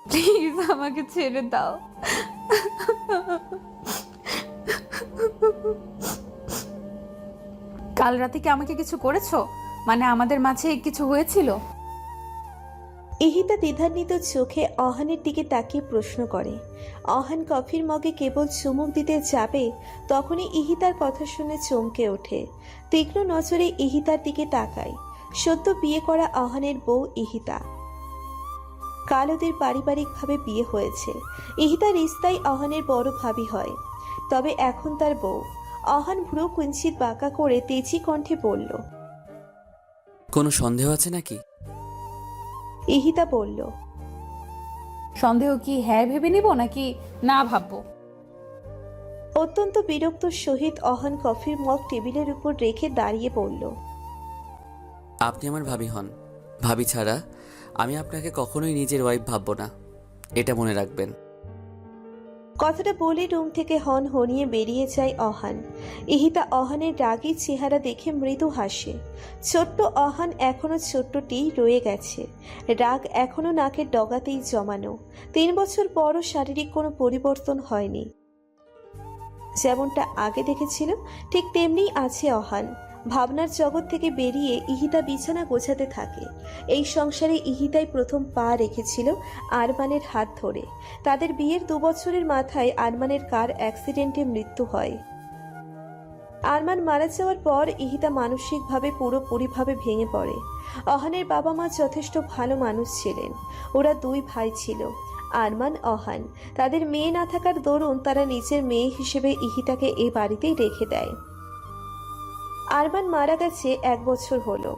Please আমাকে ছেড়ে দাও। কাল রাতে কি আমাকে কিছু করেছো? মানে আমাদের মাঝে কিছু হয়েছিল? ইহিতা দ্বিধান্বিত চোখে অহানের দিকে তাকিয়ে প্রশ্ন করে। অহান কফির মগে কেবল চুমুক দিতে যাবে, তখনই ইহিতার কথা শুনে চমকে ওঠে। তীক্ষ্ণ নজরে ইহিতার দিকে তাকায়। সদ্য বিয়ে করা অহানের বউ ইহিতা। কাল ওদের পারিবারিকভাবে বিয়ে হয়েছে। ইহিতার রিস্তাই অহানের বড় ভাবি হয়, তবে এখন তার বউ। অহান ভ্রু কুঞ্চিত বাঁকা করে তেজি কণ্ঠে বলল। কোনো সন্দেহ আছে নাকি? ইহিতা বলল। সন্দেহ কি হ্যাঁ ভেবে নিব নাকি না ভাববো? অত্যন্ত বিরক্ত সহিত অহান কফির মগ টেবিলের উপর রেখে দাঁড়িয়ে পড়ল। আপনি আমার ভাবি হন। ভাবি ছাড়া আমি আপনাকে কখনোই নিজের ওয়াইফ ভাববো না, এটা মনে রাখবেন। কথাটা বলে রুম থেকে হন হনিয়ে বেরিয়ে যায় অহান। ইহিতা অহানের রাগী চেহারা দেখে মৃদু হাসে। ছোট্ট অহান এখনো ছোট্টটি রয়ে গেছে। রাগ এখনো নাকের ডগাতেই জমানো। 3 বছর পরও শারীরিক কোনো পরিবর্তন হয়নি। যেমনটা আগে দেখেছিল ঠিক তেমনিই আছে অহান। ভাবনার জগৎ থেকে বেরিয়ে ইহিতা বিছানা গোছাতে থাকে। এই সংসারে ইহিতাই প্রথম পা রেখেছিল আরমানের হাত ধরে। তাদের বিয়ের 2 বছরের মাথায় আরমানের কার অ্যাক্সিডেন্টে মৃত্যু হয়। আরমান মারা যাওয়ার পর ইহিতা মানসিকভাবে পুরোপুরিভাবে ভেঙে পড়ে। অহানের বাবা মা যথেষ্ট ভালো মানুষ ছিলেন। ওরা 2 ভাই ছিল, আরমান অহান। তাদের মেয়ে না থাকার দরুন তারা নিজের মেয়ে হিসেবে ইহিতাকে এই বাড়িতেই রেখে দেয়। আরমান মারা গেছে 1 বছর হলো।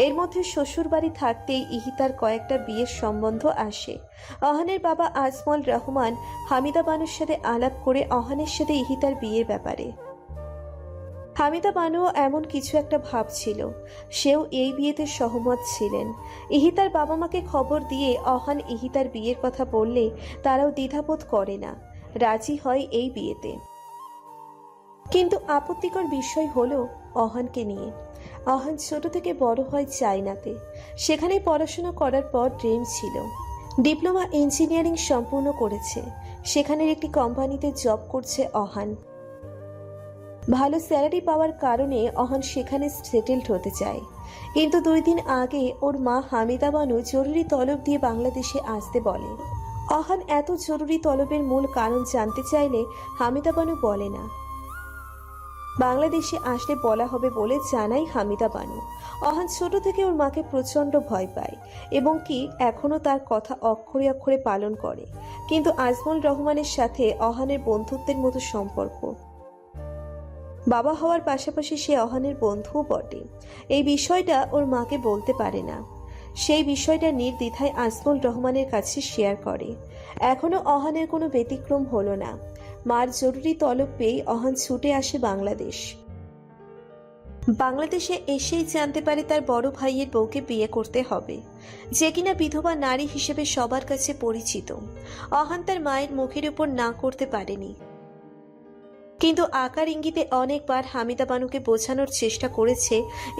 এর মধ্যে শ্বশুর বাড়ি থাকতেই ইহিতার কয়েকটা বিয়ের সম্বন্ধ আসে। অহানের বাবা আজমল রহমান হামিদা বানুর সাথে আলাপ করে অহানের সাথে ইহিতার বিয়ের ব্যাপারে। হামিদা বানুও এমন কিছু একটা ভাবছিল। সেও এই বিয়েতে সহমত ছিলেন। ইহিতার বাবা মাকে খবর দিয়ে অহান ইহিতার বিয়ের কথা বললে তারাও দ্বিধাবোধ করে না, রাজি হয় এই বিয়েতে। কিন্তু আপত্তিকর বিষয় হলো অহানকে নিয়ে। অহান ছোট থেকে বড় হয় চায়নাতে। সেখানে পড়াশোনা করার পর ড্রিম ছিল। ডিপ্লোমা ইঞ্জিনিয়ারিং সম্পূর্ণ করেছে। সেখানের একটি কোম্পানিতে জব করছে অহান। ভালো স্যালারি পাওয়ার কারণে অহান সেখানে সেটেলড হতে চায়। কিন্তু 2 দিন আগে ওর মা হামিদা বানু জরুরি তলব দিয়ে বাংলাদেশে আসতে বলে। অহান এত জরুরি তলবের মূল কারণ জানতে চাইলে হামিদা বানু বলে না। বাংলাদেশে আসলে বলা হবে বলে জানাই হামিদা বানু। অহান ছোট থেকে ওর মাকে প্রচন্ড ভয় পায় এবং কি এখনো তার কথা অক্ষরে অক্ষরে পালন করে। কিন্তু আজমল রহমানের সাথে অহানের বন্ধুত্বের মতো সম্পর্ক। বাবা হওয়ার পাশাপাশি সে অহানের বন্ধুও বটে। এই বিষয়টা ওর মাকে বলতে পারে না। সেই বিষয়টা নির্দ্বিধায় আজমল রহমানের কাছে শেয়ার করে। এখনো অহানের কোনো ব্যতিক্রম হলো না। মার জরুরি তলব পেয়ে অহান ছুটে আসে বাংলাদেশ। বাংলাদেশে এসেই জানতে পারে তার বড় ভাইয়ের বউকে বিয়ে করতে হবে, যে কিনা বিধবা নারী হিসেবে সবার কাছে পরিচিত। অহান তার মায়ের মুখের উপর না করতে পারেনি, কিন্তু আকার ইঙ্গিতে অনেকবার হামিদা বানুকে বোঝানোর চেষ্টা করেছে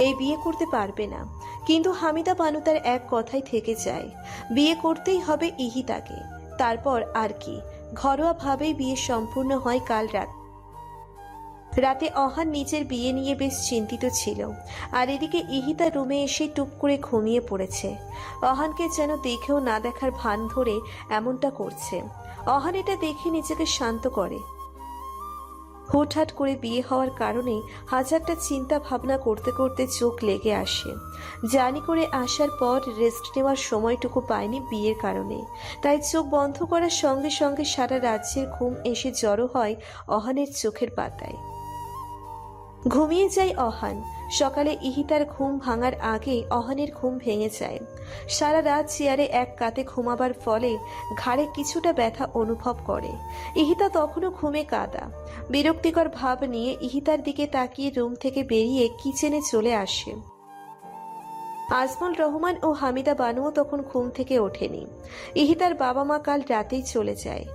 এই বিয়ে করতে পারবে না। কিন্তু হামিদা বানু তার এক কথাই থেকে যায়, বিয়ে করতেই হবে ইহিতাকে। তারপর আর কি, ঘরোয়াভাবেই বিয়ে সম্পূর্ণ হয় কাল রাতে। অহান নিজের বিয়ে নিয়ে বেশ চিন্তিত ছিল, আর এদিকে ইহিতা রুমে এসে টুপ করে ঘুমিয়ে পড়েছে। অহানকে যেন দেখেও না দেখার ভান ধরে এমনটা করছে। অহান এটা দেখে নিজেকে শান্ত করে। হুটহাট করে বিয়ে হওয়ার কারণে হাজারটা চিন্তা ভাবনা করতে করতে চোখ লেগে আসে। জার্নি করে আসার পর রেস্ট নেওয়ার সময়টুকু পায়নি বিয়ের কারণে। তাই চোখ বন্ধ করার সঙ্গে সঙ্গে সারা রাজ্যের ঘুম এসে জড়ো হয় অহানের চোখের পাতায়। ঘুমিয়ে যায় অহান। সকালে ইহিতার ঘুম ভাঙার আগে অহানের ঘুম ভেঙে যায়। সারা রাত চেয়ারে এক কাতে ঘুমাবার ফলে ঘাড়ে কিছুটা ব্যথা অনুভব করে। ইহিতা তখনও ঘুমে কাদা। বিরক্তিকর ভাব নিয়ে ইহিতার দিকে তাকিয়ে রুম থেকে বেরিয়ে কিচেনে চলে আসে। আজমল রহমান ও হামিদা বানুও তখন ঘুম থেকে ওঠেনি। ইহিতার বাবা মা কাল রাতেই চলে যায়।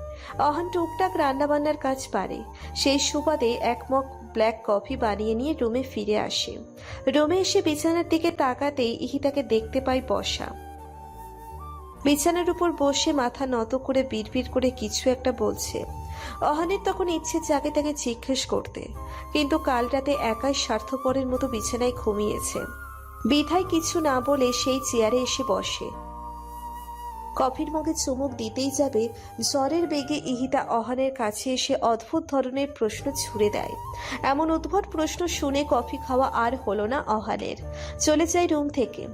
অহান টুকটাক রান্নাবান্নার কাজ পারে। সেই সুবাদে এক মগ ব্ল্যাক কফি বানিয়ে নিয়ে রুমে ফিরে আসে। রুমে এসে বিছানার দিকে তাকাতেই ইহিতাকে দেখতে পায় বসা। বিছানার উপর বসে মাথা নত করে বিড়বিড় করে কিছু একটা বলছে। অহানের তখন ইচ্ছে জাগে তাকে জিজ্ঞেস করতে, কিন্তু কাল রাতে একাই স্বার্থপরের মতো বিছানায় ঘুমিয়েছে। বিধায় কিছু না বলে সেই চেয়ারে এসে বসে। কফির মগে চুমুক দিতেই যাবে, জ্বরের বেগে ইহিতা অহানের কাছে এসে অদ্ভুত ধরনের প্রশ্ন ছুড়ে দেয়। এমন উদ্ভট প্রশ্ন শুনে কফি খাওয়া আর হলো না অহানের। চলে যায় রুম থেকে।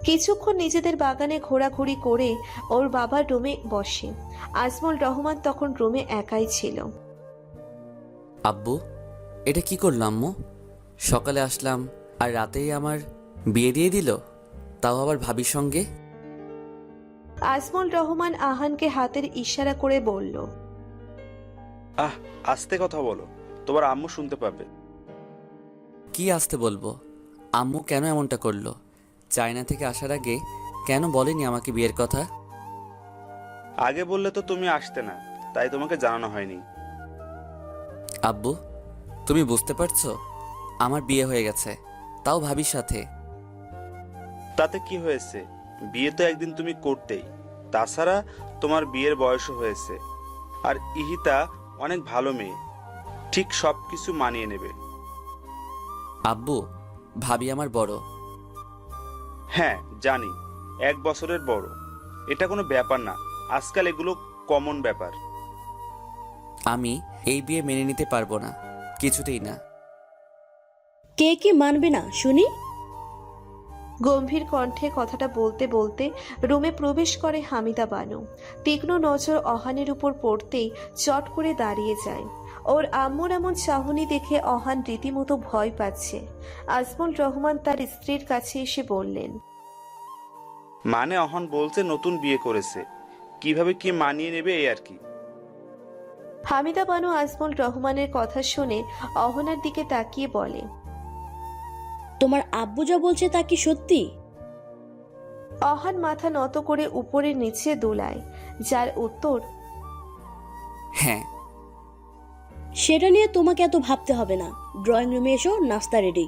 কিছুক্ষণ নিজেদের বাগানে ঘোরাঘুরি করে ওর বাবার রুমে বসে। আজমল রহমান তখন রুমে একাই ছিল। আব্বু, এটা কি করলো আম্মু? সকালে আসলাম আর রাতেই আমার বিয়ে দিয়ে দিল, তাও আবার ভাবির সঙ্গে। আজমল রহমান আহানকে হাতের ইশারা করে বলল, আস্তে কথা বলো, তোমার আম্মু শুনতে পাবে। কি আসতে বলবো? আম্মু কেন এমনটা করলো? চায়না থেকে আসার আগে কেন বলেনি আমাকে বিয়ের কথা? আগে বললে তো তুমি আসতে না, তাই তোমাকে জানানো হয়নি। আব্বু, তুমি বুঝতে পারছো আমার বিয়ে হয়ে গেছে, তাও ভাবির সাথে। তাতে কি হয়েছে? বিয়ে তো একদিন তুমি করতেই। তাছাড়া তোমার বিয়ের বয়সও হয়েছে। আর ইহিতা অনেক ভালো মেয়ে, ঠিক সবকিছু মানিয়ে নেবে। আব্বু, ভাবি আমার বড়। হ্যাঁ জানি, 1 বছরের বড়। এটা কোনো ব্যাপার না, আজকাল এগুলো কমন ব্যাপার। আমি এই বিয়ে মেনে নিতে পারবো না, কিছুতেই না। কে কি মানবে না শুনি? গম্ভীর কণ্ঠে কথাটা বলতে বলতে রুমে প্রবেশ করে হামিদা বানু। তীক্ষ্ণ নজর অহানের উপর পড়তেই চট করে দাঁড়িয়ে যায়। ওর আম্মুর এমন চাহনি দেখে অহান রীতিমতো ভয় পাচ্ছে। আজমল রহমান তার স্ত্রীর কাছে এসে বললেন, মানে অহন বলছে নতুন বিয়ে করেছে, কিভাবে কি মানিয়ে নেবে এই আর কি। হামিদা বানু আজমল রহমানের কথা শুনে অহনার দিকে তাকিয়ে বলে, তোমার আব্বু যা বলছে তা কি সত্যি? অহান মাথা নত করে উপরে নিচে দোলায়, যার উত্তর, হ্যাঁ। সেটা নিয়ে তোমাকে এত ভাবতে হবে না। ড্রয়িং রুমে এসো, নাস্তা রেডি।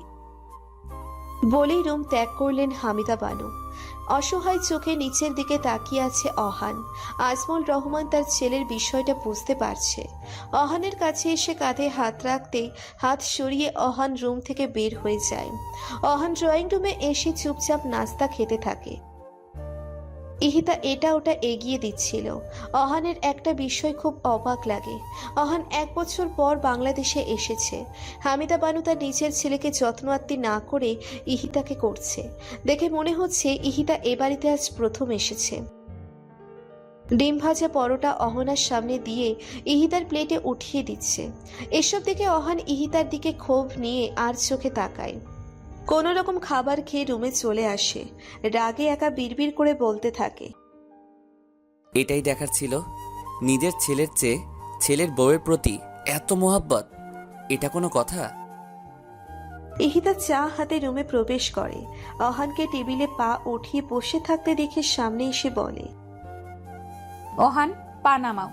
বলেই রুম ত্যাগ করলেন হামিদা বানু। অসহায় চোখে নিচের দিকে তাকিয়ে আছে অহান। আজমল রহমান তার ছেলের বিষয়টা বুঝতে পারছে। অহানের কাছে এসে কাঁধে হাত রাখতেই হাত সরিয়ে অহান রুম থেকে বের হয়ে যায়। অহান ড্রয়িং রুমে এসে চুপচাপ নাস্তা খেতে থাকে। ইহিতা এটা ওটা এগিয়ে দিচ্ছিল। অহানের একটা বিষয় খুব অবাক লাগে। অহান 1 বছর পর বাংলাদেশে এসেছে। হামিদা বানু তার নিজের ছেলেকে যত্ন আত্তি না করে ইহিতাকে করছে দেখে মনে হচ্ছে ইহিতা এ বাড়িতে আজ প্রথম এসেছে। ডিম ভাজা পরোটা অহনার সামনে দিয়ে ইহিতার প্লেটে উঠিয়ে দিচ্ছে। এসব দেখে অহান ইহিতার দিকে ক্ষোভ নিয়ে আর চোখে তাকায়। কোনো রকম খাবার খেয়ে রুমে চলে আসে। রাগে একা বিড়বিড় করে বলতে থাকে, এটাই দেখার ছিল, নিজের ছেলের চেয়ে ছেলের বউয়ের প্রতি এত মোহাব্বত। এটা কোনো কথা? ইহিতা চা হাতে রুমে প্রবেশ করে। অহানকে টেবিলে পা উঠিয়ে বসে থাকতে দেখে সামনে এসে বলে, অহান, পা নামাও।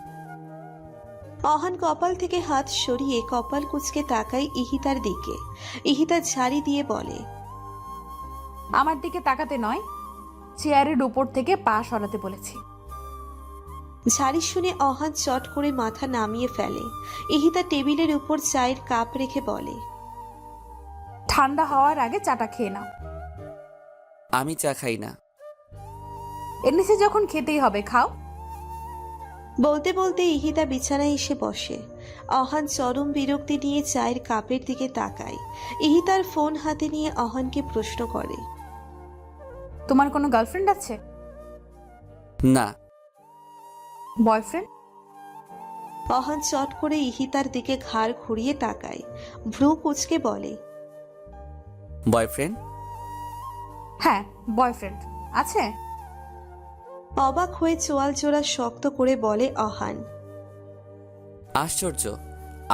অহান কপাল থেকে হাত সরিয়ে কপাল কুঁচকে তাকায় ইহিতার দিকে। ইহিতা ঝাড়ি দিয়ে বলে, আমার দিকে তাকাতে নয়, চেয়ারের উপর থেকে পা সরাতে বলেছি। ঝাড়ি শুনে অহান চট করে মাথা নামিয়ে ফেলে। ইহিতা টেবিলের উপর চায়ের কাপ রেখে বলে, ঠান্ডা হওয়ার আগে চাটা খেয়ে নাও। আমি চা খাই না। এনেছে যখন খেতেই হবে, খাও। বলতে বলতে ইহিতা বিছানায় এসে বসে। অহান চরম বিরক্তি নিয়ে চায়ের কাপের দিকে তাকায়। ইহিতার ফোন হাতে নিয়ে অহানকে প্রশ্ন করে, তোমার কোনো গার্লফ্রেন্ড আছে? না। বয়ফ্রেন্ড? অহান চট করে ইহিতার দিকে ঘাড় ঘুরিয়ে তাকায়। ভ্রু কুঁচকে বলে, বয়ফ্রেন্ড? হ্যাঁ, বয়ফ্রেন্ড আছে। অবাক হয়ে চোয়াল জোড়া শক্ত করে বলে অহান, আশ্চর্য,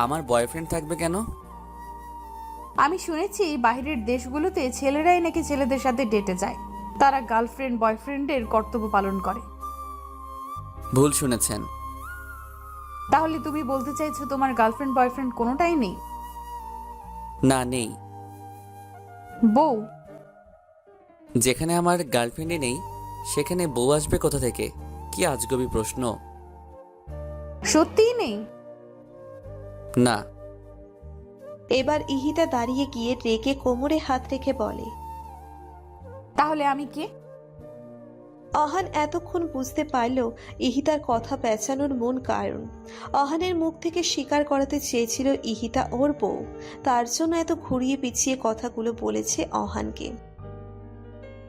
আমার বয়ফ্রেন্ড থাকবে কেন? আমি শুনেছি বাইরের দেশগুলোতে ছেলেরাই নাকি ছেলেদের সাথে ডেটে যায়। তারা গার্লফ্রেন্ড বয়ফ্রেন্ডের কর্তব্য পালন করে। ভুল শুনেছেন। তাহলে তুমি বলতে চাইছো তোমার গার্লফ্রেন্ড বয়ফ্রেন্ড কোনোটাই নেই? না, নেই। বউ? যেখানে আমার গার্লফ্রেন্ডই নেই সেখানে বউ আসবে কোথা থেকে? কি আজগবি প্রশ্ন। সত্যিই নেই? না। এবার ইহিতা দাঁড়িয়ে গিয়ে রেগে কোমরে হাত রেখে বলে। তাহলে আমি কে? অহান এতক্ষণ বুঝতে পারল ইহিতার কথা পেঁচানোর মূল কারণ। অহানের মুখ থেকে স্বীকার করাতে চেয়েছিল ইহিতা ওর বউ, তার জন্য এত ঘুরিয়ে পিছিয়ে কথাগুলো বলেছে অহানকে।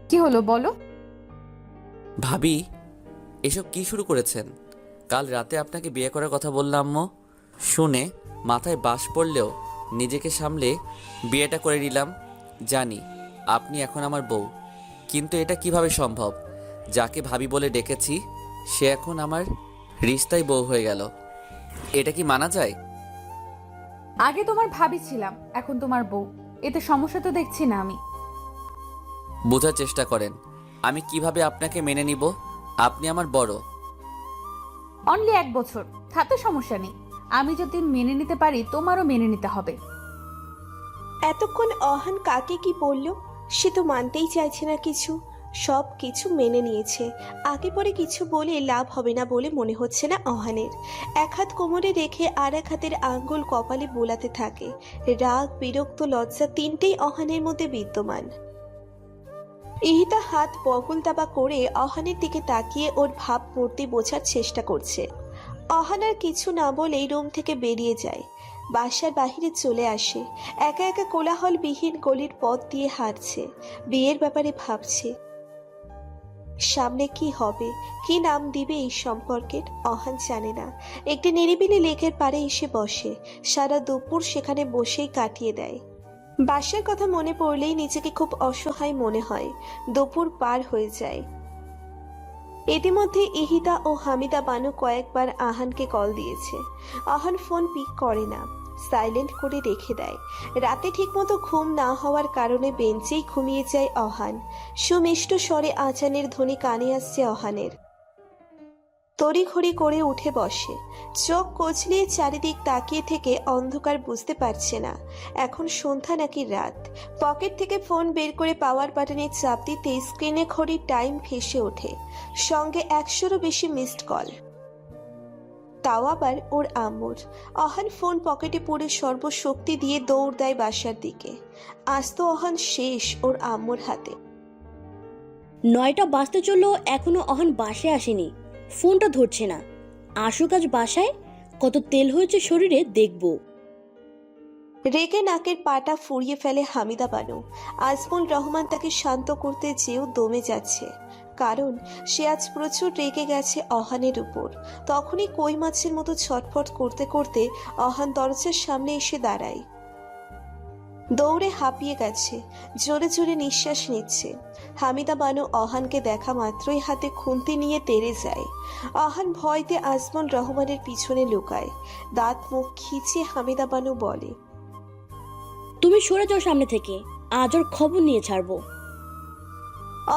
কি হলো বলো? ভাবি, এসব কি শুরু করেছেন? কাল রাতে আপনাকে বিয়ে করার কথা বললাম আম্মু। শুনে মাথায় বাস পড়লেও নিজেকে সামলে বিয়েটা করে নিলাম। জানি আপনি এখন আমার বউ, কিন্তু এটা কিভাবে সম্ভব? যাকে ভাবি বলে ডেকেছি সে এখন আমার রিশতায় বউ হয়ে গেল। এটা কি মানা যায়? আগে তোমার ভাবি ছিলাম, এখন তোমার বউ। এতে সমস্যা তো দেখছি না আমি। বোঝার চেষ্টা করেন, আমি কিভাবে আপনাকে মেনে নিব? আপনি আমার বড়। অনলি 1 বছর, তাতে সমস্যা নেই। আমি যদি মেনে নিতে পারি, তোমারও মেনে নিতে হবে। এতক্ষণ অহান কাকে কি বলল? সে তো মানতেই চাইছে না কিছু, সব কিছু মেনে নিয়েছে। আগে পরে কিছু বলে লাভ হবে না বলে মনে হচ্ছে না অহানের। এক হাত কোমরে রেখে আর এক হাতের আঙ্গুল কপালে বোলাতে থাকে। রাগ, বিরক্ত, লজ্জা তিনটেই অহানের মধ্যে বিদ্যমান। ইহিতা হাত বগল দাবা করে অহানের দিকে তাকিয়ে ওর ভাব মূর্তি বোঝার চেষ্টা করছে। অহান আর কিছু না বলেই রুম থেকে বেরিয়ে যায়, বাসার বাহিরে চলে আসে। একা একা কোলাহলবিহীন গলির পথ দিয়ে হাঁটছে, বিয়ের ব্যাপারে ভাবছে। সামনে কি হবে, কি নাম দিবে এই সম্পর্কের অহান জানে না। একটি নিরিবিলি লেকের পাড়ে এসে বসে, সারা দুপুর সেখানে বসেই কাটিয়ে দেয়। বাসার কথা মনে পড়লেই নিজেকে খুব অসহায় মনে হয়। দুপুর পার হয়ে যায়। ইতিমধ্যে ইহিতা ও হামিদা বানু কয়েকবার আহানকে কল দিয়েছে। আহান ফোন পিক করে না, সাইলেন্ট করে রেখে দেয়। রাতে ঠিকমতো ঘুম না হওয়ার কারণে বেঞ্চেই ঘুমিয়ে যায় অহান। সুমিষ্ট স্বরে আজানের ধ্বনি কানে আসছে অহানের। তড়িঘড়ি করে উঠে বসে, চোখ কচলিয়ে চারিদিক তাকিয়ে থেকে অন্ধকার বুঝতে পারছে না এখন সন্ধ্যা নাকি রাত। পকেট থেকে ফোন বের করে পাওয়ার বাটনে চাপ দিতে স্ক্রিনে ঘড়ির টাইম ভেসে ওঠে, সঙ্গে 100-এরও বেশি মিসড কল, তাও আবার ওর আম্মুর। অহান ফোন পকেটে পড়ে সর্বশক্তি দিয়ে দৌড় দেয় বাসার দিকে। আজ তো অহান শেষ ওর আম্মুর হাতে। 9টা বাজতে চললো, এখনো অহন বাসায় আসেনি। ফোনটা ধরছে না। আসুক আজ বাসায়, কত তেল হয়েছে শরীরে দেখবো। রেগে নাকের পাটা ফুরিয়ে ফেলে হামিদা বানু। আজমল রহমান তাকে শান্ত করতে চেয়েও দমে যাচ্ছে, কারণ সে আজ প্রচুর রেগে গেছে অহানের উপর। তখনই কই মাছের মতো ছটফট করতে করতে অহান দরজার সামনে এসে দাঁড়ায়। দৌড়ে হাঁপিয়ে গেছে, জোরে জোরে নিঃশ্বাস নিচ্ছে। হামিদা বানু অহানকে দেখা মাত্রই হাতে খুন্তি নিয়ে তেড়ে যায়। অহান ভয়তে আজমল রহমানের পিছনে লুকায়। দাঁত মুখ খিচিয়ে হামিদা বানু বলে, তুমি সরে যাও সামনে থেকে, আজ ওর খবর নিয়ে ছাড়বো।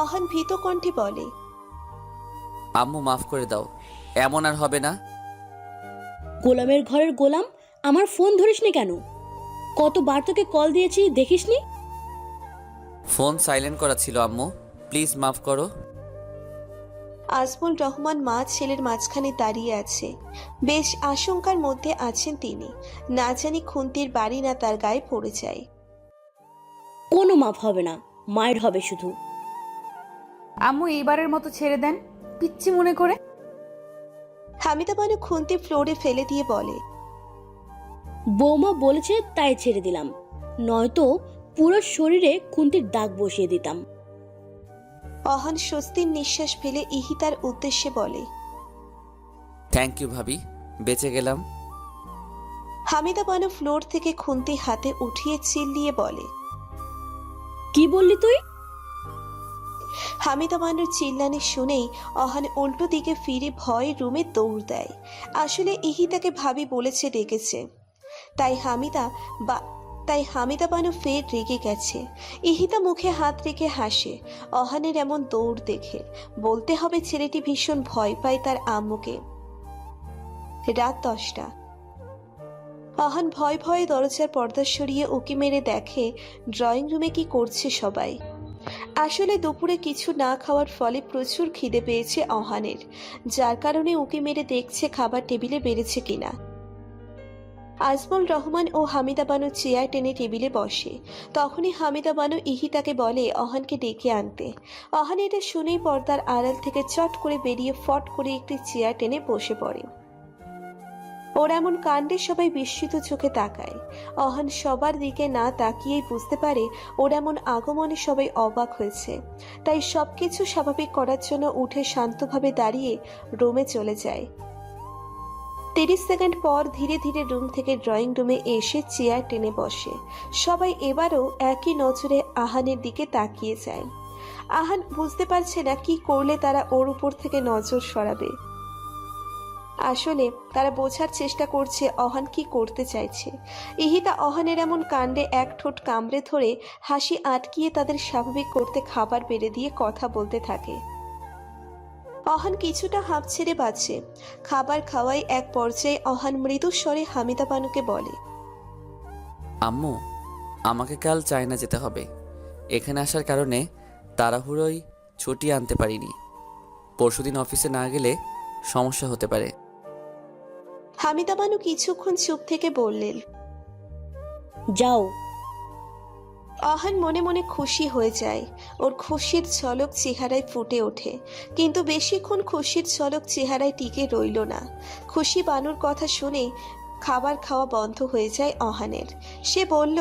অহান ভীত কণ্ঠে বলে, আম্মু মাফ করে দাও, এমন আর হবে না। গোলামের ঘরের গোলাম, আমার ফোন ধরিসনি কেন? কতবার তোকে কল দিয়েছি দেখিসনি? ফোন সাইলেন্ট করা ছিল আম্মু, প্লিজ মাফ করো। আজমল রহমান মা ছেলের মাঝখানে দাঁড়িয়ে আছে। বেশ আশঙ্কার মধ্যে আছেন তিনি, না জানি খুন্তির বাড়ি না তার গায়ে পড়ে যায়। কোনো মাফ হবে না, মায়ের হবে শুধু। আম্মু এইবারের মতো ছেড়ে দেন, পিচ্ছি মনে করে। হামিদা বানু খুন্তি ফ্লোরে ফেলে দিয়ে বলে, বৌমা বলেছে তাই ছেড়ে দিলাম, নয়তো পুরো শরীরে খুন্তির দাগ বসিয়ে দিতাম। অহান স্বস্তির নিঃশ্বাস ফেলে ইহিতার উদ্দেশ্যে বলে, থ্যাংক ইউ ভাবি, বেঁচে গেলাম। হামিদা বানু ফ্লোর থেকে খুন্তি হাতে উঠিয়ে চিল্লিয়ে বলে, কি বললি তুই? হামিদা বানুর চিল্লানি শুনেই অহান উল্টো দিকে ফিরে ভয় রুমে দৌড় দেয়। আসলে ইহিতাকে ভাবি বলেছে ডেকেছে, তাই হামিদা বানু ফের রেগে গেছে। ইহিতা মুখে হাত রেখে হাসে অহানের এমন দৌড় দেখে। বলতে হবে ছেলেটি ভীষণ ভয় পায় তার আম্মুকে। রাত 10টা। অহান ভয়ে ভয়ে দরজার পর্দা সরিয়ে উকি মেরে দেখে ড্রয়িং রুমে কি করছে সবাই। আসলে দুপুরে কিছু না খাওয়ার ফলে প্রচুর খিদে পেয়েছে অহানের, যার কারণে উঁকি মেরে দেখছে খাবার টেবিলে বেড়েছে কিনা। আজমল রহমান ও হামিদা বানু চেয়ার টেনে টেবিলে বসে। তখনই হামিদা বানু ইহিতাকে বলে অহানকে ডেকে আনতে। অহান এটা শুনেই পর্দার আড়াল থেকে চট করে বেরিয়ে ফট করে একটি চেয়ার টেনে বসে পড়ে। ওর এমন কাণ্ডে সবাই বিস্মিত চোখে তাকায়। অহান সবার দিকে না তাকিয়েই বুঝতে পারে ওর এমন আগমনে সবাই অবাক হয়েছে, তাই সবকিছু স্বাভাবিক করার জন্য উঠে শান্তভাবে দাঁড়িয়ে রুমে চলে যায়। 30 সেকেন্ড পর ধীরে ধীরে রুম থেকে ড্রয়িং রুমে এসে চেয়ার টেনে বসে। সবাই এবারও একই নজরে আহানের দিকে তাকিয়ে যায়। আহান বুঝতে পারছে না কি করলে তারা ওর উপর থেকে নজর সরাবে। আসলে তারা বোঝার চেষ্টা করছে অহান কি করতে চাইছে। ইহিতা অহানের এমন কাণ্ডে এক ঠোঁট কামড়ে ধরে হাসি আটকিয়ে তাদের স্বাভাবিক করতে খাবার বেড়ে দিয়ে কথা বলতে থাকে। অহান কিছুটা হাঁপ ছেড়ে বাঁচে। খাবার খাওয়াই এক পর্যায়ে অহান মৃদু স্বরে হামিদা বানুকে বলে, আম্মু, আমাকে কাল চায়না যেতে হবে। এখানে আসার কারণে তাড়াহুড়োই ছুটি আনতে পারিনি। পরশুদিন অফিসে না গেলে সমস্যা হতে পারে। হামিদা বানু কিছুক্ষণ চুপ থেকে বললেন, যাও। অহান মনে মনে খুশি হয়ে যায়। ওর খুশির ঝলক চেহারায় ফুটে ওঠে, কিন্তু বেশিক্ষণ খুশির ঝলক চেহারায় টিকে রইল না। খুশি বানুর কথা শুনে খাবার খাওয়া বন্ধ হয়ে যায় অহানের। সে বলল,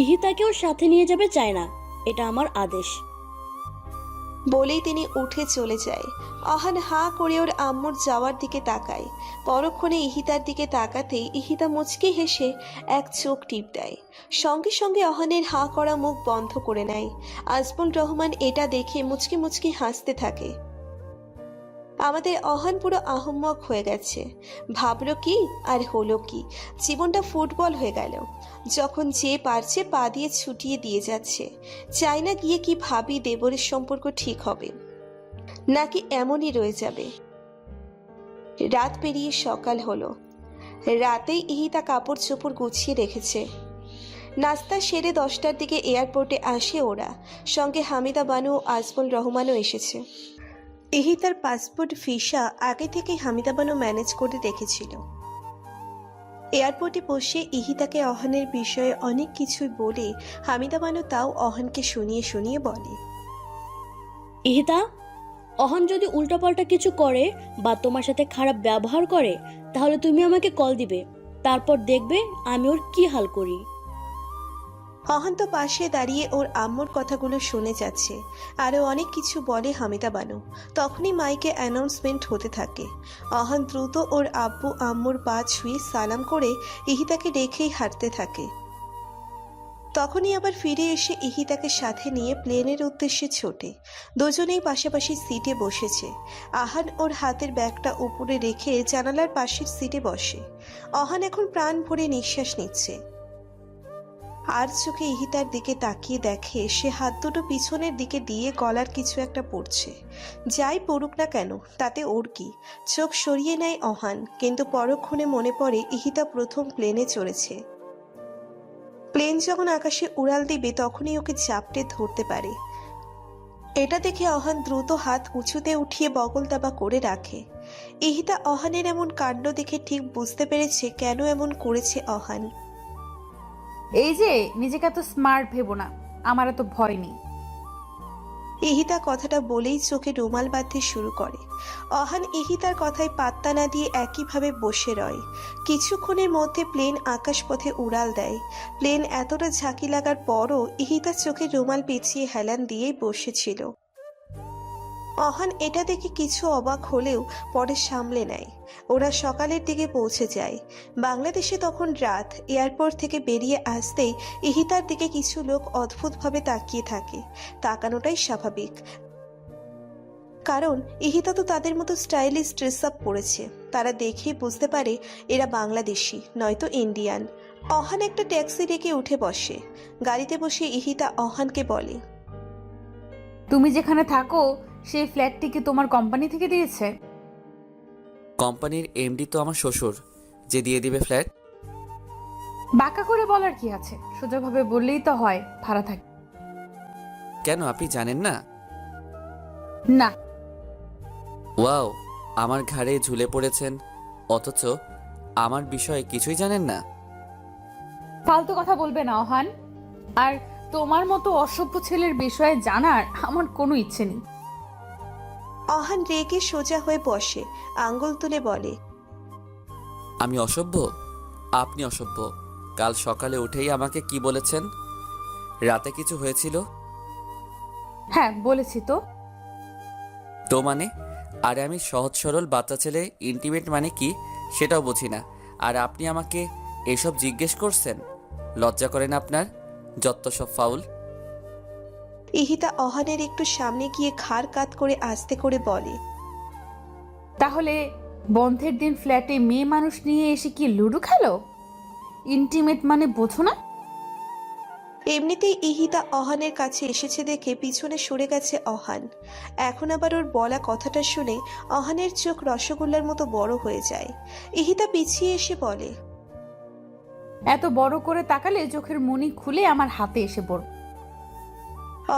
ইহিতাকে ওর সাথে নিয়ে যাবে চায় না, এটা আমার আদেশ। বলেই তিনি উঠে চলে যায়। অহান হাঁ করে ওর আম্মুর যাওয়ার দিকে তাকায়। পরক্ষণে ইহিতার দিকে তাকাতেই ইহিতা মুচকি হেসে এক চোখ টিপ দেয়। সঙ্গে সঙ্গে অহানের হাঁ করা মুখ বন্ধ করে নেয়। আজমল রহমান এটা দেখে মুচকি মুচকি হাসতে থাকে। আমাদের অহান পুরো আহম্মক হয়ে গেছে। ভাবলো কি আর হলো কি, জীবনটা ফুটবল হয়ে গেল। যখন যে পারছে পা দিয়ে ছুটিয়ে দিয়ে যাচ্ছে। চায়না গিয়ে কি ভাবি দেবরের সম্পর্ক ঠিক হবে নাকি এমনই রয়ে যাবে। রাত পেরিয়ে সকাল হলো। রাতেই ইহিতা কাপড় চোপড় গুছিয়ে রেখেছে। নাস্তা সেরে 10টার দিকে এয়ারপোর্টে আসে ওরা। সঙ্গে হামিদা বানু ও আজমল রহমানও এসেছে। ইহিতার পাসপোর্ট ভিসা আগে থেকেই হামিদা বানু ম্যানেজ করে রেখেছিল। এয়ারপোর্টে বসে ইহিতাকে অহানের বিষয়ে অনেক কিছুই বলে হামিদা বানু তাও অহানকে শুনিয়ে শুনিয়ে বলে, ইহিতা, অহন যদি উল্টাপাল্টা কিছু করে বা তোমার সাথে খারাপ ব্যবহার করে তাহলে তুমি আমাকে কল দিবে, তারপর দেখবে আমি ওর কি হাল করি। অহান তো পাশে দাঁড়িয়ে ওর আম্মুর কথাগুলো শুনে যাচ্ছে। আরও অনেক কিছু বলে হামিদা বানু। তখনই মাইকে অ্যানাউন্সমেন্ট হতে থাকে। অহান দ্রুত ওর আব্বু আম্মুর পা ছুঁয়ে সালাম করে ইহিতাকে রেখেই হাঁটতে থাকে। তখনই আবার ফিরে এসে ইহিতাকে সাথে নিয়ে প্লেনের উদ্দেশ্যে ছোটে। দুজনেই পাশাপাশি সিটে বসেছে। আহান ওর হাতের ব্যাগটা উপরে রেখে জানালার পাশের সিটে বসে। অহান এখন প্রাণ ভরে নিঃশ্বাস নিচ্ছে। আর চোখে ইহিতার দিকে তাকিয়ে দেখে সে হাত দুটো পিছনের দিকে দিয়ে গলার কিছু একটা পড়ছে। যাই পড়ুক না কেন তাতে ওর কি। চোখ সরিয়ে নেয় অহান, কিন্তু পরক্ষণে মনে পড়ে ইহিতা প্রথম প্লেনে চড়েছে। প্লেন যখন আকাশে উড়াল দিবে তখনই ওকে চাপটে ধরতে পারে। এটা দেখে অহান দ্রুত হাত উঁচুতে উঠিয়ে বগল দাবা করে রাখে। ইহিতা অহানের এমন কাণ্ড দেখে ঠিক বুঝতে পেরেছে কেন এমন করেছে অহান। এই যে নিজেকে এত স্মার্ট ভেবো না, আমার এত ভয় নেই। ইহিতা কথাটা বলেই চোখে রুমাল বাঁধতে শুরু করে। অহান ইহিতার কথায় পাত্তা না দিয়ে একইভাবে বসে রয়। কিছুক্ষণের মধ্যে প্লেন আকাশপথে উড়াল দেয়। প্লেন এতটা ঝাঁকি লাগার পরও ইহিতার চোখে রুমাল পেঁচিয়ে হেলান দিয়েই বসেছিল। অহান এটা দেখে কিছু অবাক হলেও পরে সামলে নেয়। ওরা সকালের দিকে পৌঁছে যায়। বাংলাদেশে তখন রাত। এয়ারপোর্ট থেকে বেরিয়ে আসতেই ইহিতার দিকে কিছু লোক অদ্ভুতভাবে তাকিয়ে থাকে। তাকানোটাই স্বাভাবিক, কারণ ইহিতা তো তাদের মতো স্টাইলিশ ড্রেস আপ পরেছে। তারা দেখেই বুঝতে পারে এরা বাংলাদেশি নয়তো ইন্ডিয়ান। অহান একটা ট্যাক্সি ডেকে উঠে বসে। গাড়িতে বসে ইহিতা অহানকে বলে, তুমি যেখানে থাকো সেই ফ্ল্যাটটি কি তোমার কোম্পানি থেকে দিয়েছে? কোম্পানির এমডি তো আমার শ্বশুর, যে দিয়ে দিবে ফ্ল্যাট। বাঁকা করে বলার কি আছে, সোজাভাবে বললেই তো হয় ভাড়া থাকে। কেন আপনি জানেন না? না। ওয়াও, আমার ঘাড়ে ঝুলে পড়েছেন অথচ আমার বিষয়ে কিছুই জানেন না। ফালতু কথা বলবে না অহান। আর তোমার মতো অসভ্য ছেলের বিষয়ে জানার আমার কোনো ইচ্ছে নেই। অহান রেগে সোজা হয়ে বসে, আঙ্গুল তুলে বলে, আমি অসভ্য? আপনি অসভ্য। কাল সকালে উঠেই আমাকে কি বলেছেন? রাতে কিছু হয়েছিল? হ্যাঁ বলেছি তো। তো মানে? আরে আমি সহজ সরল বাচ্চা ছেলে, ইন্টিমেট মানে কি সেটাও বুঝি না, আর আপনি আমাকে এসব জিজ্ঞেস করছেন? লজ্জা করে না আপনার? যত সব ফাউল। ইহিতা অহানের একটু সামনে গিয়ে ঘাড় কাত করে আস্তে করে বলে, তাহলে বন্ধের দিন ফ্ল্যাটে মেয়ে মানুষ নিয়ে এসে কি লুডো খেলো? ইন্টিমেট মানে বোঝো না? এমনিতেই ইহিতা অহানের কাছে এসেছে দেখে পিছনে সরে গেছে অহান। এখন আবার ওর বলা কথাটা শুনে অহানের চোখ রসগোল্লার মতো বড় হয়ে যায়। ইহিতা পিছিয়ে এসে বলে, এত বড় করে তাকালে চোখের মনি খুলে আমার হাতে এসে পড়ো।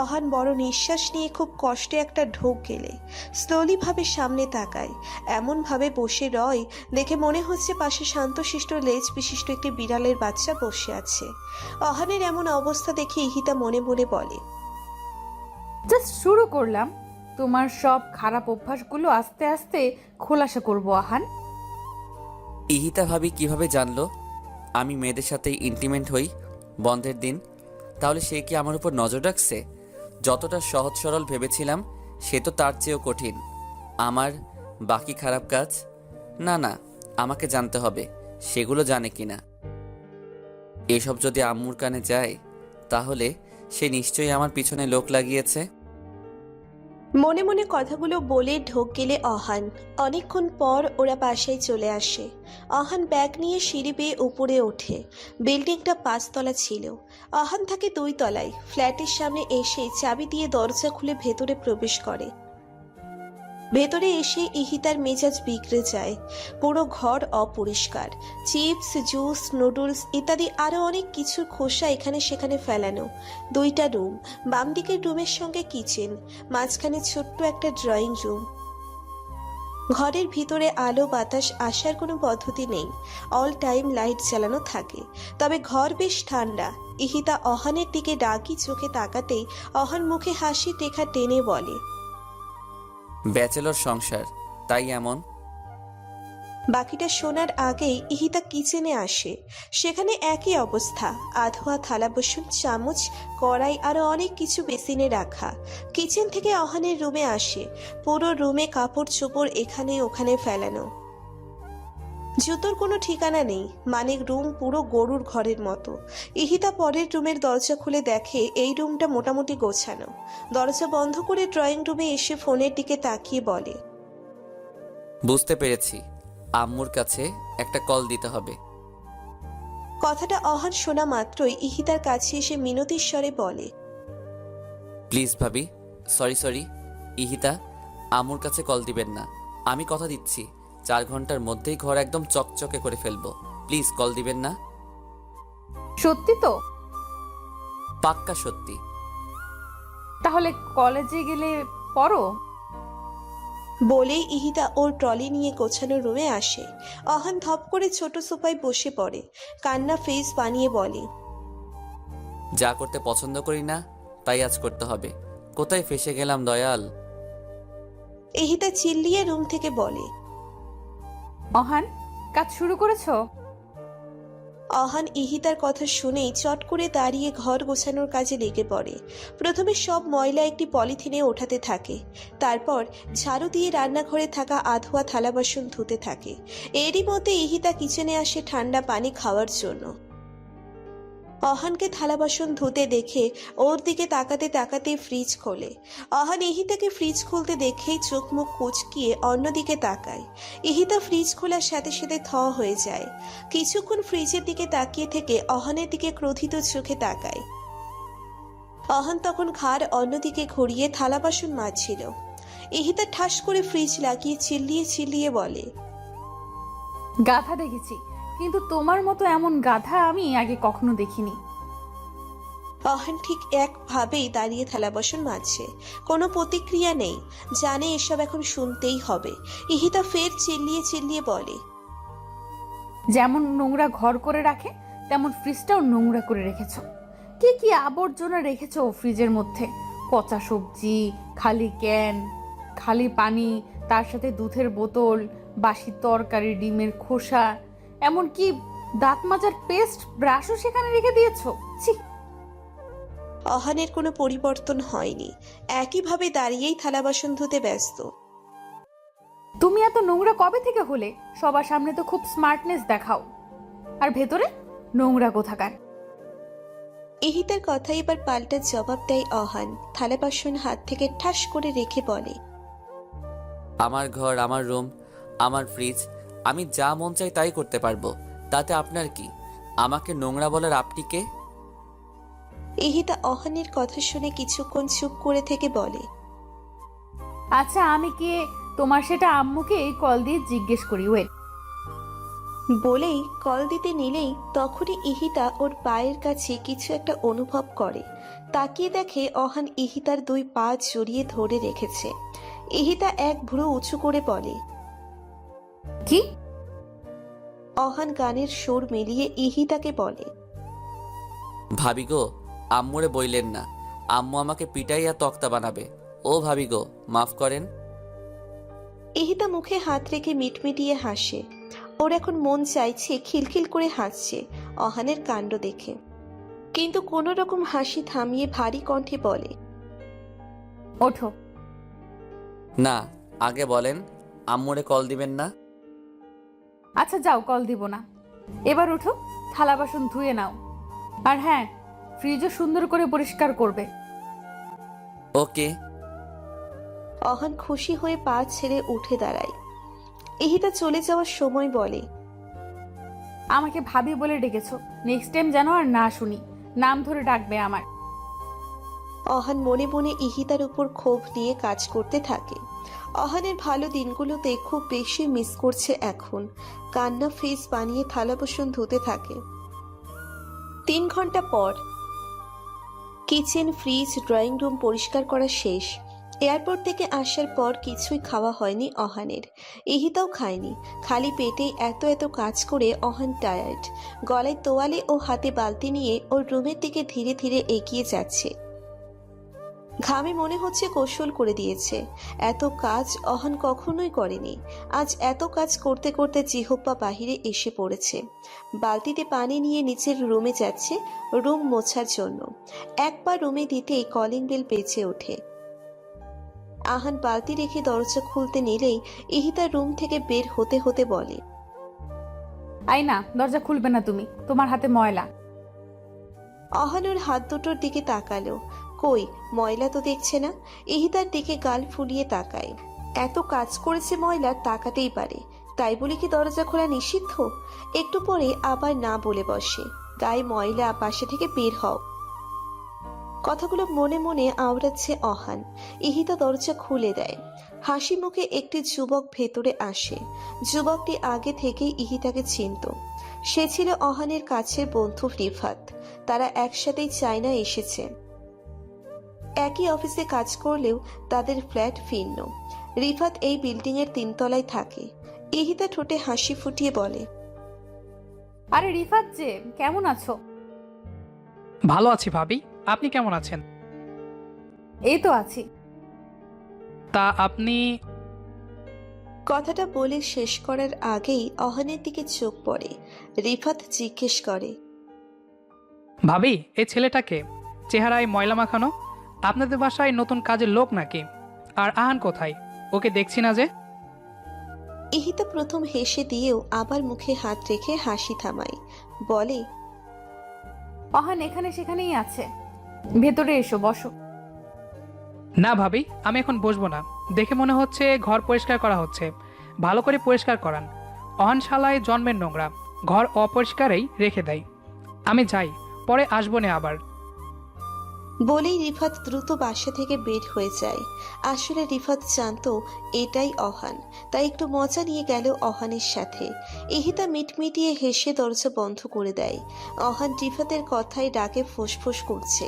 অহান বড় নিঃশ্বাস নিয়ে খুব কষ্টে একটা ঢোক গেলে স্লোলি ভাবে সামনে তাকায়। এমন ভাবে বসে রয় দেখে মনে হচ্ছে পাশে শান্তশিষ্ট লেজ বিশিষ্ট একটি বিড়ালের বাচ্চা বসে আছে। অহানের এমন অবস্থা দেখে ইহিতা মনে মনে বলে, জাস্ট শুরু করলাম, তোমার সব খারাপ অভ্যাসগুলো আস্তে আস্তে খোলাসা করবো আহান। ইহিতা ভাবি কিভাবে জানলো আমি মেয়েদের সাথে ইন্টিমেট হই বন্ধের দিন? তাহলে সে কি আমার উপর নজর রাখছে? যতটা সহজ সরল ভেবেছিলাম সে তো তার চেয়েও কঠিন। আমার বাকি খারাপ কাজ? না না, আমাকে জানতে হবে সেগুলো জানে কিনা। এসব যদি আম্মুর কানে যায় তাহলে সে নিশ্চয়ই আমার পিছনে লোক লাগিয়েছে। মনে মনে কথাগুলো বলে ঢোক গেলে অহান। অনেকক্ষণ পর ওরা বাসায় চলে আসে। অহান ব্যাগ নিয়ে সিঁড়ি বেয়ে উপরে ওঠে। বিল্ডিংটা 5 তলা ছিল। অহান থাকে 2 তলায়। ফ্ল্যাটের সামনে এসে চাবি দিয়ে দরজা খুলে ভেতরে প্রবেশ করে। ভেতরে এসে ইহিতার মেজাজ বিগড়ে যায়। পুরো ঘর অপরিষ্কার। চিপস, জুস, নুডলস ইত্যাদি আরো অনেক কিছুর খোসা এখানে সেখানে ফেলানো। 2টা রুম, বাম দিকের রুমের সঙ্গে কিচেন, মাঝখানে ছোট্ট একটা ড্রয়িং রুম। ঘরের ভিতরে আলো বাতাস আসার কোনো পদ্ধতি নেই। অল টাইম লাইট জ্বালানো থাকে। তবে ঘর বেশ ঠান্ডা। ইহিতা অহানের দিকে রাগি চোখে তাকাতেই অহান মুখে হাসি রেখা টেনে বলে, ব্যাচেলর সংসার, তাই এমন। বাকিটা শোনার আগেই ইহিতা কিচেনে আসে। সেখানে একই অবস্থা, আধোয়া থালা বাসন, চামচ, কড়াই আরো অনেক কিছু বেসিনে রাখা। কিচেন থেকে অহানের রুমে আসে। পুরো রুমে কাপড় চোপড় এখানে ওখানে ফেলানো। জুতোর কোনো ঠিকানা নেই, মানে রুম পুরো গরুর ঘরের মতো। ইহিতা পরের রুমের দরজা খুলে দেখে এই রুমটা মোটামুটি গোছানো। দরজা বন্ধ করে ড্রয়িং রুমে এসে ফোনের দিকে তাকিয়ে বলে, বুঝতে পেরেছি, আম্মুর কাছে একটা কল দিতে হবে। কথাটা অহান শোনা মাত্রই ইহিতার কাছে এসে মিনতির স্বরে বলে, প্লিজ ভাবি, সরি। ইহিতা, আম্মুর কাছে কল দিবেন না। আমি কথা দিচ্ছি 4 ঘন্টার মধ্যেই ঘর একদম চকচকে করে ফেলবো। প্লিজ কল দিবেন না। সত্যি তো? পাক্কা সত্যি। তাহলে কলেজে গেলে পড়ো। বলেই ইহিতা ওর ট্রলি নিয়ে গোছানো রুমে আসে। অহান ধপ করে ছোট সোফায় বসে পড়ে। কান্না ফেস বানিয়ে বলে, যা করতে পছন্দ করি না তাই আজ করতে হবে। কোথায় ফেসে গেলাম দয়াল। ইহিতা চিল্লিয়ে রুম থেকে বলে, অহান, কাজ শুরু করেছো? অহান ইহিতার কথা শুনেই চট করে দাঁড়িয়ে ঘর গোছানোর কাজে লেগে পড়ে। প্রথমে সব ময়লা একটি পলিথিনে ওঠাতে থাকে। তারপর ঝাড়ু দিয়ে রান্নাঘরে থাকা আধোয়া থালা বাসন ধুতে থাকে। এরই মধ্যে ইহিতা কিচেনে আসে ঠান্ডা পানি খাওয়ার জন্য। অহানকে থালা বাসন ধুতে দেখে ওর দিকে তাকাতে তাকাতে ফ্রিজ খোলে। অহান ইহিতাকে ফ্রিজ খুলতে দেখেই চোখ মুখ কুচকিয়ে অন্যদিকে তাকায়। ইহিতা ফ্রিজ খোলার সাথে সাথে থ হয়ে যায়। কিছুক্ষণ ফ্রিজের দিকে তাকিয়ে থেকে অহানের দিকে ক্রোধিত চোখে তাকায়। অহান তখন ঘাড় অন্যদিকে ঘুরিয়ে থালা বাসন মাজছিল। ইহিতা ঠাস করে ফ্রিজ লাগিয়ে চিল্লিয়ে চিল্লিয়ে বলে, গাধা দেখেছি, কিন্তু তোমার মতো এমন গাধা আমি আগে কখনো দেখিনি। অহন ঠিক একভাবেই দাঁড়িয়ে থালা বাসন মাজছে, কোনো প্রতিক্রিয়া নেই, জানে এসব এখন শুনতেই হবে। ইহিতা ফের চিল্লিয়ে চিল্লিয়ে বলে, যেমন নোংরা ঘর করে রাখে তেমন ফ্রিজটাও নোংরা করে রেখেছো। কি কি আবর্জনা রেখেছো ফ্রিজের মধ্যে! পচা সবজি, খালি ক্যান, খালি পানি, তার সাথে দুধের বোতল, বাসি তরকারি, ডিমের খোসা, এমনকি দাঁত মাজার পেস্ট ব্রাশও সেখানে রেখে দিয়েছো। ছি! অহনের কোনো পরিবর্তন হয়নি, একইভাবে দাঁড়িয়েই থালা বাসন ধুতে ব্যস্ত। তুমি এত নোংরা কবে থেকে হলে? সবার সামনে তো খুব স্মার্টনেস দেখাও, আর ভেতরে নোংরা কোথাকার! ইহিতার কথা এবার পাল্টা জবাব দেয় অহান, থালা বাসন হাত থেকে ঠাস করে রেখে বলে, আমার ঘর, আমার রুম, আমার ফ্রিজ, আমি যা মন চাই তাই করতে পারবো, তাতে আপনার কি? আমাকে নোংরা বলার আপনি কে? ইহিতা অহানের কথা শুনে কিছুক্ষণ চুপ করে থেকে বলে, আচ্ছা, আমি কে তোমার সেটা আম্মুকে কল দিয়ে জিজ্ঞেস করি। ওয়েট। বলেই কল দিতে নিলেই তখনই ইহিতা ওর পায়ের কাছে কিছু একটা অনুভব করে। তাকিয়ে দেখে অহান ইহিতার দুই পা জড়িয়ে ধরে রেখেছে। ইহিতা এক ভ্রু উঁচু করে বলে, কি? অহান গানের সুর মিলিয়ে ইহিতাকে বলে, ভাবি গো, আম্মুরে বইলেন না, আম্মু আমাকে পিটাইয়া তক্তা বানাবে। ও ভাবি গো, মাফ করেন। ইহিতা মুখে হাত রেখে মিটমিটিয়ে হাসে। ওর এখন মন চাইছে খিলখিল করে হাসছে অহানের কাণ্ড দেখে, কিন্তু কোনো রকম হাসি থামিয়ে ভারী কণ্ঠে বলে, ওঠো। না, আগে বলেন আম্মুরে কল দিবেন না। আচ্ছা যাও, কল দিব না। এবার উঠো, থালা বাসন ধুয়ে নাও, আর হ্যাঁ, ফ্রিজও সুন্দর করে পরিষ্কার করবে। ওকে। অহান খুশি হয়ে পা ছেড়ে উঠে দাঁড়ায়। ইহিতা চলে যাওয়ার সময় বলে, আমাকে ভাবি বলে ডেকেছো, নেক্সট টাইম যেন আর না শুনি। নাম ধরে ডাকবে আমার। অহান মনে মনে ইহিতার উপর ক্ষোভ নিয়ে কাজ করতে থাকে। অহানের ভালো দিনগুলোতে খুব বেশি মিস করছে এখন। কান্না ফ্রিজ বানিয়ে থালা বাসন ধুতে থাকে। 3 ঘন্টা পর কিচেন, ফ্রিজ, ড্রয়িং রুম পরিষ্কার করা শেষ। এয়ারপোর্ট থেকে আসার পর কিছুই খাওয়া হয়নি অহানের। ইহিতাও খায়নি। খালি পেটে এত এত কাজ করে অহান টায়ার্ড। গলায় তোয়ালে ও হাতে বালতি নিয়ে ওর রুমের দিকে ধীরে ধীরে এগিয়ে যাচ্ছে। ঘামে মনে হচ্ছে কৌশল করে দিয়েছে। এত কাজ অহান কখনোই করেনি। আজ এত কাজ করতে করতে জিহ্বা বাহিরে এসে পড়েছে। বালতিতে পানি নিয়ে নিচের রুমে যাচ্ছে রুম মোছার জন্য। একবার রুমে দিতেই কলিং বেল বেজে ওঠে। আহান বালতি রেখে দরজা খুলতে নিলেই ইহিতা রুম থেকে বের হতে হতে বলে, আই না, দরজা খুলবে না তুমি, তোমার হাতে ময়লা। অহান ওর হাত দুটোর দিকে তাকালো। কই, ময়লা তো দেখছে না। ইহিতার দিকে গাল ফুলিয়ে তাকায়। এত কাজ করেছে, ময়লা তাকাতেই পারে, তাই বলে কি দরজা খোলা নিষিদ্ধ? একটু পরে আবার না বলে বসে, গায়ে ময়লা, পাশে থেকে বের হও। কথাগুলো মনে মনে আওড়াচ্ছে অহান। ইহিতা দরজা খুলে দেয়। হাসি মুখে একটি যুবক ভেতরে আসে। যুবকটি আগে থেকেই ইহিতাকে চিনত। সে ছিল অহানের কাছের বন্ধু রিফাত। তারা একসাথেই চায়না এসেছে। একই অফিসে কাজ করলেও তাদের ফ্ল্যাট ভিন্ন। রিফাত এই বিল্ডিং এর 3 তলায় থাকে। ইহিতা ঠোঁটে হাসি ফুটিয়ে বলে, আরে রিফাত যে, কেমন আছো? ভালো আছি ভাবি, আপনি কেমন আছেন? এই তো আছি। তা আপনি? কথাটা বলে শেষ করার আগেই অহানের দিকে চোখ পড়ে। রিফাত জিজ্ঞেস করে, ভাবি, এই ছেলেটাকে চেহারায় ময়লা মাখানো, আপনাদের বাসায় নতুন কাজের লোক নাকি? আর আহান কোথায়? ওকে দেখছি না যে। ইহিতা প্রথম হেসে দিয়েও আবার মুখে হাত রেখে হাসি থামায়। বলে, অহান এখানে সেখানেই আছে, ভেতরে এসো, বসো। না ভাবি, আমি এখন বসবো না। দেখে মনে হচ্ছে ঘর পরিষ্কার করা হচ্ছে। ভালো করে পরিষ্কার করান। অহান শালায় জন্মের নোংরা, ঘর অপরিষ্কারেই রেখে দেয়। আমি যাই, পরে আসবো না আবার। বলেই রিফাত দ্রুত বাসা থেকে বের হয়ে যায়। আসলে রিফাত জানতো এটাই অহান, তাই একটু মজা নিয়ে গেল অহানের সাথে। ইহিতা মিটমিটিয়ে হেসে দরজা বন্ধ করে দেয়। অহান রিফাতের কথায় ডাকে ফোঁসফোঁস করছে।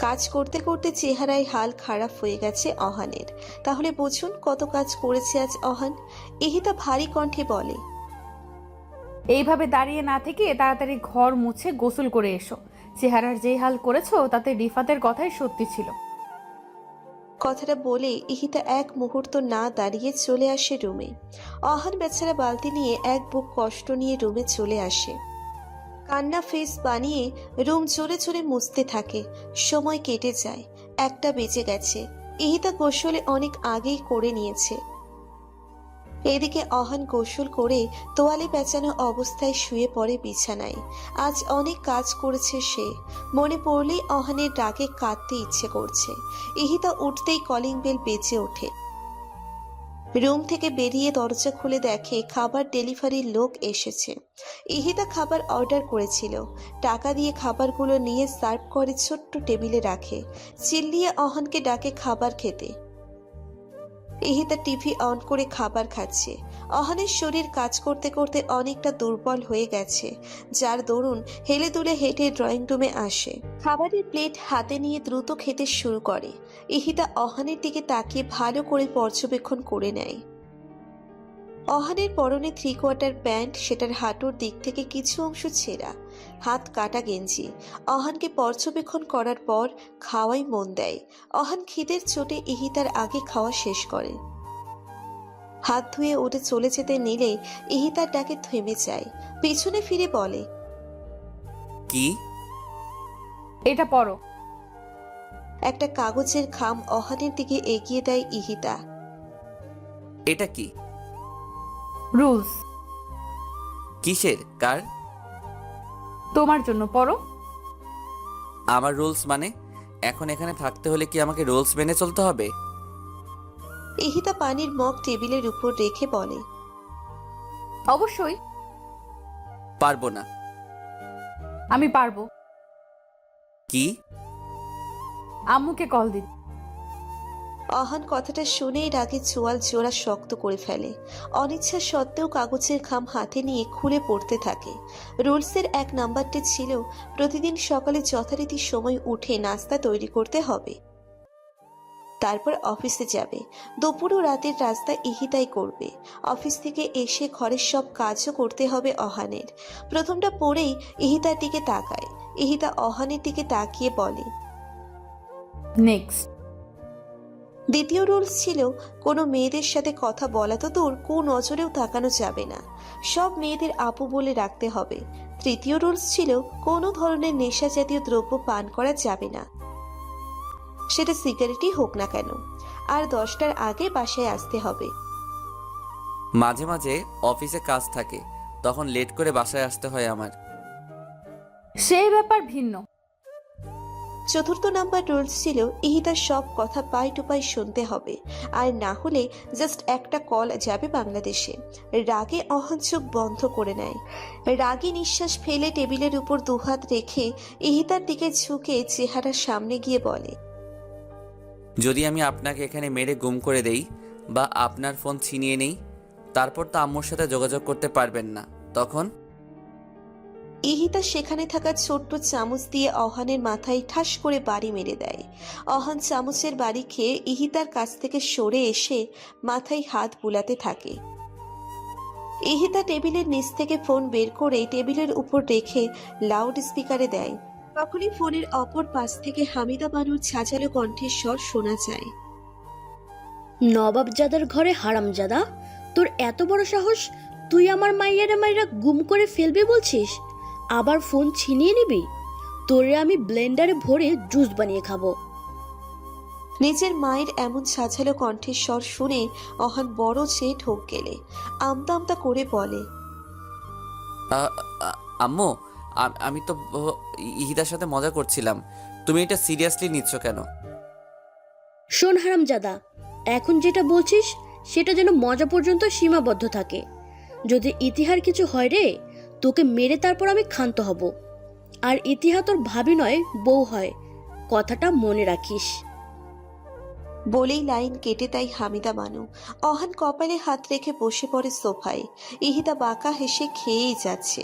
কাজ করতে করতে চেহারায় হাল খারাপ হয়ে গেছে অহানের। তাহলে বুঝুন কত কাজ করেছে আজ অহান। ইহিতা ভারী কণ্ঠে বলে, এইভাবে দাঁড়িয়ে না থেকে তাড়াতাড়ি ঘর মুছে গোসল করে এসো। চেহারার যেই হাল করেছো তাতে রিফাতের কথাই সত্যি ছিল। কথাটা বলে ইহিতা এক মুহূর্ত না দাঁড়িয়ে চলে আসে রুমে। অহান বেচারা বালতি নিয়ে এক বুক কষ্ট নিয়ে রুমে চলে আসে। কান্না ফেস বানিয়ে রুম জোরে জোরে মুছতে থাকে। সময় কেটে যায়, 1টা বেজে গেছে। ইহিতা গোসলে অনেক আগেই করে নিয়েছে। এদিকে অহান গোসল করে তোয়ালে পেঁচানো অবস্থায় শুয়ে পড়ে বিছানায়। আজ অনেক কাজ করেছে সে। মনে পড়লেই অহানের ডাকে কাঁদতে ইচ্ছে করছে। ইহিতা উঠতেই কলিং বেল বেজে ওঠে। রুম থেকে বেরিয়ে দরজা খুলে দেখে খাবার ডেলিভারির লোক এসেছে। ইহিতা খাবার অর্ডার করেছিল। টাকা দিয়ে খাবারগুলো নিয়ে সার্ভ করে ছোট্ট টেবিলে রাখে। চিল্লিয়ে অহানকে ডাকে খাবার খেতে। ইহিতা টিভি অন করে খাবার খাচ্ছে। অহানের শরীর কাজ করতে করতে অনেকটা দুর্বল হয়ে গেছে, যার দরুন হেলে দুলে হেঁটে ড্রয়িং রুমে আসে। খাবারের প্লেট হাতে নিয়ে দ্রুত খেতে শুরু করে। ইহিতা অহানের দিকে তাকিয়ে ভালো করে পর্যবেক্ষণ করে নেয়। অহানের পরনে 3/4 প্যান্ট, সেটার হাঁটুর দিক থেকে কিছু অংশ ছেঁড়া, হাত কাটা গেঞ্জি। অহানকে পর্যবেক্ষণ করার পর খাওয়াই মন দেয়। অহান খিদের চোটে ইহিতার আগে খাওয়া শেষ করে। হাত ধুয়ে উঠে চলে যেতে নিলে ইহিতার ডাকে থেমে যায়। পিছনে ফিরে বলে, কি? এটা পড়ো। একটা কাগজের খাম অহানের দিকে এগিয়ে দেয় ইহিতা। এটা কি? রুলস। কিসের? কার? তোমার জন্য, পড়ো। আমার রুলস মানে? এখন এখানে থাকতে হলে কি আমাকে রুলস মেনে চলতে হবে? ইহিতা পানির মগ টেবিলের উপর রেখে বলে, অবশ্যই। পারবো না। আমি পারবো। কি? আম্মুকে কল দিন। অহান কথাটা শুনেই রাগে চোয়াল জোড়া শক্ত করে ফেলে। অনিচ্ছা সত্ত্বেও কাগজের খাম হাতে নিয়ে খুলে পড়তে থাকে। রুলসের 1 নাম্বারটি ছিল প্রতিদিন সকালে যথারীতি সময় উঠে নাস্তা তৈরি করতে হবে, তারপর অফিসে যাবে। দুপুর ও রাতের রাস্তা ইহিতাই করবে। অফিস থেকে এসে ঘরের সব কাজও করতে হবে অহানের। প্রথমটা পড়েই ইহিতার দিকে তাকায়। ইহিতা অহানের দিকে তাকিয়ে বলে, নেক্সট। দ্বিতীয় রুলস ছিল কোনো মেয়েদের সাথে কথা বলা তো দূর, নজরেও তাকানো যাবে না, সব মেয়েদের আপু বলে রাখতে হবে। তৃতীয় রুলস ছিল কোনো ধরনের নেশা জাতীয় দ্রব্য পান করা যাবে না, সেটা সিগারেটই হোক না কেন। আর 10টার আগে বাসায় আসতে হবে। মাঝে মাঝে অফিসে কাজ থাকে, তখন লেট করে বাসায় আসতে হয় আমার। সেই ব্যাপার ভিন্ন। চতুর্থ নাম্বার রুলস ছিল ইহিতার সব কথা পাই টু পাই শুনতে হবে, আর না হলে জাস্ট একটা কল যাবে বাংলাদেশে। রাগে অহান চোখ বন্ধ করে নেয়। রাগে নিঃশ্বাস ফেলে টেবিলের উপর 2 হাত রেখে ইহিতার দিকে ঝুঁকে চেহারার সামনে গিয়ে বলে, যদি আমি আপনাকে এখানে মেরে গুম করে দেই বা আপনার ফোন ছিনিয়ে নেই, তারপর তো আম্মুর সাথে যোগাযোগ করতে পারবেন না, তখন? ইহিতা সেখানে থাকা ছোট্ট চামচ দিয়ে অহানের মাথায় ঠাস করে বাড়ি মেরে দেয়। অহান চামচের বাড়ি খেয়ে ইহিতার কাছ থেকে সরে এসে মাথায় হাত বুলাতে থাকে। ইহিতা টেবিলের নিচ থেকে ফোন বের করে টেবিলের উপর রেখে লাউড স্পিকারে দেয়। তখনই ফোনের অপর পাশ থেকে হামিদা বানুর ছাঁচালো কণ্ঠের স্বর শোনা যায়, নবাবজাদার ঘরে হারামজাদা, তোর এত বড় সাহস, তুই আমার মাইরা গুম করে ফেলবি বলছিস, আবার ফোন ছিনিয়ে নিবি? তোরে আমি ব্লেন্ডারে ভরে জুস বানিয়ে খাবো। নিজের মায়ের এমন সাজালো কণ্ঠের স্বর শুনে অহান বড় চেয়ে ঢোক গেলে আমতা আমতা করে বলে, আম্মু, আমি তো ইহিদার সাথে মজা করছিলাম, তুমি এটা সিরিয়াসলি নিচ্ছ কেন? শোন হারামজাদা, এখন যেটা বলছিস সেটা যেন মজা পর্যন্ত সীমাবদ্ধ থাকে। যদি ইতিহার কিছু হয় রে, তোকে মেরে তারপর আমি ক্ষান্ত হব। আর ইতিহা তোর ভাবি নয়, বউ হয়, কথাটা মনে রাখিস। বলেই লাইন কেটে দেয় হামিদা বানু। অহান কপালে হাত রেখে বসে পড়ে সোফায়। ইহিতা বাঁকা হেসে খেয়েই যাচ্ছে।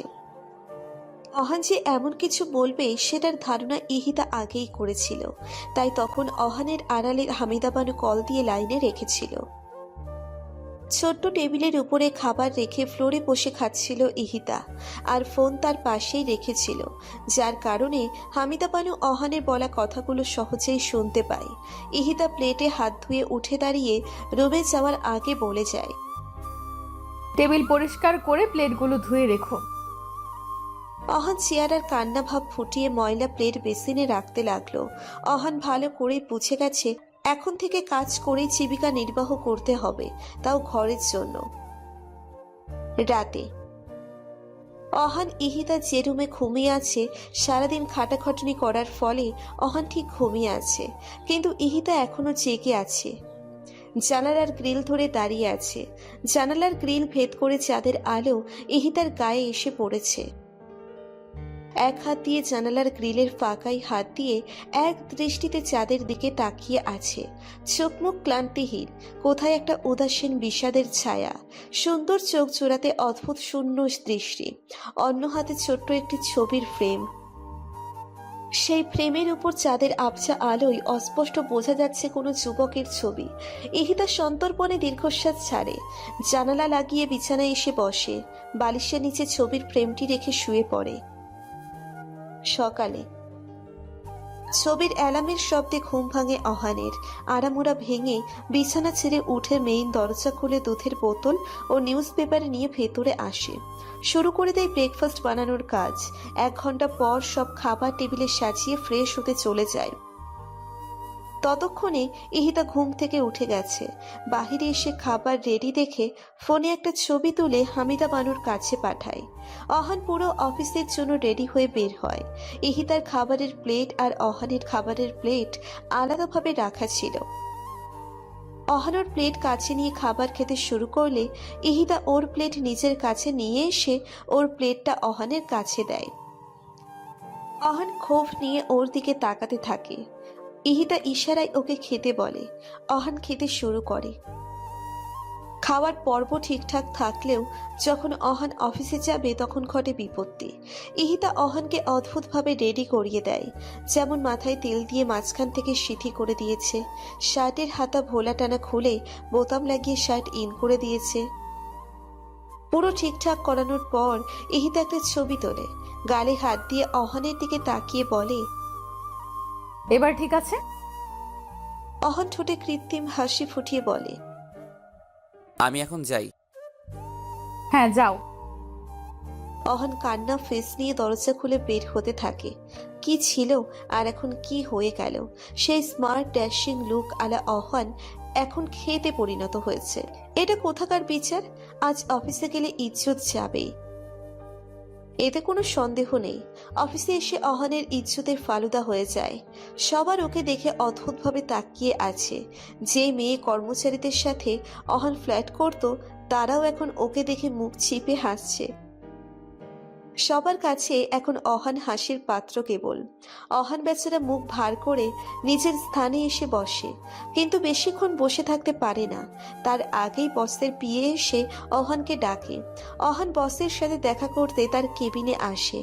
অহান যে এমন কিছু বলবে সেটার ধারণা ইহিতা আগেই করেছিল, তাই তখন অহানের আড়ালে হামিদা বানু কল দিয়ে লাইনে রেখেছিল। ছোট্ট টেবিলের উপরে খাবার রেখে ফ্লোরে বসে খাচ্ছিল ইহিতা, আর ফোন তার পাশেই রেখেছিল, যার কারণে হামিদা বানু অহানের বলা কথাগুলো সহজেই শুনতে পায়। ইহিতা প্লেটে হাত ধুয়ে উঠে দাঁড়িয়ে রুমে যাওয়ার আগে বলে যায়, টেবিল পরিষ্কার করে প্লেটগুলো ধুয়ে রেখো। অহান চেয়ার আর কান্না ভাব ফুটিয়ে ময়লা প্লেট বেসিনে রাখতে লাগলো। অহান ভালো করে বুঝে গেছে এখন থেকে কাজ করেই জীবিকা নির্বাহ করতে হবে, তাও ঘরের জন্য। রাতে অহান ইহিতা যে রুমে ঘুমিয়ে আছে, সারাদিন খাটাখাটুনি করার ফলে অহান ঠিক ঘুমিয়ে আছে, কিন্তু ইহিতা এখনো জেগে আছে। জানালার গ্রিল ধরে দাঁড়িয়ে আছে। জানালার গ্রিল ভেদ করে চাঁদের আলো ইহিতার গায়ে এসে পড়েছে। এক হাত দিয়ে জানালার গ্রিলের ফাঁকায় হাত দিয়ে এক দৃষ্টিতে চাঁদের দিকে তাকিয়ে আছে। চোখ মুখ ক্লান্তিহীন, কোথায় একটা উদাসীন বিষাদের ছায়া। সুন্দর চোখ জোড়াতে অদ্ভুত শূন্য দৃষ্টি। অন্য হাতে ছোট্ট একটি ছবির ফ্রেম। সেই ফ্রেমের উপর চাঁদের আবছা আলোয় অস্পষ্ট বোঝা যাচ্ছে কোনো যুবকের ছবি। ইহিতা সন্তর্পণে দীর্ঘশ্বাস ছাড়ে। জানালা লাগিয়ে বিছানায় এসে বসে। বালিশের নিচে ছবির ফ্রেমটি রেখে শুয়ে পড়ে। সকালে ছবির অ্যালার্মের শব্দে ঘুম ভাঙে অহানের। আড়ামোড়া ভেঙে বিছানা ছেড়ে উঠে মেইন দরজা খুলে দুধের বোতল ও নিউজ পেপার নিয়ে ভেতরে আসে। শুরু করে দেয় ব্রেকফাস্ট বানানোর কাজ। 1 ঘন্টা পর সব খাবার টেবিলে সাজিয়ে ফ্রেশ হতে চলে যায়। ততক্ষণে ইহিতা ঘুম থেকে উঠে গেছে। বাহিরে এসে খাবার রেডি দেখে ফোনে একটা ছবি তুলে হামিদা বানুর কাছে পাঠায়। অহান পুরো অফিসের জন্য রেডি হয়ে বের হয়। ইহিতার খাবারের প্লেট আর অহানের খাবারের প্লেট আলাদাভাবে রাখা ছিল। অহানোর প্লেট কাছে নিয়ে খাবার খেতে শুরু করলে ইহিতা ওর প্লেট নিজের কাছে নিয়ে এসে ওর প্লেটটা অহানের কাছে দেয়। অহান ক্ষোভ নিয়ে ওর দিকে তাকাতে থাকে। ইহিতা ইশারায় ওকে খেতে বলে। অহান খেতে শুরু করে। খাওয়ার পর্ব ঠিকঠাক থাকলেও যখন অহান অফিসে যাবে তখন ঘটে বিপত্তি। ইহিতা অহানকে অদ্ভুতভাবে রেডি করিয়ে দেয়। যেমন মাথায় তেল দিয়ে মাঝখান থেকে সিঁথি করে দিয়েছে, শার্টের হাতা ভোলা টানা খুলে বোতাম লাগিয়ে শার্ট ইন করে দিয়েছে। পুরো ঠিকঠাক করানোর পর ইহিতা একটা ছবি তোলে, গালে হাত দিয়ে অহানের দিকে তাকিয়ে বলে, এবার ঠিক আছে? অহান ঠোঁটে কৃত্রিম হাসি ফুটিয়ে বলে, আমি এখন যাই। হ্যাঁ যাও। অহান কান্না ফেস নিয়ে দরজা খুলে বের হতে থাকে। কি ছিল আর এখন কি হয়ে গেল? সেই স্মার্ট ড্যাশিং লুক আলা অহান এখন খেতে পরিণত হয়েছে। এটা কোথাকার বিচার? আজ অফিসে গেলে ইজ্জত যাবেই, এতে কোনো সন্দেহ নেই। অফিসে এসে অহানের ইজ্জতের ফালুদা হয়ে যায়। সবার ওকে দেখে অদ্ভুতভাবে তাকিয়ে আছে। যে মেয়ে কর্মচারীদের সাথে অহান ফ্ল্যাট করত, তারাও এখন ওকে দেখে মুখ চিপে হাসছে। সবার কাছে এখন অহান হাসির পাত্র কেবল। অহান বেচারা মুখ ভার করে নিজের স্থানে এসে বসে, কিন্তু বেশিক্ষণ বসে থাকতে পারে না। তার আগেই বসের পিএ এসে অহানকে ডাকে। অহান বসের সাথে দেখা করতে তার কেবিনে আসে।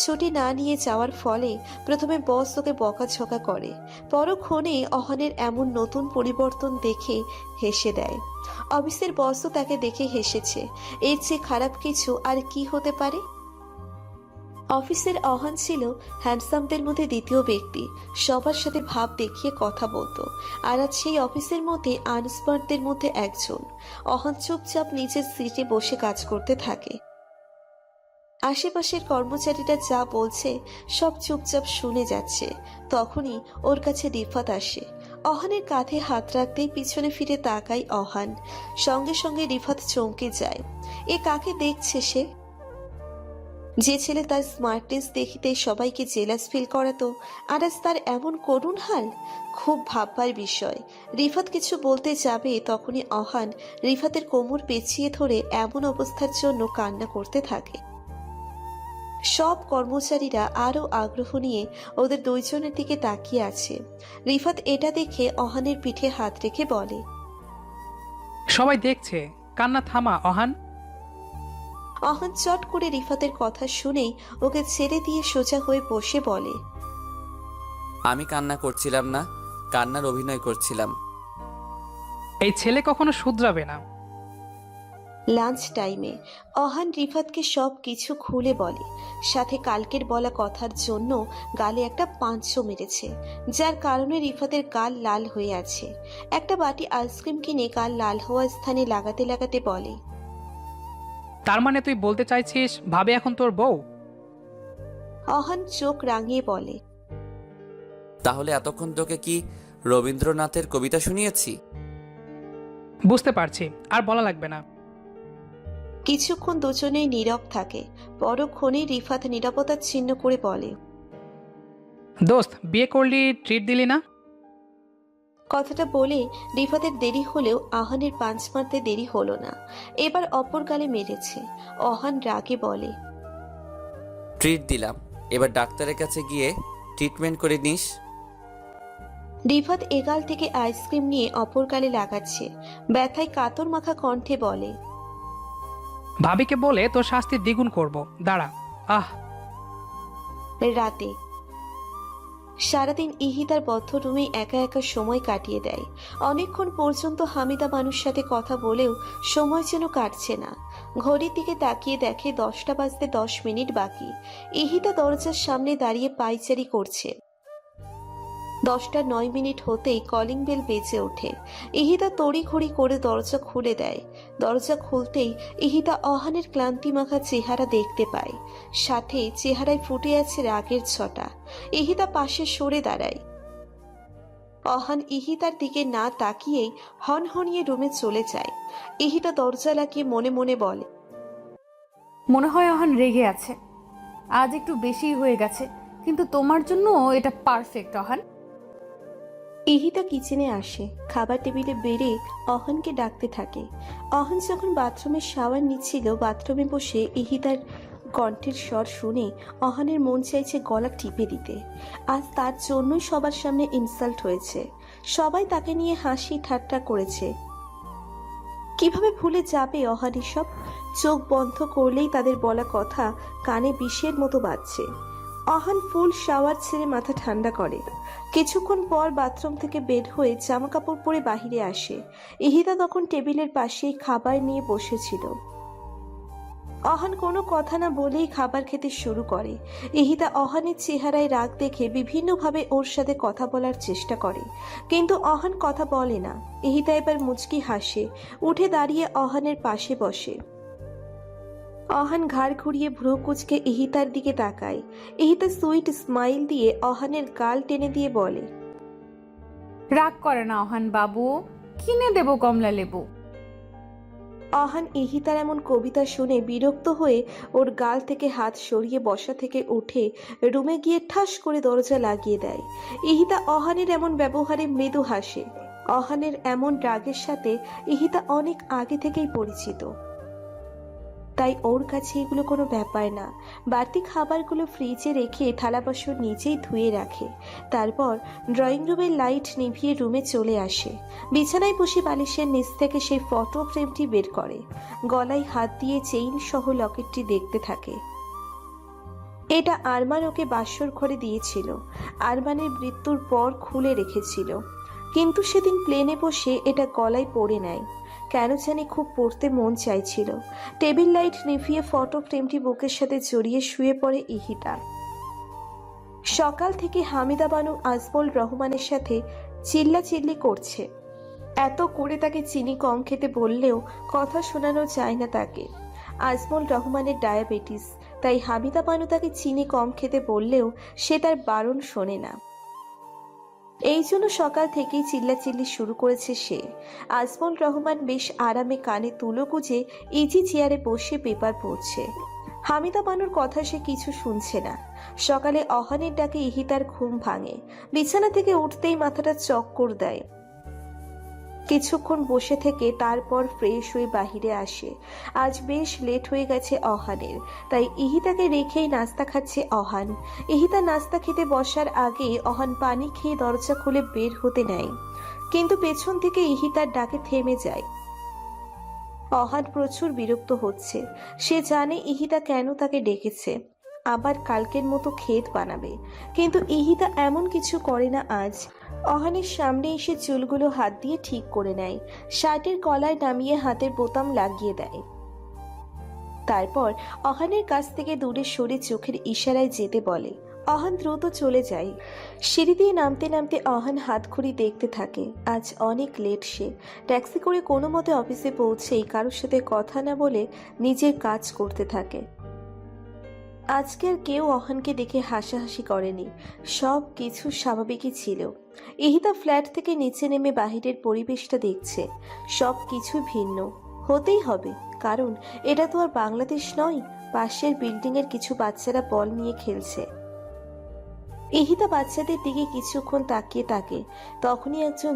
ছুটি না নিয়ে যাওয়ার ফলে প্রথমে বস ওকে বকাঝকা করে, পরক্ষণে অহানের এমন নতুন পরিবর্তন দেখে হেসে দেয়। অফিসের বসও তাকে দেখে হেসেছে। এর চেয়ে খারাপ কিছু আর কি হতে পারে? অফিসের অহান ছিল হ্যান্ডসামদের মধ্যে দ্বিতীয় ব্যক্তি। সবার সাথে ভাব দেখিয়ে কথা বলতো, আর আজ সেই অফিসের মধ্যে আনস্মার্টদের মধ্যে একজন। অহান চুপচাপ নিজের সিটে বসে কাজ করতে থাকে। আশেপাশের কর্মচারীরা যা বলছে সব চুপচাপ শুনে যাচ্ছে। তখনই ওর কাছে রিফাত আসে। অহানের কাঁধে হাত রাখতেই পিছনে ফিরে তাকায় অহান। সঙ্গে সঙ্গে রিফাত চমকে যায়। এ কাকে দেখছে সে? যে ছেলে তার স্মার্টনেস দেখিতে সবাইকে জেলাস ফিল করাতো, আর আজ তার এমন করুণ হাল। খুব ভাববার বিষয়। রিফাত কিছু বলতে যাবে তখনই অহান রিফাতের কোমর পেঁচিয়ে ধরে এমন অবস্থার জন্য কান্না করতে থাকে। সব কর্মচারীরা আরো আগ্রহ নিয়ে ওদের দুইজনের দিকে তাকিয়ে আছে। রিফাত এটা দেখে অহানের পিঠে হাত রেখে বলে, সবাই দেখছে, কান্না থামা অহান। অহান চট করে রিফাতের কথা শুনেই ওকে ছেড়ে দিয়ে সোজা হয়ে বসে বলে, আমি কান্না করছিলাম না, কান্নার অভিনয় করছিলাম। এই ছেলে কখনো শুধরাবে না। লাঞ্চ টাইমে অহান রিফাতকে সব কিছু খুলে বলে, সাথে কালকের বলা কথার জন্য গালে একটা পাঁচশো মেরেছে, যার কারণে রিফাতের গাল লাল হয়ে আছে। একটা বাটি আইসক্রিম কিনে গাল লাল হওয়া স্থানে লাগাতে লাগাতে বলে, তার মানে তুই বলতে চাইছিস ভাবে এখন তোর বউ? অহান চোখ রাঙিয়ে বলে, তাহলে এতক্ষণ তোকে কি রবীন্দ্রনাথের কবিতা শুনিয়েছি? বুঝতে পারছি, আর বলা লাগবে না। কিছুক্ষণ দুজনেই নীরব থাকে। পরক্ষণে রিফাত নীরবতা ছিন্ন করে বলে, দোস্ত, বিয়ে করলি, ট্রিট দিলি না? কথাটা বলে রিফাতের দেরি হলেও আহানের পাঞ্চ মারতে দেরি হলো না। এবার অপর গালে মেরেছে। অহান রাগে বলে, ট্রিট দিলাম, এবার ডাক্তারের কাছে গিয়ে ট্রিটমেন্ট করে নিস। রিফাত এগাল থেকে আইসক্রিম নিয়ে অপর গালে লাগাচ্ছে। ব্যথায় কাতর মাখা কণ্ঠে বলে, ভাবিকে বলে তোর শাস্তি দ্বিগুণ করব, দাঁড়া। আহ, রাতে সারাদিন ইহিতার বদ্ধ রুমে একা একা সময় কাটিয়ে দেয়। অনেকক্ষণ পর্যন্ত হামিদা মানুষ সাথে কথা বলেও সময় যেন কাটছে না। ঘড়ির দিকে তাকিয়ে দেখে 10টা বাজতে 10 মিনিট বাকি। ইহিতা দরজার সামনে দাঁড়িয়ে পায়চারি করছে। 10টা 9 মিনিট হতেই কলিং বেল বেজে ওঠে। ইহিতা তড়িঘড়ি করে দরজা খুলে দেয়। দরজা খুলতেই ইহিতা অহানের ক্লান্তি মাখা চেহারা দেখতে পায়, সাথে চেহারায় ফুটে আছে রাগের ছটা। ইহিতা পাশে সরে দাঁড়ায়। অহান ইহিতার দিকে না তাকিয়েই হনহনিয়ে রুমে চলে যায়। ইহিতা দরজা লাগিয়ে মনে মনে বলে, মনে হয় অহান রেগে আছে, আজ একটু বেশি হয়ে গেছে, কিন্তু তোমার জন্য এটা পারফেক্ট অহান। ইহিতা কিচেনে আসে, খাবার টেবিলে বেড়ে অহানকে ডাকতে থাকে। অহান যখন বাথরুমে শাওয়ার নিচ্ছিল, বাথরুমে বসে ইহিতার কণ্ঠের স্বর শুনে অহানের মন চাইছে গলা টিপে দিতে। আজ তার জন্যই সবার সামনে ইনসাল্ট হয়েছে। সবাই তাকে নিয়ে হাসি ঠাট্টা করেছে। কিভাবে ভুলে যাবে অহান এসব? চোখ বন্ধ করলেই তাদের বলা কথা কানে বিষের মতো বাজছে। অহান ফুল শাওয়ার ছেড়ে মাথা ঠান্ডা করে। কিছুক্ষণ পর বাথরুম থেকে বের হয়ে জামা কাপড় পরে বাহিরে আসে। ইহিতা তখন টেবিলের পাশেই খাবার নিয়ে বসেছিল। অহান কোনো কথা না বলেই খাবার খেতে শুরু করে। ইহিতা অহানের চেহারায় রাগ দেখে বিভিন্নভাবে ওর সাথে কথা বলার চেষ্টা করে, কিন্তু অহান কথা বলে না। ইহিতা এবার মুচকি হাসে, উঠে দাঁড়িয়ে অহানের পাশে বসে। অহান ঘাড় ঘুরিয়ে ভ্রু কুঁচকে ইহিতার দিকে তাকায়। ইহিতা সুইট স্মাইল দিয়ে অহানের গাল টেনে দিয়ে বলে, রাগ করে না অহান বাবু, কিনে দেব কমলা লেবু। অহান ইহিতার এমন কবিতা শুনে বিরক্ত হয়ে ওর গাল থেকে হাত সরিয়ে বসা থেকে উঠে রুমে গিয়ে ঠাস করে দরজা লাগিয়ে দেয়। ইহিতা অহানের এমন ব্যবহারে মৃদু হাসে। অহানের এমন রাগের সাথে ইহিতা অনেক আগে থেকেই পরিচিত, তাই ওর কাছে এগুলো কোনো ব্যাপার না। বাড়তি খাবারগুলো ফ্রিজে রেখে থালা বাসন নিচেই ধুয়ে রাখে। তারপর ড্রয়িং রুমের লাইট নিভিয়ে রুমে চলে আসে। বিছানায় বসে বালিশের নিচ থেকে সেই ফটো ফ্রেমটি বের করে। গলায় হাত দিয়ে চেইন সহ লকেটটি দেখতে থাকে। এটা আরমান ওকে বাসর ঘরে দিয়েছিল। আরমানের মৃত্যুর পর খুলে রেখেছিল, কিন্তু সেদিন প্লেনে বসে এটা গলায় পরে নেয়। কেন জানি খুব পড়তে মন চাইছিল। টেবিল লাইট নিভিয়ে ফটো ফ্রেমটি বুকের সাথে জড়িয়ে শুয়ে পড়ে ইহিতা। সকাল থেকে হামিদা বানু আজমল রহমানের সাথে চিল্লাচিল্লি করছে। এত করে তাকে চিনি কম খেতে বললেও কথা শোনানো যায় না তাকে। আজমল রহমানের ডায়াবেটিস, তাই হামিদা বানু তাকে চিনি কম খেতে বললেও সে তার বারণ শোনে না। এই জন্য সকাল থেকেই চিল্লাচিল্লি শুরু করেছে সে। আজমল রহমান বেশ আরামে কানে তুলো গুজে ইজি চেয়ারে বসে পেপার পড়ছে। হামিদা বানুর কথা সে কিছু শুনছে না। সকালে অহানের ডাকে ইহিতার ঘুম ভাঙে। বিছানা থেকে উঠতেই মাথাটা চক্কর দেয়। কিছুক্ষণ বসে থেকে তারপর ফ্রেশ হয়ে বাহিরে আসে। আজ বেশ লেট হয়ে গেছে অহানের, তাই ইহিতাকে রেখেই নাস্তা খাচ্ছে অহান। ইহিতা নাস্তা খেতে বসার আগে অহান পানি খেয়ে দরজা খুলে বের হতে নেয়, কিন্তু পেছন থেকে ইহিতার ডাকে থেমে যায়। অহান প্রচুর বিরক্ত হচ্ছে। সে জানে ইহিতা কেন তাকে ডেকেছে, আবার কালকের মতো ক্ষেত বানাবে, কিন্তু ইহিতা এমন কিছু করে না আজ। অহানের সামনে এসে চুলগুলো হাত দিয়ে ঠিক করে নেয়, শার্টের কলায় নামিয়ে হাতের বোতাম লাগিয়ে দেয়। তারপর অহানের কাছ থেকে দূরে সরে চোখের ইশারায় যেতে বলে। অহান দ্রুত চলে যায়। সিঁড়ি দিয়ে নামতে নামতে অহান হাত ঘড়ি দেখতে থাকে। আজ অনেক লেট সে। ট্যাক্সি করে কোনো মতে অফিসে পৌঁছেই কারোর সাথে কথা না বলে নিজের কাজ করতে থাকে। আজকে আর কেউ অহানকে দেখে হাসাহাসি করেনি, সব কিছু স্বাভাবিকই ছিল। ইহিতা ফ্ল্যাট থেকে নিচে নেমে বাহিরের পরিবেশটা দেখছে। সব কিছু ভিন্ন হতেই হবে, কারণ এটা তো আর বাংলাদেশ নয়। পাশের বিল্ডিং এর কিছু বাচ্চারা বল নিয়ে খেলছে। ইহিতা বাচ্চাদের দিকে কিছুক্ষণ তাকিয়ে থাকে। তখনই একজন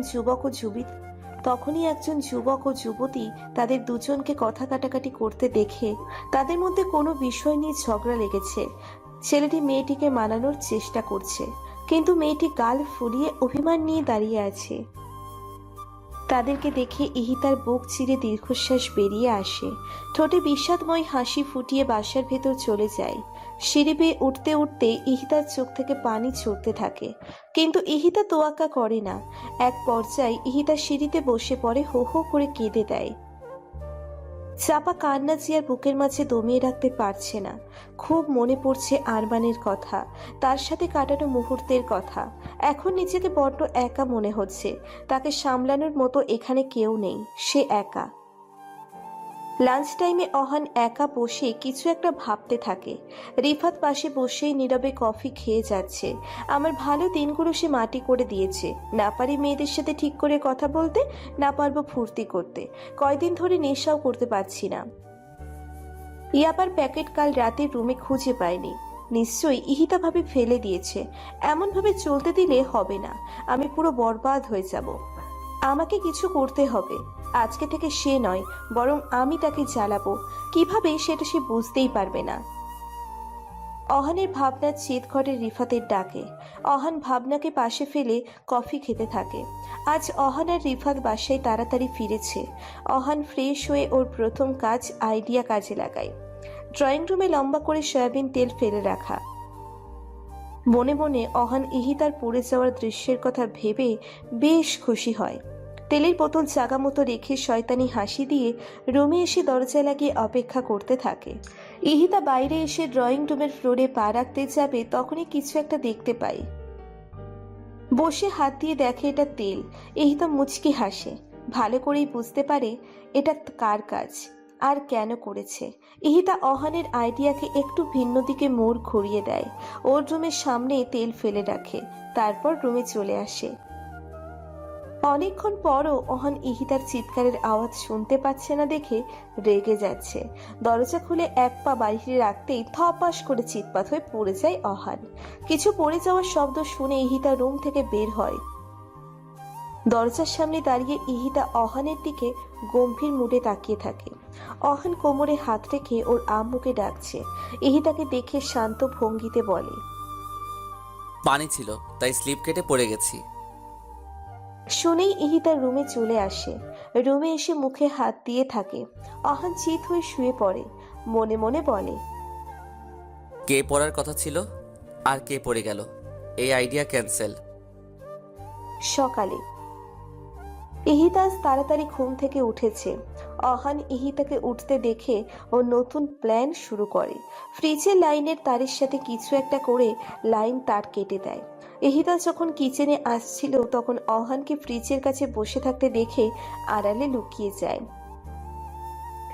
যুবক ও যুবতী তাদের দুজনকে কথা কাটাকাটি করতে দেখে তাদের মধ্যে কোনো বিষয় নিয়ে ঝগড়া লেগেছে। ছেলেটি মেয়েটিকে মানানোর চেষ্টা করছে, কিন্তু মেয়েটি গাল ফুলিয়ে অভিমান নিয়ে দাঁড়িয়ে আছে। তাদেরকে দেখে ইহিতার বুক চিরে দীর্ঘশ্বাস বেরিয়ে আসে। ঠোঁটে বিষাদময় হাসি ফুটিয়ে বাসার ভেতর চলে যায়। সিঁড়ি বেয়ে উঠতে উঠতে ইহিতার চোখ থেকে পানি ঝরতে থাকে, কিন্তু ইহিতা তোয়াক্কা করে না। এক পর্যায়ে ইহিতা সিঁড়িতে বসে পড়ে, হো হো করে কেঁদে দেয়। চাপা কান্না যে আর বুকের মাঝে দমিয়ে রাখতে পারছে না। খুব মনে পড়ছে আরমানের কথা, তার সাথে কাটানো মুহূর্তের কথা। এখন নিজেকে বড্ড একা মনে হচ্ছে। তাকে সামলানোর মতো এখানে কেউ নেই, সে একা। লাঞ্চ টাইমে অহান একা বসে কিছু একটা ভাবতে থাকে। রিফাত পাশে বসেই নীরবে কফি খেয়ে যাচ্ছে। আমার ভালো দিনগুলো সে মাটি করে দিয়েছে। না পারি মেয়েদের সাথে ঠিক করে কথা বলতে, না পারবো ফুর্তি করতে। কয়দিন ধরে নেশাও করতে পারছি না। ইয়াবার প্যাকেট কাল রাতে রুমে খুঁজে পাইনি। নিশ্চয়ই ইহিতা ভাবে ফেলে দিয়েছে। এমন ভাবে চলতে দিলে হবে না, আমি পুরো বরবাদ হয়ে যাব। আমাকে কিছু করতে হবে। আজকে থেকে সে নয়, বরং আমি তাকে জ্বালাবো। কিভাবে সেটা সে বুঝতেই পারবে না। অহানের ভাবনা চিত ঘরে রিফাতের ডাকে। অহান ভাবনাকে পাশে ফেলে কফি খেতে থাকে। আজ অহান আর রিফাত বাসায় তাড়াতাড়ি ফিরেছে। অহান ফ্রেশ হয়ে ওর প্রথম কাজ আইডিয়া কাজে লাগায়। ড্রয়িং রুমে লম্বা করে সয়াবিন তেল ফেলে রাখা। মনে মনে অহান ইহিতার পড়ে যাওয়ার দৃশ্যের কথা ভেবে বেশ খুশি হয়। তেলের বোতল জাগা মতো রেখে শয়তানি হাসি দিয়ে রুমে এসে দরজা লাগিয়ে অপেক্ষা করতে থাকে। ইহিতা বাইরে এসে ড্রয়িং রুমের ফ্লোরে পা রাখতে যাবে, তখনই কিছু একটা দেখতে পাই। বসে হাত দিয়ে দেখে এটা তেল। ইহিতা মুচকি হাসে। ভালো করেই বুঝতে পারে এটা কার কাজ আর কেন করেছে। ইহিতা অহানের আইডিয়াকে একটু ভিন্ন দিকে মোড় ঘুরিয়ে দেয়। ওর রুমের সামনে তেল ফেলে রাখে, তারপর রুমে চলে আসে। অনেকক্ষণ পরও অহান ইহিতার চিৎকারের আওয়াজ শুনতে পাচ্ছে না দেখে রেগে যাচ্ছে। দরজা খুলে এক পা বাহিরে রাখতেই থপাস করে চিৎপাত হয়ে পড়ে যায় অহান। কিছু পড়ে যাওয়ার শব্দ শুনে ইহিতা রুম থেকে বের হয়। দরজার সামনে দাঁড়িয়ে ইহিতা অহানের দিকে গম্ভীর মুডে তাকিয়ে থাকে। অহান কোমরে হাত রেখে ওর আম্মুকে ডাকছে। ইহিতাকে দেখে শান্ত ভঙ্গিতে বলে, পানি ছিল তাই স্লিপ কেটে পড়ে গেছি। শুনেই ইহিতা রুমে চলে আসে। রুমে এসে মুখে হাত দিয়ে থাকে। অহান চিত হয়ে শুয়ে পড়ে। মনে মনে বলে, কে পড়ার কথা ছিল আর কে পড়ে গেল, এই আইডিয়া ক্যান্সেল। সকালে ইহিতা তাড়াতাড়ি ঘুম থেকে উঠেছে। অহান ইহিতাকে উঠতে দেখে ও নতুন প্ল্যান শুরু করে। ফ্রিজের লাইনের তারের সাথে কিছু একটা করে লাইন তার কেটে দেয়। ইহিতা যখন কিচেনে আসছিল তখন অহানকে ফ্রিজের কাছে বসে থাকতে দেখে আড়ালে লুকিয়ে যায়।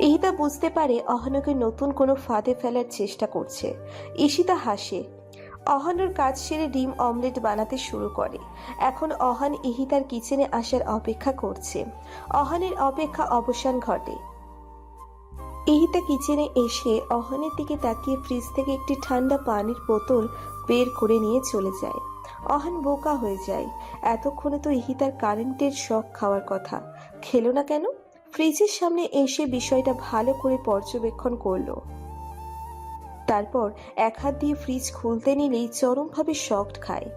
ইহিতা বুঝতে পারে অহানকে নতুন কোনো ফাঁদে ফেলার চেষ্টা করছে। ঈশিতা হাসে। অহানোর কাজ সেরে ডিম অমলেট বানাতে শুরু করে। এখন অহান ইহিতার কিচেনে আসার অপেক্ষা করছে। অহানের অপেক্ষা অবসান ঘটে। ইহিতা কিচেনে এসে অহানের দিকে তাকিয়ে ফ্রিজ থেকে একটি ঠান্ডা পানির বোতল বের করে নিয়ে চলে যায়। অহান বোকা হয়ে যায়। এতক্ষণে তো ইহিতার কারেন্টের শক খাওয়ার কথা, খেলো না কেন? ফ্রিজের সামনে এসে বিষয়টা ভালো করে পর্যবেক্ষণ করলো। তারপর এক হাত দিয়ে ফ্রিজ খুলতে নিলেই চরমভাবে শক খায়।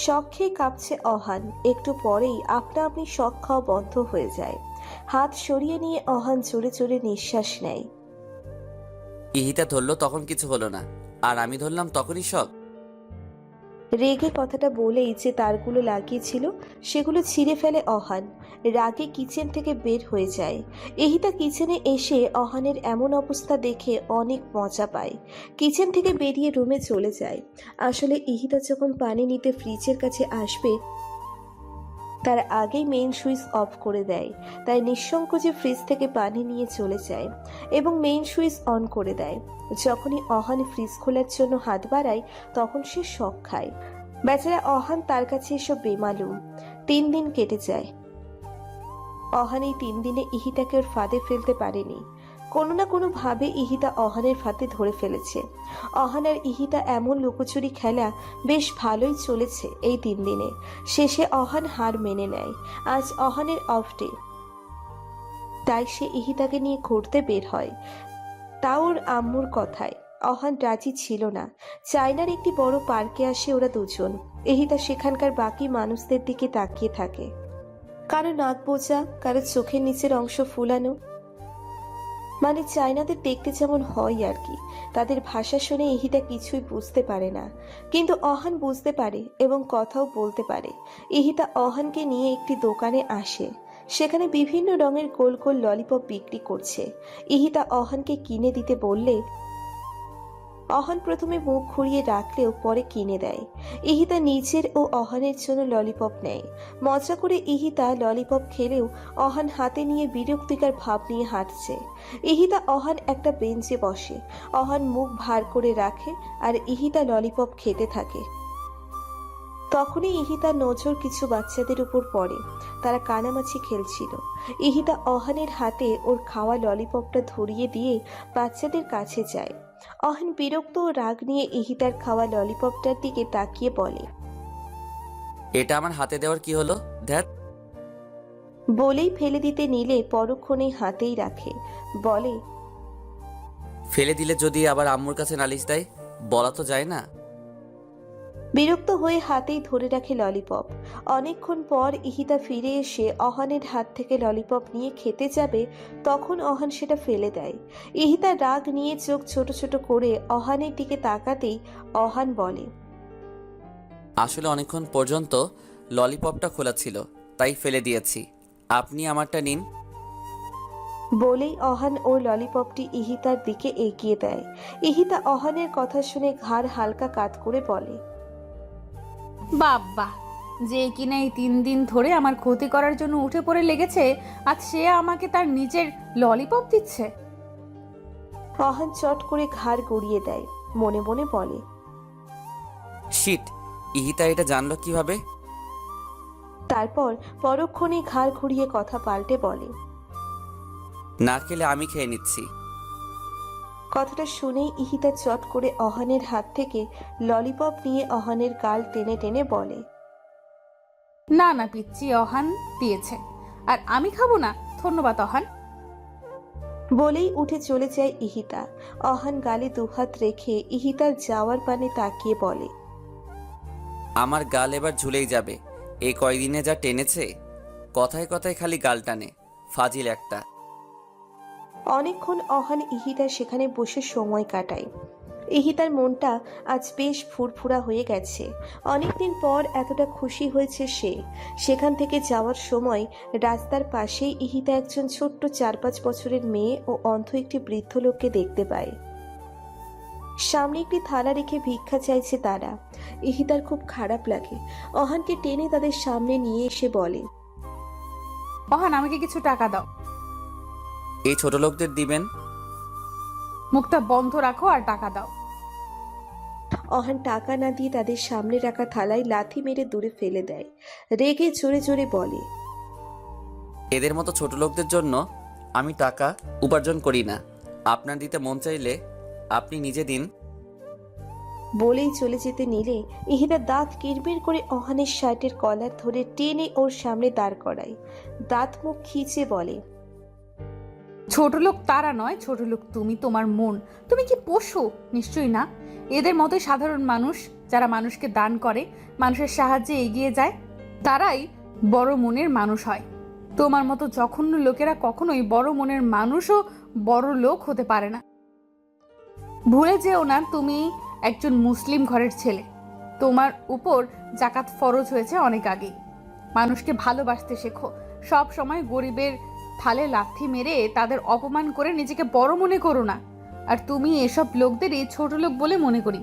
শক খেয়ে কাঁপছে অহান। একটু পরেই আপনা আপনি শক খাওয়া বন্ধ হয়ে যায়। হাত সরিয়ে নিয়ে অহান জোরে জোরে নিঃশ্বাস নেয়। ইহিতা ধরলো তখন কিছু হলো না, আর আমি ধরলাম তখনই শক। রেগে কথাটা বলেই যে তারগুলো লাগিয়েছিল সেগুলো ছিঁড়ে ফেলে অহান। রাগে কিচেন থেকে বের হয়ে যায়। এহিতা কিচেনে এসে অহানের এমন অবস্থা দেখে অনেক মজা পায়। কিচেন থেকে বেরিয়ে রুমে চলে যায়। আসলে ইহিতা যখন পানি নিতে ফ্রিজের কাছে আসবে তার আগেই মেইন সুইচ অফ করে দেয়। তাই নিঃসংকোচে ফ্রিজ থেকে পানি নিয়ে চলে যায় এবং মেইন সুইচ অন করে দেয়। যখনই অহান ফ্রিজ খোলার জন্য হাত বাড়ায় তখন সে শক খায়। বেচারা অহান তার কাছে এসব বেমালুম। 3 দিন কেটে যায়। অহান এই 3 দিনে ইহিতাকে ওর ফাঁদে ফেলতে পারেনি। কোনো না কোনো ভাবে ইহিতা অহানের ফাঁদে ধরে ফেলেছে। অহান আর ইহিতা এমন লুকোচুরি খেলা বেশ ভালোই চলেছে এই 3 দিনে। শেষে অহান হার মেনে নেয়। আজ অহানের অফ ডে, তাই সে ইহিতাকে নিয়ে ঘুরতে বের হয়। তাও ওর আম্মুর কথায়। অহান রাজি ছিল না। চায়নার একটি বড় পার্কে আসে ওরা দুজন। ইহিতা সেখানকার বাকি মানুষদের দিকে তাকিয়ে থাকে। কারো নাক বোঝা, কারো চোখের নিচের অংশ ফুলানো, মানে চায়নাদের দেখতে যেমন হয় আর কি। তাদের ভাষা শুনে ইহিতা কিছুই বুঝতে পারে না, কিন্তু অহান বুঝতে পারে এবং কথাও বলতে পারে। ইহিতা অহানকে নিয়ে একটি দোকানে আসে। সেখানে বিভিন্ন রঙের গোল গোল ললিপপ বিক্রি করছে। ইহিতা অহানকে কিনে দিতে বললে অহান প্রথমে মুখ ঘুরিয়ে রাখলেও পরে কিনে দেয়। ইহিতা নিজের ও অহানের জন্য ললিপপ নেয়। মজা করে ইহিতা ললিপপ খেলেও অহান হাতে নিয়ে বিরক্তিকর ভাব নিয়ে হাঁটছে। ইহিতা অহান একটা বেঞ্চে বসে। অহান মুখ ভার করে রাখে আর ইহিতা ললিপপ খেতে থাকে। তখনই ইহিতার নজর কিছু বাচ্চাদের উপর পড়ে। তারা কানামাছি খেলছিল। ইহিতা অহানের হাতে ওর খাওয়া ললিপপটা ধরিয়ে দিয়ে বাচ্চাদের কাছে যায়। অহান বিরক্ত ও রাগ নিয়ে ইহিতার খাওয়া ললিপপটার দিকে তাকিয়ে বলে, এটা আমার হাতে দেওয়ার কি হলো? ধ্যাত। বলেই ফেলে দিতে নিলে পরক্ষণেই হাতেই রাখে। বলে, ফেলে দিলে যদি আবার আম্মুর কাছে নালিশ দেয়? বলা তো যায় না। বিরক্ত হয়ে হাতেই ধরে রাখে ললিপপ। অনেকক্ষণ পর ইহিতা ফিরে এসে অহানের হাত থেকে ললিপপ নিয়ে খেতে যাবে, তখন অহান সেটা ফেলে দেয়। ইহিতা রাগ নিয়ে চোখ ছোট ছোট করে অহানের দিকে তাকাতেই অহান বলে, আসলে অনেকক্ষণ পর্যন্ত ললিপপটা খোলা ছিল, তাই ফেলে দিয়েছি। আপনি আমারটা নিন। বলেই অহান ওর ললিপপটি ইহিতার দিকে এগিয়ে দেয়। ইহিতা অহানের কথা শুনে ঘাড় হালকা কাত করে বলে, বাবা, যে কিনা এই 3 দিন ধরে আমার ক্ষতি করার জন্য উঠে পড়ে লেগেছে, আজ সে আমাকে তার নিজের ললিপপ দিচ্ছে। অহান চট করে ঘাড় গড়িয়ে দেয়। মনে মনে বলে, শিট, ইহিতা এটা জানলো কিভাবে? তারপর পরক্ষণেই ঘাড় ঘুরিয়ে কথা পাল্টে বলে, না খেলে আমি খেয়ে নিচ্ছি। কথাটা শুনেই ইহিতা চট করে অহানের হাত থেকে ললিপপ নিয়ে অহানের গাল টেনে টেনে বলে, না না পিচ্ছি, অহান দিয়েছে, আর আমি খাবো না, ধন্যবাদ অহান। বলেই উঠে চলে যায় ইহিতা। অহান গালে দুহাত রেখে ইহিতার যাওয়ার পানে তাকিয়ে বলে, আমার গাল এবার ঝুলেই যাবে। এই কয়দিনে যা টেনেছে, কথায় কথায় খালি গাল টানে, ফাজিল একটা। অনেকক্ষণ অহান ইহিতা সেখানে বসে সময় কাটায়। ইহিতার মনটা আজ বেশ ফুরফুরা হয়ে গেছে। অনেকদিন পর এতটা খুশি হয়েছে সে। সেখান থেকে যাওয়ার সময় রাস্তার পাশেই ইহিতা একজন ছোট্ট 4-5 বছরের মেয়ে ও অন্ধ একটি বৃদ্ধ লোককে দেখতে পায়। সামনে একটি থালা রেখে ভিক্ষা চাইছে তারা। ইহিতার খুব খারাপ লাগে। অহানকে টেনে তাদের সামনে নিয়ে এসে বলে, অহান, আমাকে কিছু টাকা দাও। এই ছোট লোকদের দিবেন? মুখটা বন্ধ রাখো আর টাকা দাও। অহান টাকা না দিয়ে তাদের সামনে রাখা থালায় লাথি মেরে দূরে ফেলে দেয়। রেগে জোরে জোরে বলে, এদের মতো ছোট লোকদের জন্য আমি টাকা উপার্জন করি না। আপনার দিতে মন চাইলে আপনি নিজে দিন। বলেই চলে যেতে নিলে ইহিতা দাঁত কিরবির করে অহানের শার্টের কলার ধরে টেনে ওর সামনে দাঁড় করায়। দাঁত মুখ খিচে বলে, ছোট লোক তারা নয়, ছোট লোক তুমি। তোমার মন, তুমি কি পশু? নিশ্চয়ই না। এদের মতোই সাধারণ মানুষ, যারা মানুষকে দান করে, মানুষের সাহায্যে এগিয়ে যায়, তারাই বড় মনের মানুষ হয়। তোমার মতো জঘন্য লোকেরা কখনোই বড় মনের মানুষও বড় লোক হতে পারে না। ভুলে যেও না তুমি একজন মুসলিম ঘরের ছেলে। তোমার উপর জাকাত ফরজ হয়েছে অনেক আগেই। মানুষকে ভালোবাসতে শেখো। সব সময় গরিবের থালে লাথি মেরে তাদের অপমান করে নিজেকে বড় মনে করো না। আর তুমি এসব লোকদেরই ছোট লোক বলে মনে করি।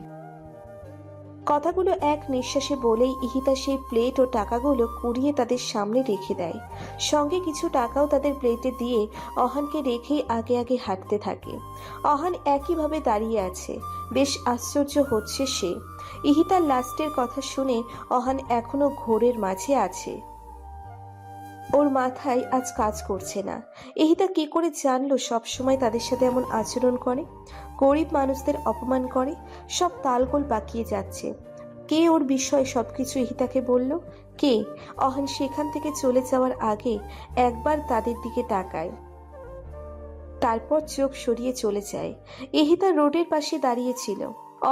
কথাগুলো এক নিঃশ্বাসে বলেই ইহিতা সেই প্লেট ও টাকাগুলো কুড়িয়ে তাদের সামনে রেখে দেয়। সঙ্গে কিছু টাকাও তাদের প্লেটে দিয়ে অহানকে রেখেই আগে আগে হাঁটতে থাকে। অহান একইভাবে দাঁড়িয়ে আছে। বেশ আশ্চর্য হচ্ছে সে। ইহিতার লাস্টের কথা শুনে অহান এখনো ঘোরের মাঝে আছে। ওর মাথায় আজ কাজ করছে না। ইহিতা কি করে জানলো সবসময় তাদের সাথে এমন আচরণ করে, গরিব মানুষদের অপমান করে? সব তালগোল পাকিয়ে যাচ্ছে। কে ওর বিষয়ে সবকিছু ইহিতাকে বলল? কে? অহান সেখান থেকে চলে যাওয়ার আগে একবার তাদের দিকে তাকায়, তারপর চোখ সরিয়ে চলে যায়। ইহিতা রোডের পাশে দাঁড়িয়েছিল।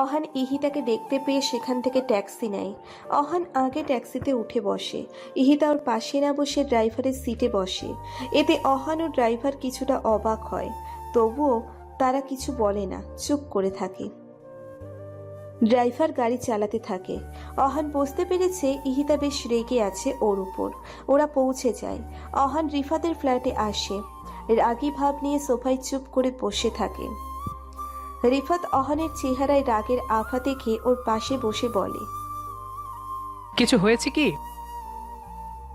অহান ইহিতাকে দেখতে পেয়ে সেখান থেকে ট্যাক্সি নেয়। অহান আগে ট্যাক্সিতে উঠে বসে। ইহিতা ওর পাশে না বসে ড্রাইভারের সিটে বসে। এতে অহান ও ড্রাইভার কিছুটা অবাক হয়, তবুও তারা কিছু বলে না, চুপ করে থাকে। ড্রাইভার গাড়ি চালাতে থাকে। অহান বুঝতে পেরেছে ইহিতা বেশ রেগে আছে ওর উপর। ওরা পৌঁছে যায়। অহান রিফাতের ফ্ল্যাটে আসে। রাগী ভাব নিয়ে সোফায় চুপ করে বসে থাকে। রিফাত অহানের চেহারায় রাগের আভা দেখে ওর পাশে বসে বলে, কিছু হয়েছে কি?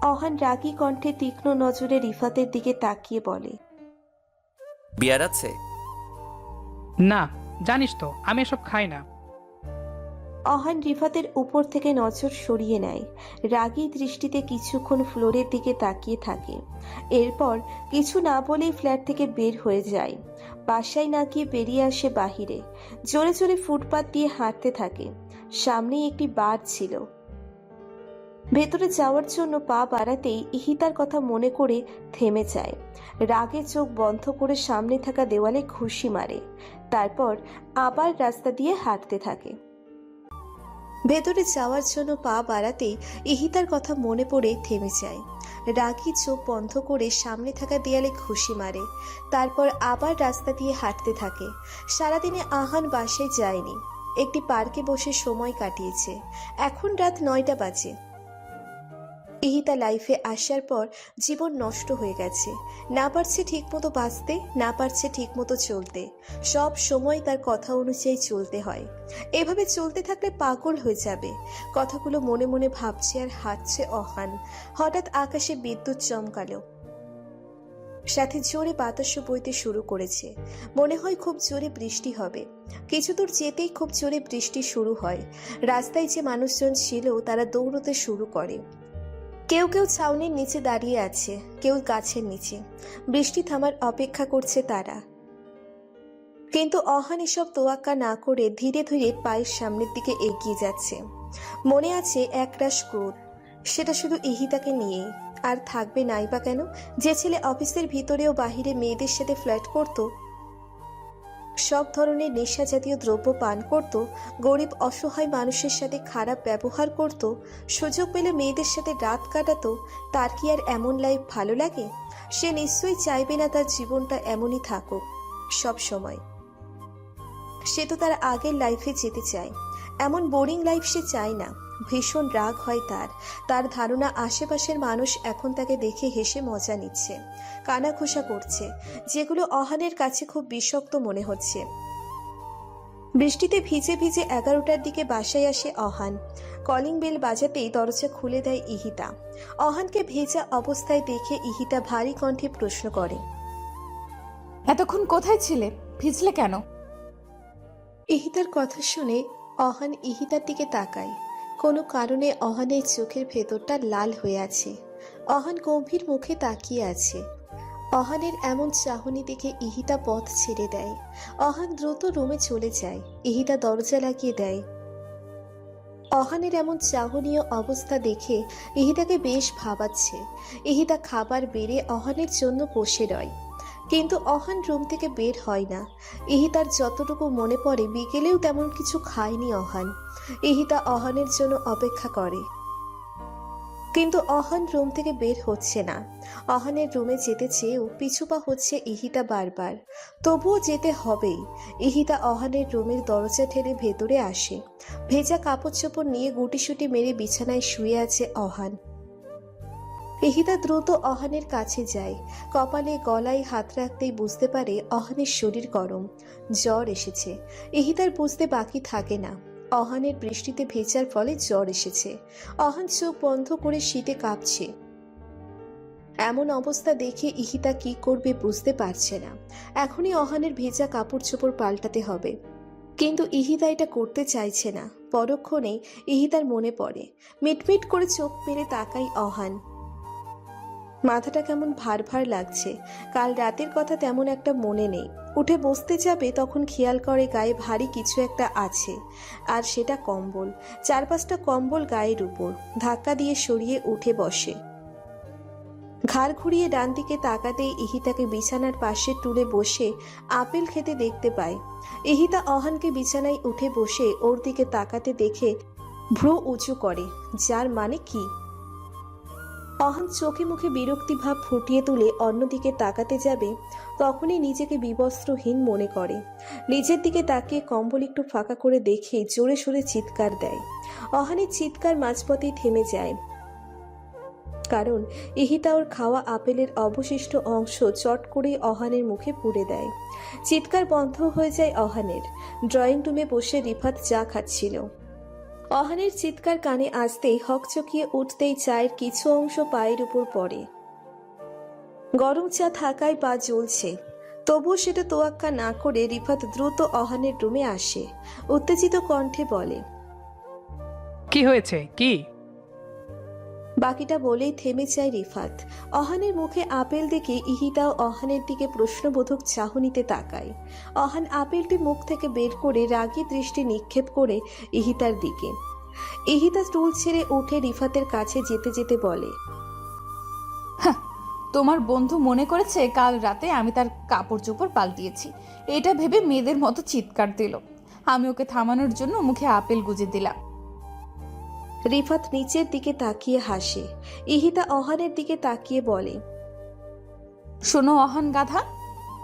অহান রাগী কণ্ঠে তীক্ষ্ণ নজরে রিফাতের দিকে তাকিয়ে বলে, বিয়ার আছে? না, জানিস তো আমি এসব খাই না। অহান রিফাতের উপর থেকে নজর সরিয়ে নেয়। রাগী দৃষ্টিতে কিছুক্ষণ ফ্লোরের দিকে তাকিয়ে থাকে। এরপর কিছু না বলেই ফ্ল্যাট থেকে বের হয়ে যায়। বাসায় না গিয়ে বেরিয়ে আসে বাহিরে। জোরে জোরে ফুটপাত দিয়ে হাঁটতে থাকে। সামনেই একটি বার ছিল। ভেতরে যাওয়ার জন্য পা বাড়াতেই ইহিতার কথা মনে করে থেমে যায়। রাগে চোখ বন্ধ করে সামনে থাকা দেওয়ালে ঘুষি মারে। তারপর আবার রাস্তা দিয়ে হাঁটতে থাকে। ভেতরে যাওয়ার জন্য পা বাড়াতেই ইহিতার কথা মনে পড়ে থেমে যায়। রাগী চোখ বন্ধ করে সামনে থাকা দেয়ালে ঘুষি মারে। তারপর আবার রাস্তা দিয়ে হাঁটতে থাকে। সারাদিনে আহান বাসায় যায়নি। একটি পার্কে বসে সময় কাটিয়েছে। এখন রাত 9টা বাজে। ইহিতা লাইফে আসার পর জীবন নষ্ট হয়ে গেছে। না পারছে ঠিকমতো বাঁচতে, না পারছে ঠিকমতো চলতে। সব সময় তার কথা অনুযায়ী চলতে হয়। এভাবে চলতে থাকলে পাগল হয়ে যাবে। কথাগুলো মনে মনে ভাবছে আর হাঁটছে অহান। হঠাৎ আকাশে বিদ্যুৎ চমকালো, সাথে জোরে বাতাসও বইতে শুরু করেছে। মনে হয় খুব জোরে বৃষ্টি হবে। কিছু দূর যেতেই খুব জোরে বৃষ্টি শুরু হয়। রাস্তায় যে মানুষজন ছিল তারা দৌড়তে শুরু করে। কেউ কেউ ছাউনির নিচে দাঁড়িয়ে আছে, কেউ গাছের নিচে। বৃষ্টি থামার অপেক্ষা করছে তারা। কিন্তু অহান এসব তোয়াক্কা না করে ধীরে ধীরে পায়ের সামনের দিকে এগিয়ে যাচ্ছে। মনে আছে একরাশ ক্রোধ, সেটা শুধু ইহিতাকে নিয়েই। আর থাকবে নাই বা কেন? যে ছেলে অফিসের ভিতরেও বাহিরে মেয়েদের সাথে ফ্লার্ট করত, সব ধরনের নেশা জাতীয় দ্রব্য পান করত, গরিব অসহায় মানুষের সাথে খারাপ ব্যবহার করত, সুযোগ পেলে মেয়েদের সাথে রাত কাটাতো, তার কি আর এমন লাইফ ভালো লাগে? সে নিশ্চয়ই চাইবে না তার জীবনটা এমনই থাকুক সব সময়। সে তো তার আগের লাইফে যেতে চায়। এমন বোরিং লাইফ সে চায় না। ভীষণ রাগ হয় তার ধারণা আশেপাশের মানুষ এখন তাকে দেখে হেসে মজা নিচ্ছে, কানাঘুষা করছে, যেগুলো অহানের কাছে খুব বিষাক্ত মনে হচ্ছে। বৃষ্টিতে ভিজে ভিজে 11টার দিকে বাসায় আসে অহান। কলিং বেল বাজাতেই দরজা খুলে দেয় ইহিতা। অহানকে ভেজা অবস্থায় দেখে ইহিতা ভারী কণ্ঠে প্রশ্ন করে, এতক্ষণ কোথায় ছিলে? ভিজলে কেন? ইহিতার কথা শুনে অহান ইহিতার দিকে তাকায়। কোনো কারণে অহানের চোখের ভেতরটা লাল হয়ে আছে। অহান গম্ভীর মুখে তাকিয়ে আছে। অহানের এমন চাহনি দেখে ইহিতা পথ ছেড়ে দেয়। অহান দ্রুত রুমে চলে যায়। ইহিতা দরজা লাগিয়ে দেয়। অহানের এমন চাহনীয় অবস্থা দেখে ইহিতাকে বেশ ভাবাচ্ছে। ইহিতা খাবার বেড়ে অহানের জন্য বসে রয়, কিন্তু অহান রুম থেকে বের হয় না। ইহিতার যতটুকু মনে পড়ে বিকেলেও তেমন কিছু খায়নি অহান। ইহিতা অহানের জন্য অপেক্ষা করে, কিন্তু অহান রুম থেকে বের হচ্ছে না। অহানের রুমে যেতে চেয়েও পিছুপা হচ্ছে ইহিতা বারবার, তবুও যেতে হবেই। ইহিতা অহানের রুমের দরজা ঠেলে ভেতরে আসে। ভেজা কাপড় চোপড় নিয়ে গুটিসুটি মেরে বিছানায় শুয়ে আছে অহান। ইহিতা দ্রুত অহানের কাছে যায়। কপালে গলায় হাত রাখতেই বুঝতে পারে অহানের শরীর গরম, জ্বর এসেছে। ইহিতার বুঝতে বাকি থাকে না, অহানের বৃষ্টিতে ভেজার ফলে জ্বর এসেছে। অহান চোখ বন্ধ করে শীতে কাঁপছে। এমন অবস্থা দেখে ইহিতা কি করবে বুঝতে পারছে না। এখনই অহানের ভেজা কাপড় চোপড় পাল্টাতে হবে, কিন্তু ইহিতা এটা করতে চাইছে না। পরক্ষণেই ইহিতার মনে পড়ে, মিটমিট করে চোখ মেরে তাকাই অহান। মাথাটা কেমন ভার ভার লাগছে। কাল রাতের কথা তেমন একটা মনে নেই। উঠে বসতে যাবে তখন খেয়াল করে গায়ে ভারী কিছু একটা আছে, আর সেটা কম্বল। 4-5টা কম্বল গায়ের উপর। ধাক্কা দিয়ে সরিয়ে উঠে বসে। ঘাড় ঘুরিয়ে ডান দিকে তাকাতেই ইহিতাকে বিছানার পাশে তুলে বসে আপেল খেতে দেখতে পায়। ইহিতা অহানকে বিছানায় উঠে বসে ওর দিকে তাকাতে দেখে ভ্রু উঁচু করে, যার মানে কি? অহান চোখে মুখে বিরক্তি ভাব ফুটিয়ে তুলে অন্যদিকে তাকাতে যাবে, তখনই নিজেকে বিবস্ত্রহীন মনে করে। নিজের দিকে তাকিয়ে কম্বল একটু ফাঁকা করে দেখে জোরে সোরে চিৎকার দেয়। অহানের চিৎকার মাঝপথেই থেমে যায়, কারণ ইহিতা ওর খাওয়া আপেলের অবশিষ্ট অংশ চট করে অহানের মুখে পুড়ে দেয়। চিৎকার বন্ধ হয়ে যায় অহানের। ড্রয়িং রুমে বসে রিফাত চা খাচ্ছিল। অহানের চিৎকার কানে আসতেই হকচকিয়ে উঠতেই চায়ের কিছু অংশ পায়ের উপর পড়ে। গরম চা থাকায় পা জ্বলছে, তবুও সেটা তোয়াক্কা না করে রিফাত দ্রুত অহানের রুমে আসে। উত্তেজিত কণ্ঠে বলে, কি হয়েছে? কি? বাকিটা বলেই থেমে যায় রিফাত। অহানের মুখে আপেল দেখে ইহিতাও অহানের দিকে প্রশ্নবোধক চাহনিতে তাকায়। অহান আপেলটি মুখ থেকে বের করে রাগী দৃষ্টি নিক্ষেপ করে ইহিতার দিকে। ইহিতা স্টুল ছেড়ে উঠে রিফাতের কাছে যেতে যেতে বলে, তোমার বন্ধু মনে করেছে কাল রাতে আমি তার কাপড় চোপড় পাল্টিয়েছি, এটা ভেবে মেয়েদের মতো চিৎকার দিল। আমি ওকে থামানোর জন্য মুখে আপেল গুজে দিলাম। রিফাত নিচের দিকে তাকিয়ে হাসে। ইহিতা অহানের দিকে তাকিয়ে বলে, শোনো অহান গাধা,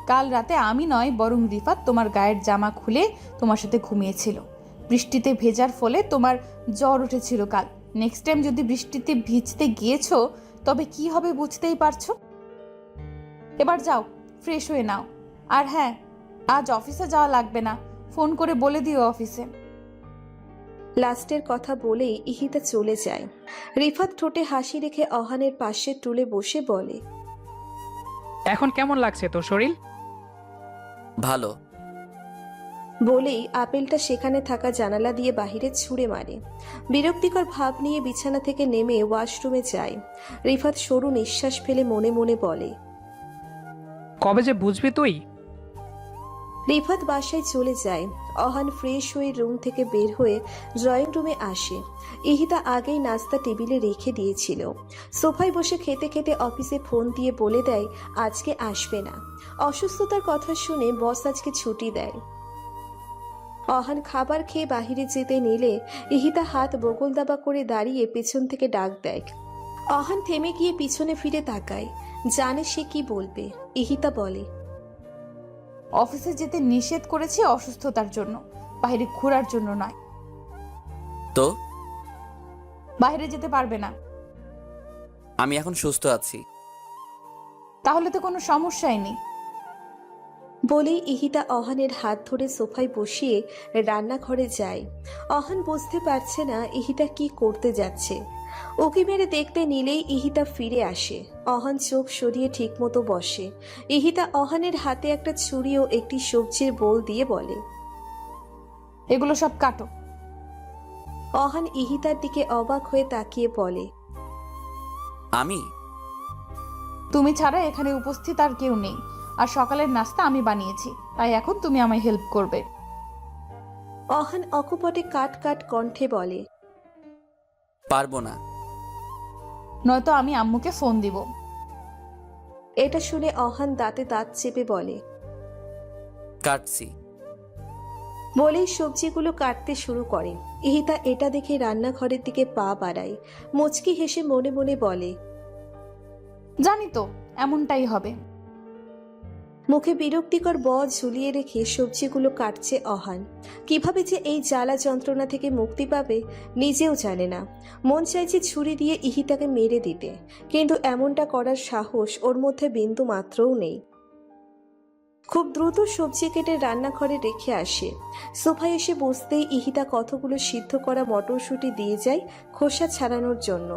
কাল রাতে আমি নয় বরং রিফাত তোমার গায়ের জামা খুলে তোমার সাথে ঘুমিয়েছিল। বৃষ্টিতে ভেজার ফলে তোমার জ্বর উঠেছিল কাল। নেক্সট টাইম যদি বৃষ্টিতে ভিজতে গিয়েছো তবে কি হবে বুঝতেই পারছো। এবার যাও, ফ্রেশ হয়ে নাও। আর হ্যাঁ, আজ অফিসে যাওয়া লাগবে না, ফোন করে বলে দিও অফিসে। লাস্টের কথা বলেই ইহিতা চলে যায়। রিফাত ঠোঁটে হাসি রেখে অহানের পাশের টুলে বসে বলে, এখন কেমন লাগছে তোর শরীর? ভালো। বলেই আপেলটা সেখানে থাকা জানালা দিয়ে বাহিরে ছুঁড়ে মারে। বিরক্তিকর ভাব নিয়ে বিছানা থেকে নেমে ওয়াশরুমে যায়। রিফাত সরু নিঃশ্বাস ফেলে মনে মনে বলে, কবে যে বুঝবি তুই? রিফাত বাসায় চলে যায়। অহান ফ্রেশ হয়ে রুম থেকে বের হয়ে ড্রয়িং রুমে আসে। ইহিতা আগেই নাস্তা টেবিলে রেখে দিয়েছিল। সোফায় বসে খেতে খেতে অফিসে ফোন দিয়ে বলে দেয় আজকে আসবে না। অসুস্থতার কথা শুনে বস আজকে ছুটি দেয়। অহান খাবার খেয়ে বাহিরে যেতে নিলে ইহিতা হাত বগল দাবা করে দাঁড়িয়ে পেছন থেকে ডাক দেয়। অহান থেমে গিয়ে পিছনে ফিরে তাকায়, জানে সে কি বলবে। ইহিতা বলে, অফিসে যেতে নিষেধ করেছি অসুস্থতার জন্য, বাইরে ঘোরার জন্য নয়। তো বাইরে যেতে পারবে না। আমি এখন সুস্থ আছি। তাহলে তো কোনো সমস্যাই নেই। বলেই ইহিতা অহানের হাত ধরে সোফায় বসিয়ে রান্নাঘরে যায়। অহান বুঝতে পারছে না ইহিতা কি করতে যাচ্ছে। উকি মেরে দেখতে নিলেই ইহিতা ফিরে আসে। অহান চোখ সরিয়ে ঠিকমতো বসে। ইহিতা অহানের হাতে একটা ছুরি ও একটি সবজির বোল দিয়ে বলে, এগুলো সব কাটো। অহান ইহিতার দিকে অবাক হয়ে তাকিয়ে বলে, আমি? তুমি ছাড়া এখানে উপস্থিত আর কেউ নেই, আর সকালের নাস্তা আমি বানিয়েছি, তাই এখন তুমি আমায় হেল্প করবে। অহান অকপটে কাট কাট কণ্ঠে বলে, পারবো না। নয়তো আমি আম্মুকে ফোন দিব। এটা শুনে অহান দাঁতে দাঁত চেপে বলে। কাটছি। বলেই সবজিগুলো কাটতে শুরু করে। ইহিতা এটা দেখে রান্নাঘরের দিকে পা বাড়ায়। মুচকি হেসে মনে মনে বলে, জানি তো এমনটাই হবে। মুখে বিরক্তিকর ঝুলিয়ে রেখে সবজিগুলো কাটছে অহান। কিভাবে যে এই জ্বালা যন্ত্রণা থেকে মুক্তি পাবে নিজেও জানে না। মন চাইছে ছুরি দিয়ে ইহিতাকে মেরে দিতে, কিন্তু এমনটা করার সাহস ওর মধ্যে বিন্দু মাত্রও নেই। খুব দ্রুত সবজি কেটে রান্নাঘরে রেখে আসে। সোফায় এসে বসতেই ইহিতা কতগুলো সিদ্ধ করা মটরশুঁটি দিয়ে যায় খোসা ছাড়ানোর জন্য।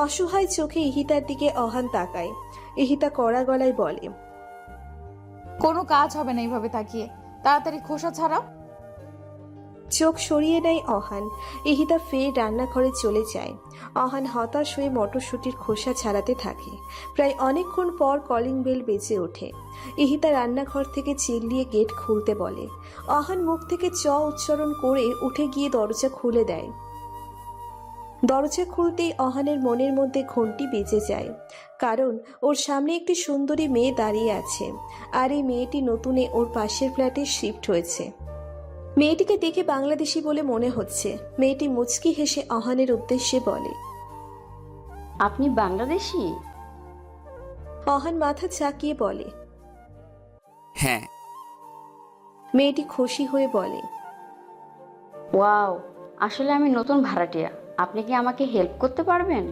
অসহায় চোখে ইহিতার দিকে অহান তাকায়। ইহিতা কড়া গলায় বলে, কোনো কাজ হবে না এইভাবে তাকিয়ে, তাড়াতাড়ি খোসা ছাড়াও। চোখ সরিয়ে নেয় অহান। ইহিতা ফের রান্নাঘরে চলে যায়। অহান হতাশ হয়ে মটরশুঁটির খোসা ছাড়াতে থাকে। প্রায় অনেকক্ষণ পর কলিং বেল বেজে ওঠে। ইহিতা রান্নাঘর থেকে চিল্লিয়ে গেট খুলতে বলে। অহান মুখ থেকে উচ্চারণ করে উঠে গিয়ে দরজা খুলে দেয়। দরজা খুলতেই অহানের মনের মধ্যে ঘন্টি বেজে যায়, কারণ ওর সামনে একটি সুন্দরী মেয়ে দাঁড়িয়ে আছে। আর এই মেয়েটি নতুনে ওর পাশের ফ্ল্যাটে শিফট হয়েছে। মেয়েটিকে দেখে বাংলাদেশি বলে মনে হচ্ছে। মেয়েটি মুচকি হেসে অহানের উদ্দেশ্যে বলে, আপনি বাংলাদেশি? অহান মাথা ঝাঁকিয়ে বলে। হ্যাঁ। মেয়েটি খুশি হয়ে বলে, ওয়াও, আসলে আমি নতুন ভাড়াটিয়া, আপনি কি আমাকে হেল্প করতে পারবেন?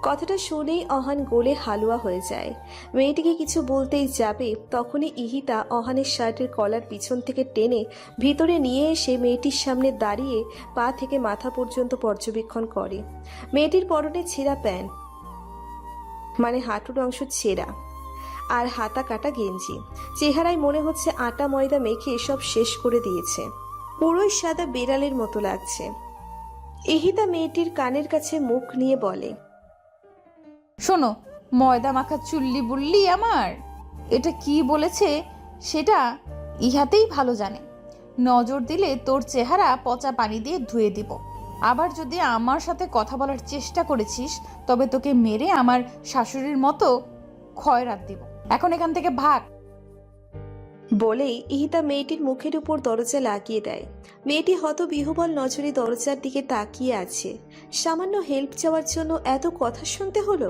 কথাটা শুনেই অহান গোলে হালুয়া হয়ে যায়। মেয়েটিকে কিছু বলতেই যাবে, তখনই ইহিতা অহানের শার্টের কলার পিছন থেকে টেনে ভিতরে নিয়ে এসে মেয়েটির সামনে দাঁড়িয়ে পা থেকে মাথা পর্যন্ত পর্যবেক্ষণ করে। মেয়েটির পরনে ছেঁড়া প্যান্ট, মানে হাঁটুর অংশ ছেঁড়া, আর হাতা কাটা গেঞ্জি। চেহারায় মনে হচ্ছে আটা ময়দা মেখে এসব শেষ করে দিয়েছে। পুরোই সাদা বেড়ালের মতো লাগছে। ইহিতা মেয়েটির কানের কাছে মুখ নিয়ে বলে, শোনো, ময়দা মাখা চুল্লি বুল্লি আমার, এটা কি বলেছে সেটা ইহাতেই ভালো জানে। নজর দিলে তোর চেহারা পচা পানি দিয়ে ধুয়ে দিব। আবার যদি আমার সাথে কথা বলার চেষ্টা করেছিস তবে তোকে মেরে আমার শাশুড়ির মতো খয়রাত দিব। এখন এখান থেকে ভাগ। বলেই ইহিতা মেয়েটির মুখের উপর দরজা লাগিয়ে দেয়। মেয়েটি হতবিহ্বল নজরে দরজার দিকে তাকিয়ে আছে। সামান্য হেল্প চাওয়ার জন্য এত কথা শুনতে হলো।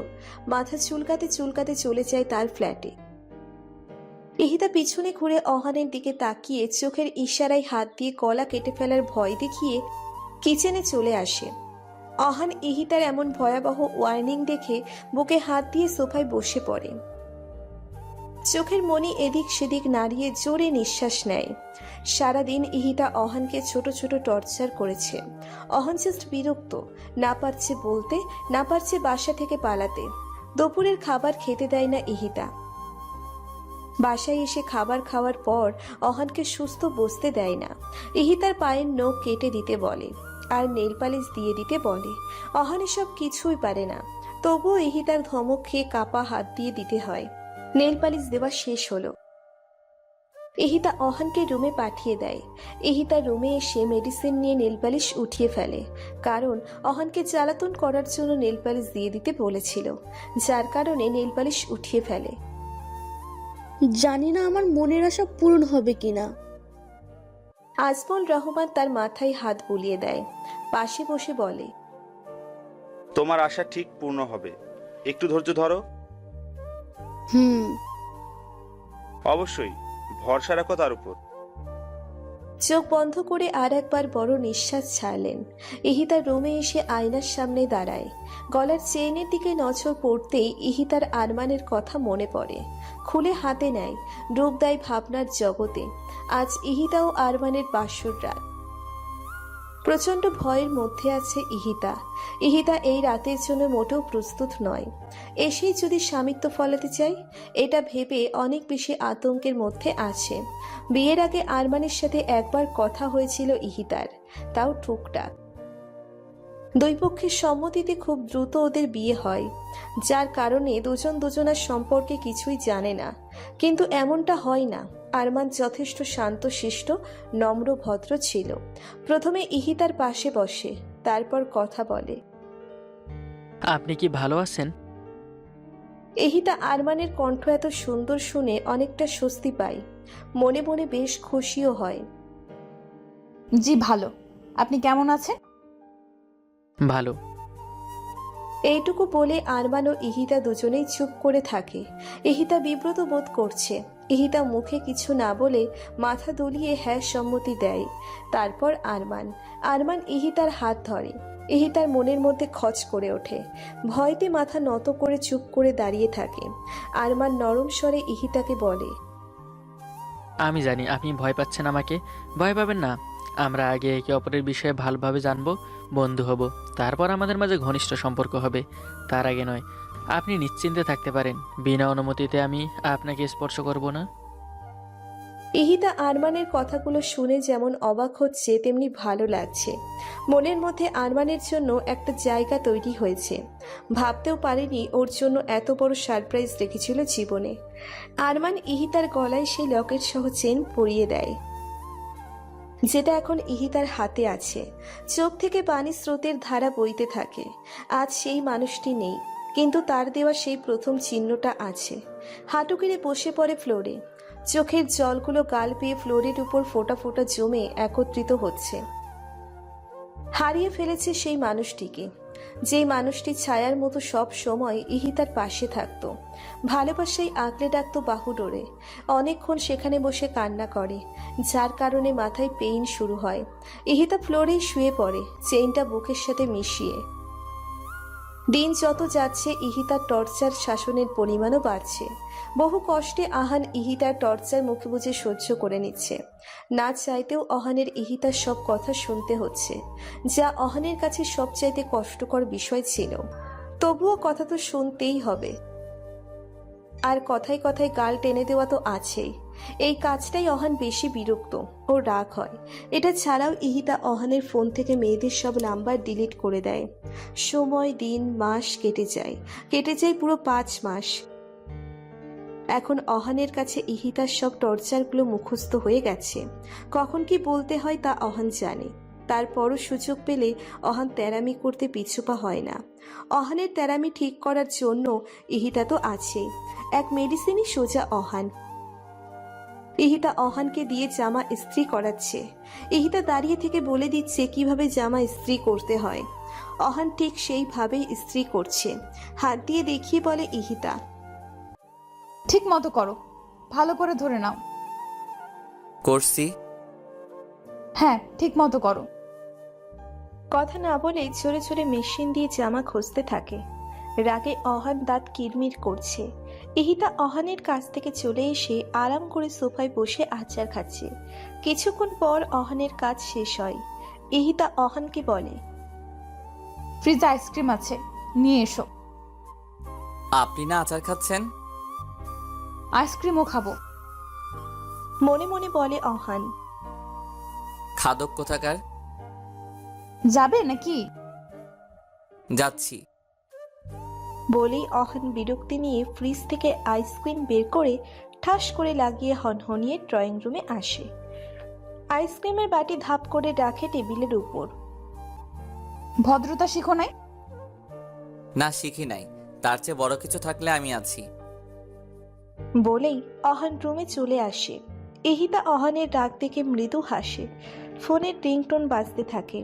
মাথা চুলকাতে চুলকাতে চলে যায় তার ফ্ল্যাটে। ইহিতা পিছনে ঘুরে অহানের দিকে তাকিয়ে চোখের ইশারায় হাত দিয়ে গলা কেটে ফেলার ভয় দেখিয়ে কিচেনে চলে আসে। অহান ইহিতার এমন ভয়াবহ ওয়ার্নিং দেখে বুকে হাত দিয়ে সোফায় বসে পড়ে। চোখের মনি এদিক সেদিক নাড়িয়ে জোরে নিঃশ্বাস নেয়। সারাদিন ইহিতা অহানকে ছোট ছোট টর্চার করেছে। অহান জাস্ট বিরক্ত, না পারছে বলতে, না পারছে বাসা থেকে পালাতে। দুপুরের খাবার খেতে দেয় না ইহিতা। বাসায় এসে খাবার খাওয়ার পর অহানকে সুস্থ বসতে দেয় না। ইহিতার পায়ের নখ কেটে দিতে বলে আর নেল পালিশ দিয়ে দিতে বলে। অহান এসব কিছুই পারে না, তবুও ইহিতার ধমক খেয়ে কাপা হাত দিয়ে দিতে হয়। নেল পালিশ দেওয়া শেষ হলো। ইহিতা অহানকে রুমে পাঠিয়ে দেয়। ইহিতা রুমে এসে মেডিসিন নিয়ে নেল পালিশ উঠিয়ে ফেলে, কারণ অহানকে জ্বালাতন করার জন্য নেল পালিশ দিয়ে দিতে বলেছিল, যার কারণে নেল পালিশ উঠিয়ে ফেলে। জানি না আমার মনের আশা পূরণ হবে কিনা। আজমল রহমান তার মাথায় হাত বুলিয়ে দেয়, পাশে বসে বলে, তোমার আশা ঠিক পূর্ণ হবে, একটু ধৈর্য ধরো। অবশ্যই, ভরসা রাখো তার উপর। চোখ বন্ধ করে আর একবার বড় নিঃশ্বাস ছাড়লেন। ইহিতার রুমে এসে আয়নার সামনে দাঁড়ায়। গলার চেইনের দিকে নজর পড়তেই ইহিতার আরমানের কথা মনে পড়ে। খুলে হাতে নেয়, ডুব দেয় ভাবনার জগতে। আজ ইহিতা ও আরমানের বাসর রাত। প্রচন্ড ভয়ের মধ্যে আছে ইহিতা। ইহিতা এই রাতের জন্য মোটেও প্রস্তুত নয়। এসেই যদি স্বামিত্ব ফলাতে চাই, এটা ভেবে অনেক বেশি আতঙ্কের মধ্যে আছে। বিয়ের আগে আরমানের সাথে একবার কথা হয়েছিল ইহিতার, তাও টুকটাক। দুই পক্ষের সম্মতিতে খুব দ্রুত ওদের বিয়ে হয়, যার কারণে দুজন দুজনার সম্পর্কে কিছুই জানে না। কিন্তু এমনটা হয় না। আরমান যথেষ্ট শান্তশিষ্ট, নম্র, ভদ্র ছিল। প্রথমে ইহিতার পাশে বসে, তারপর কথা বলে। আপনি কি ভালো আছেন? এহিতা আরমানের কণ্ঠ এত সুন্দর শুনে অনেকটা স্বস্তি পায়, মনে মনে বেশ খুশিও হয়। জি ভালো। আপনি কেমন আছেন? ভালো। এইটুকু বলে আরমান ও ইহিতা দুজনেই চুপ করে থাকে। ইহিতা বিব্রত বোধ করছে। ইহিতা মুখে কিছু না বলে মাথা দুলিয়ে হ্যাঁ সম্মতি দেয়। তারপর আরমান ইহিতার হাত ধরে। ইহিতার মনের মধ্যে খচ করে ওঠে। ভয়তে মাথা নত করে চুপ করে দাঁড়িয়ে থাকে। আরমান নরম স্বরে ইহিতাকে বলে, আমি জানি আপনি ভয় পাচ্ছেন আমাকে। ভয় পাবেন না। আমরা আগে একে অপরের বিষয়ে ভালোভাবে জানবো, বন্ধু হব, তারপর আমাদের মাঝে ঘনিষ্ঠ সম্পর্ক হবে। তার আগে নয়। আপনি নিশ্চিন্তে থাকতে পারেন। বিনা অনুমতিতে আমি আপনাকে স্পর্শ করব না। ইহিতা আরমানের কথাগুলো শুনে যেমন অবাক হচ্ছে তেমনি ভালো লাগছে। মনের মধ্যে আরমানের জন্য একটা জায়গা তৈরি হয়েছে। ভাবতেও পারেনি ওর জন্য এত বড় সারপ্রাইজ রেখেছিল জীবনে। আরমান ইহিতার গলায় সেই লকেট সহ চেন পরিয়ে দেয়, যেটা এখন ইহিতার হাতে আছে। চোখ থেকে পানির স্রোতের ধারা বইতে থাকে। আজ সেই মানুষটি নেই, কিন্তু তার দেওয়া সেই প্রথম চিহ্নটা আছে। হাঁটু গেড়ে বসে পড়ে ফ্লোরে। চোখের জলগুলো গাল পেয়ে ফ্লোরের উপর ফোঁটা ফোঁটা জমে একত্রিত হচ্ছে। হারিয়ে ফেলেছে সেই মানুষটিকে, যেই মানুষটি ছায়ার মতো সব সময় ইহিতার পাশে থাকতো। ভালোবাসায় আগলে ডাকতো বাহু ডোরে। অনেকক্ষণ সেখানে বসে কান্না করে, যার কারণে মাথায় পেইন শুরু হয়। ইহিতা ফ্লোরেই শুয়ে পড়ে, চেইনটা বুকের সাথে মিশিয়ে। দিন যত যাচ্ছে ইহিতার টর্চার শাসনের পরিমাণও বাড়ছে। বহু কষ্টে আহান ইহিতার টর্চার মুখে বুঝে সহ্য করে নিচ্ছে। না চাইতেও অহানের ইহিতার সব কথা শুনতে হচ্ছে, যা অহানের কাছে সবচাইতে কষ্টকর বিষয় ছিল। তবুও কথা তো শুনতেই হবে। আর কথায় কথায় গাল টেনে দেওয়া তো আছেই। এই কাজটাই অহান বেশি বিরক্ত ও রাগ হয়। এটা ছাড়াও ইহিতা অহানের ফোন থেকে মেয়েদের সব নাম্বার ডিলিট করে দেয়। সময়, দিন, মাস কেটে যায় পুরো 5 মাস। এখন অহানের কাছে ইহিতার সব টর্চারগুলো মুখস্থ হয়ে গেছে। কখন কি বলতে হয় তা অহান জানে। তারপরও সুযোগ পেলে অহান তেরামি করতে পিছুপা হয় না। অহানের তেরামি ঠিক করার জন্য ইহিতা তো আছেই। এক মেডিসিনই সোজা অহান। ইহিতা অহানকে দিয়ে জামা ইস্ত্রি করাচ্ছে। ইহিতা দাঁড়িয়ে থেকে বলে দিচ্ছে কিভাবে জামা ইস্ত্রি করতে হয়। অহান ঠিক সেইভাবেই ইস্ত্রি করছে। হাত দিয়ে দেখিয়ে বলে ইহিতা, ঠিক মতো করো, ভালো করে ধরে নাও। করছি। হ্যাঁ, ঠিক মতো করো। কথা না বলে ঝরে ঝরে মেশিন দিয়ে জামা খুঁজতে থাকে। রাগে অহান দাঁত কিরমির করছে। ইহিতা অহানের কাছ থেকে চলে এসে আরাম করে সোফায় বসে আচার খাচ্ছে। কিছুক্ষণ পর অহানের কাজ শেষ হয়। ইহিতা অহানকে বলে, ফ্রিজে আইসক্রিম আছে, নিয়ে এসো। আপনি না আচার খাচ্ছেন? আইসক্রিমও খাবো। মনে মনে বলে অহান। খাদক কোথাকার। যাবে নাকি? যাচ্ছি। বলেই অহান বিরক্তি নিয়ে ফ্রিজ থেকে আইসক্রিম বের করে ঠাস করে লাগিয়ে হনহনিয়ে ড্রয়িং রুমে আসে। আইসক্রিমের বাটি ধাপ করে রাখে টেবিলের উপর। ভদ্রতা শিখো নাই? না, শিখি নাই। তার চেয়ে বড় কিছু থাকলে আমি আছি। বলেই অহান রুমে চলে আসে। এহিতা অহানের রাগ দেখে মৃদু হাসে। ফোনের রিংটোন বাজতে থাকে।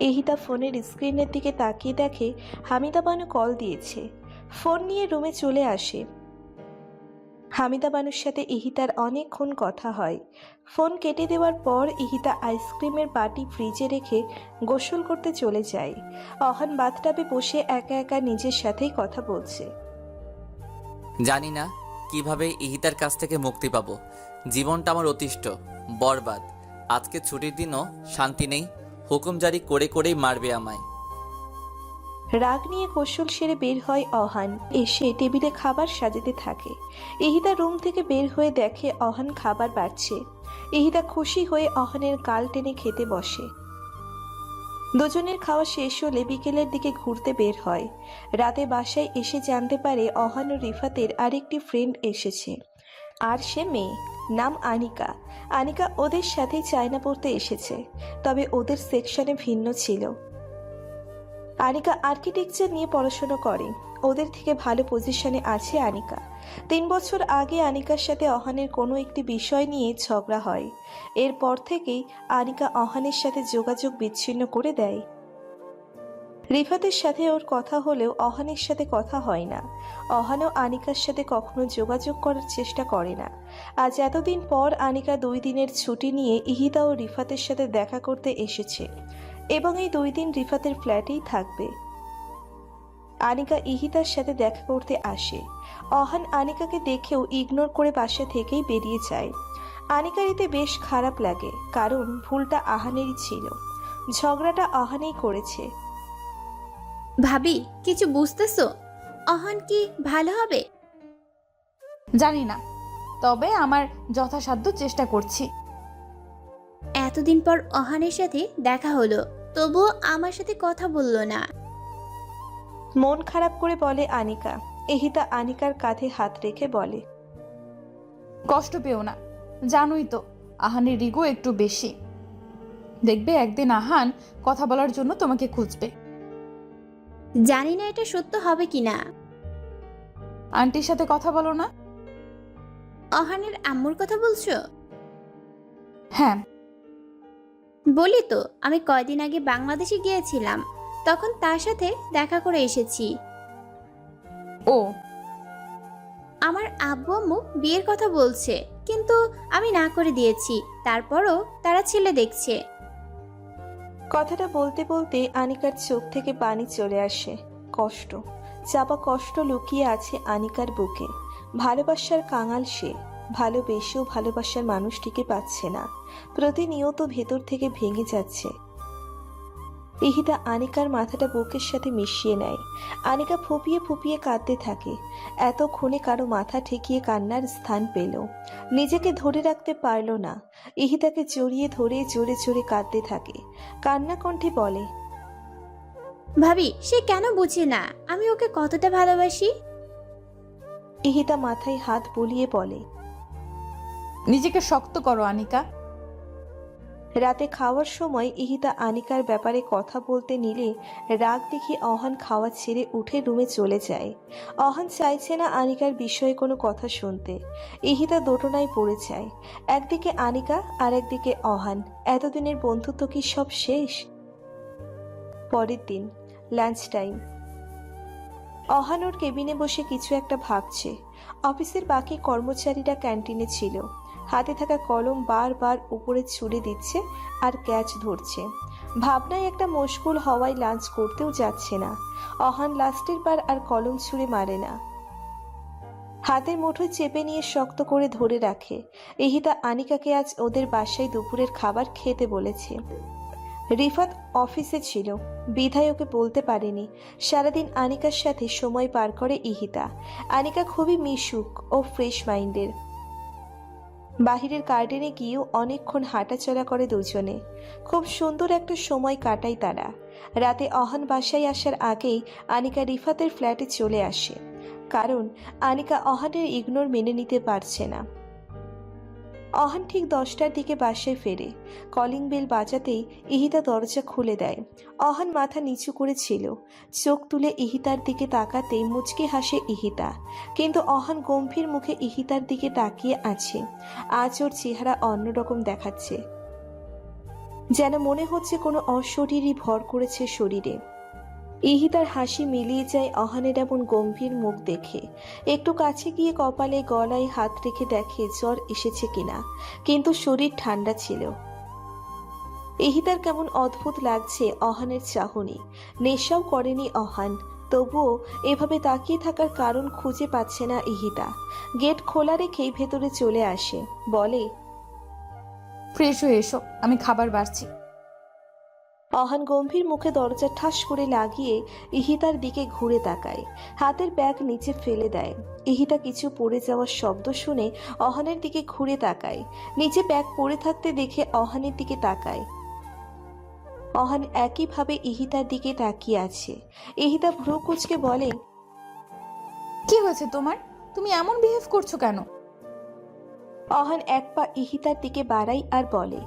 এহিতা ফোনের স্ক্রিনের দিকে তাকিয়ে দেখে হামিদা বানু কল দিয়েছে। ফোন নিয়ে রুমে চলে আসে। হামিদা বানুর সাথে ইহিতার অনেকক্ষণ কথা হয়। ফোন কেটে দেওয়ার পর ইহিতা আইসক্রিমের বাটি ফ্রিজে রেখে গোসল করতে চলে যায়। অহান বাথটাবে বসে একা একা নিজের সাথেই কথা বলছে। জানি না কিভাবে ইহিতার কাছ থেকে মুক্তি পাবো। জীবনটা আমার অতিষ্ঠ, বরবাদ। আজকে ছুটির দিনও শান্তি নেই। হুকুম জারি করে করেই মারবে আমায়। রাগ নিয়ে গোসল সেরে বের হয় অহান। এসে টেবিলে খাবার সাজাতে থাকে। ইহিতা রুম থেকে বের হয়ে দেখে অহান খাবার বাড়ছে। ইহিতা খুশি হয়ে অহানের গাল টেনে খেতে বসে। দুজনের খাওয়া শেষ হলে বিকেলের দিকে ঘুরতে বের হয়। রাতে বাসায় এসে জানতে পারে অহান ও রিফাতের আরেকটি ফ্রেন্ড এসেছে। আর সে মেয়ে, নাম আনিকা। আনিকা ওদের সাথে চায়না পড়তে এসেছে, তবে ওদের সেকশনে ভিন্ন ছিল। আনিকা আর্কিটেকচার নিয়ে পড়াশোনা করে। ওদের থেকে ভালো পজিশনে আছে আনিকা। 3 বছর আগে আনিকার সাথে অহানের কোনো একটি বিষয় নিয়ে ঝগড়া হয়। এরপর থেকেই আনিকা অহানের সাথে যোগাযোগ বিচ্ছিন্ন করে দেয়। রিফাতের সাথে ওর কথা হলেও অহানের সাথে কথা হয় না। অহানও আনিকার সাথে কখনো যোগাযোগ করার চেষ্টা করে না। আজ এতদিন পর আনিকা 2 দিনের ছুটি নিয়ে ইহিতা ও রিফাতের সাথে দেখা করতে এসেছে এবং এই 2 দিন রিফাতের ফ্ল্যাটেই থাকবে। আনিকা ইহিতার সাথে দেখা করতে আসে। অহান আনিকাকে দেখেও ইগনোর করে বাসা থেকেই বেরিয়ে যায়। আনিকার এতে বেশ খারাপ লাগে, কারণ ভুলটা আহানেরই ছিল। ঝগড়াটা আহানেই করেছে। ভাবি কিছু বুঝতেছো? অহন কি ভালো হবে? জানি না, তবে আমার যথাসাধ্য চেষ্টা করছি। এতদিন পর অহানের সাথে দেখা হলো, তবুও আমার সাথে কথা বললো না। মন খারাপ করে বলে আনিকা। ইহিতা আনিকার কাঁধে হাত রেখে বলে, কষ্ট পেও না, জানোই তো আহানের রিগো একটু বেশি। দেখবে একদিন আহান কথা বলার জন্য তোমাকে খুঁজবে। জানি না এটা সত্য হবে কিনা। আন্টির সাথে কথা বলো না? অহানের আম্মুর কথা বলছো? হ্যাঁ। বলি তো, আমি কয়দিন আগে বাংলাদেশে গিয়েছিলাম, তখন তার সাথে দেখা করে এসেছি। ও, আমার আব্বু আম্মু বিয়ের কথা বলছে, কিন্তু আমি না করে দিয়েছি। তারপরও তারা ছেলে দেখছে। কথাটা বলতে বলতে আনিকার চোখ থেকে পানি চলে আসে। কষ্ট, চাপা কষ্ট লুকিয়ে আছে আনিকার বুকে। ভালোবাসার কাঙাল সে, ভালোবেসেও ভালোবাসার মানুষটিকে পাচ্ছে না। প্রতিনিয়ত ভেতর থেকে ভেঙে যাচ্ছে। ইহিতা আনিকার মাথাটা বুকের সাথে মিশিয়ে নেয়। আনিকা ফুপিয়ে ফুপিয়ে কাঁদতে থাকে। এতক্ষণে কারো মাথা ঠেকিয়ে কান্নার স্থান পেল। নিজেকে ধরে রাখতে পারল না। ইহিতাকে জড়িয়ে ধরে জোরে জোরে কাঁদতে থাকে। কান্না কণ্ঠে বলে, ভাবি সে কেন বুঝে না আমি ওকে কতটা ভালোবাসি? ইহিতা মাথায় হাত বুলিয়ে বলে, নিজেকে শক্ত করো আনিকা। রাতে খাওয়ার সময় ইহিতা আনিকার ব্যাপারে কথা বলতে নিলে রাগ দেখে অহান খাওয়া ছেড়ে উঠে রুমে চলে যায়। অহান চাইছে না আনিকার বিষয়ে কোনো কথা শুনতে। ইহিতা দোটনায় পড়ে যায়। একদিকে আনিকা আর একদিকে অহান। এতদিনের বন্ধুত্ব কি সব শেষ? পরের দিন লাঞ্চ টাইম। অহান ওর কেবিনে বসে কিছু একটা ভাবছে। অফিসের বাকি কর্মচারীরা ক্যান্টিনে ছিল। হাতে থাকা কলম বারবার উপরে ছুড়ে দিচ্ছে আর ক্যাচ ধরছে। ভাবনায় একটা মশগুল হওয়ায় লাঞ্চ করতেও যাচ্ছে না। অহান লাস্টের বার আর কলম ছুঁড়ে মারে না, হাতের মুঠোয় চেপে নিয়ে শক্ত করে ধরে রাখে। ইহিতা আনিকাকে আজ ওদের বাসায় দুপুরের খাবার খেতে বলেছে। রিফাত অফিসে ছিল, বিধায় ওকে বলতে পারেনি। সারাদিন আনিকার সাথে সময় পার করে ইহিতা। আনিকা খুবই মিশুক ও ফ্রেশ মাইন্ডের। বাহিরের গার্ডেনে গিয়েও অনেকক্ষণ হাঁটাচলা করে দুজনে। খুব সুন্দর একটা সময় কাটায় তারা। রাতে অহান বাসায় আসার আগেই আনিকা রিফাতের ফ্ল্যাটে চলে আসে, কারণ আনিকা অহানের ইগনোর মেনে নিতে পারছে না। অহান ঠিক 10টার দিকে বাসায় ফেরে। কলিং বেল বাজাতেই ইহিতা দরজা খুলে দেয়। অহান মাথা নিচু করেছিল। চোখ তুলে ইহিতার দিকে তাকাতেই মুচকি হাসে ইহিতা, কিন্তু অহান গম্ভীর মুখে ইহিতার দিকে তাকিয়ে আছে। আজ ওর চেহারা অন্যরকম দেখাচ্ছে, যেন মনে হচ্ছে কোনো অশরীরই ভর করেছে শরীরে। ইহিতার হাসি মিলিয়ে যায় অহানের এমন গম্ভীর মুখ দেখে। একটু কাছে গিয়ে কপালে গলায় হাত রেখে দেখে জ্বর এসেছে কিনা, কিন্তু শরীর ঠান্ডা ছিল। ইহিতার কেমন অদ্ভুত লাগছে অহানের চাহনি। নেশাও করেনি অহান, তবুও এভাবে তাকিয়ে থাকার কারণ খুঁজে পাচ্ছে না ইহিতা। গেট খোলা রেখেই ভেতরে চলে আসে, বলে, ফ্রেশ হয়ে এসো, আমি খাবার বাড়ছি। অহান গম্ভীর মুখে দরজা ঠাস করে লাগিয়ে ইহিতার দিকে ঘুরে তাকায়। হাতের ব্যাগ নিচে ফেলে দেয়। ইহিতা কিছু পড়ে যাওয়ার শব্দ শুনে অহানের দিকে ঘুরে তাকায়। নিচে ব্যাগ পড়ে থাকতে দেখে অহানের দিকে তাকায়। অহান একইভাবে ইহিতার দিকে তাকিয়ে আছে। ইহিতা ভ্রু কুঁচকে বলে, কি হয়েছে তোমার? তুমি এমন বিহেভ করছো কেন? অহান এক পা ইহিতার দিকে বাড়াই আর বলে,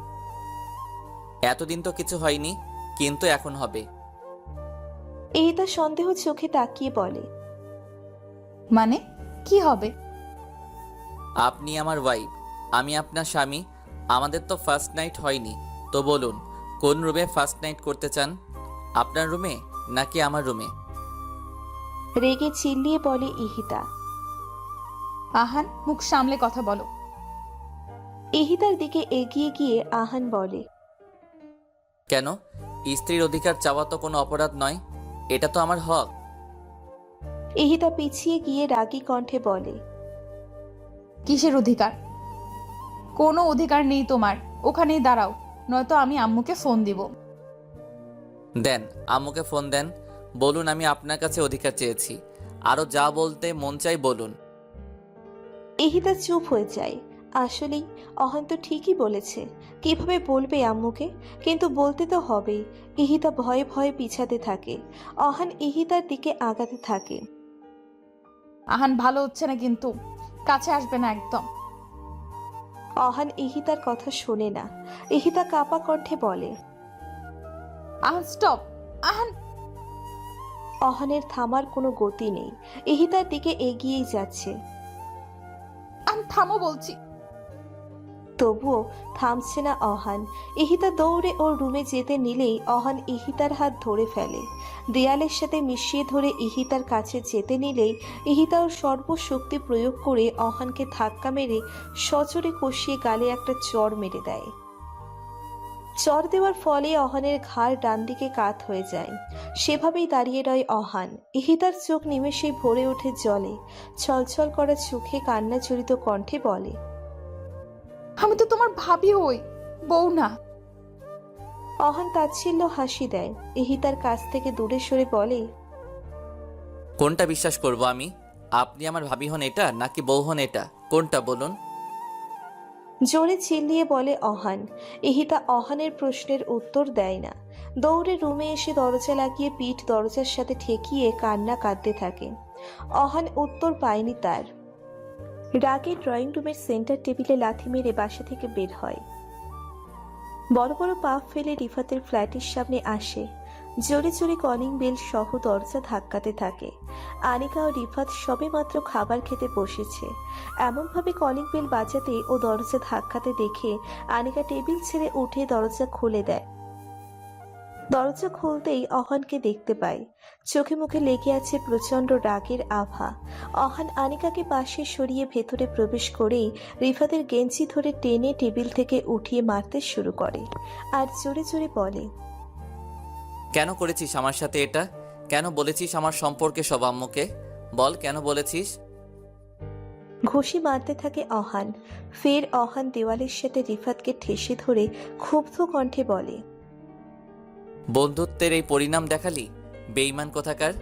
এতদিন তো কিছু হয়নি, কিন্তু এখন হবে। ইহিতা সন্দেহ চোখে তাকিয়ে বলে, মানে কি হবে? আপনি আমার ওয়াইফ, আমি আপনার স্বামী। আমাদের তো ফার্স্ট নাইট হয়নি, তো বলুন কোন রুমে ফার্স্ট নাইট করতে চান? আপনার রুমে নাকি আমার রুমে? রেগে চিল্লিয়ে বলে ইহিতা। আহান, মুখ সামলে কথা বলো। ইহিতার দিকে এগিয়ে গিয়ে আহান বলে, কেন? স্ত্রীর অধিকার চাওয়া তো কোনো অপরাধ নয়, এটা তো আমার হক। ইহিতা পিছিয়ে গিয়ে রাগী কণ্ঠে বলে, কিসের অধিকার? কোনো অধিকার নেই তোমার। ওখানেই দাঁড়াও, নয়তো আমি আম্মুকে ফোন দিব। দেন, আম্মুকে ফোন দেন, বলুন আমি আপনার কাছে অধিকার চেয়েছি। আরও যা বলতে মন চাই বলুন। ইহিতা চুপ হয়ে যায়। আসলেই অহন তো ঠিকই বলেছে, কিভাবে বলবে আম্মুকে? কিন্তু বলতে তো হবেই। ইহিতা ভয়ে ভয়ে পিছাতে থাকে। অহান ইহিতার দিকে আগাতে থাকে। আহান, ভালো হচ্ছে না কিন্তু, কাছে আসবে না একদম। অহান ইহিতার কথা শোনে না। ইহিতা কাপা কণ্ঠে বলে, আহান স্টপ। আহান। অহানের থামার কোনো গতি নেই। ইহিতার দিকে এগিয়েই যাচ্ছে, আহান থামো বলছি। তবুও থামছে না অহান। ইহিতা দৌড়ে ওর রুমে যেতে নিলেই অহান ইহিতার হাত ধরে ফেলে। দেয়ালের সাথে মিশিয়ে ধরে ইহিতার কাছে যেতে নিলেই ইহিতা ওর সর্বশক্তি প্রয়োগ করে অহানকে ধাক্কা মেরে সজোরে কষিয়ে গালে একটা চড় মেরে দেয়। চড় দেওয়ার ফলে অহানের ঘাড় ডান দিকে কাত হয়ে যায়। সেভাবেই দাঁড়িয়ে রয় অহান। ইহিতার চোখ নিমেষেই ভরে ওঠে জলে। ছলছল করা চোখে কান্না জড়িত কণ্ঠে বলে, আমি তো তোমার ভাবি হই, বউ না। অহান তাচ্ছিল্য হাসি দেয়। ইহিতার কাছ থেকে দূরে সরে বলে, কোনটা বিশ্বাস করব আমি? আপনি আমার ভাবি হন এটা নাকি বউ হন এটা? কোনটা বলুন? জোরে চিল্লিয়ে বলে অহান। ইহিতা অহানের প্রশ্নের উত্তর দেয় না। দৌড়ে রুমে এসে দরজা লাগিয়ে পিঠ দরজার সাথে ঠেকিয়ে কান্না কাঁদতে থাকে। অহান উত্তর পায়নি তার। রাগে ড্রয়িং রুমের সেন্টার টেবিলে লাথি মেরে বাসা থেকে বের হয়। বড় বড় পা ফেলে রিফাতের ফ্ল্যাটের সামনে আসে। জোরে জোরে কলিং বেল সহ দরজা ধাক্কাতে থাকে। আনিকা ও রিফাত সবে মাত্র খাবার খেতে বসেছে। এমনভাবে কলিং বেল বাজাতে ও দরজা ধাক্কাতে দেখে আনিকা টেবিল ছেড়ে উঠে দরজা খুলে দেয়। দরজা খুলতেই অহানকে দেখতে পায়। চোখে মুখে লেগে আছে প্রচন্ড রাগের আভা। অহান আনিকাকে পাশে সরিয়ে ভেতরে প্রবেশ করেই রিফাতের গেঞ্জি ধরে টেনে টেবিল থেকে উঠিয়ে মারতে শুরু করে আর জোরে জোরে বলে, কেন করেছিস আমার সাথে এটা? কেন বলেছিস আমার সম্পর্কে সব আম্মুকে? বল কেন বলেছিস? ঘুষি মারতে থাকে অহান। ফের অহান দেওয়ালের সাথে রিফাতকে ঠেসে ধরে ক্ষুব্ধ কণ্ঠে বলে, বন্ধুত্বের এই পরিণাম দেখালি, বেঈমান কোথাকার!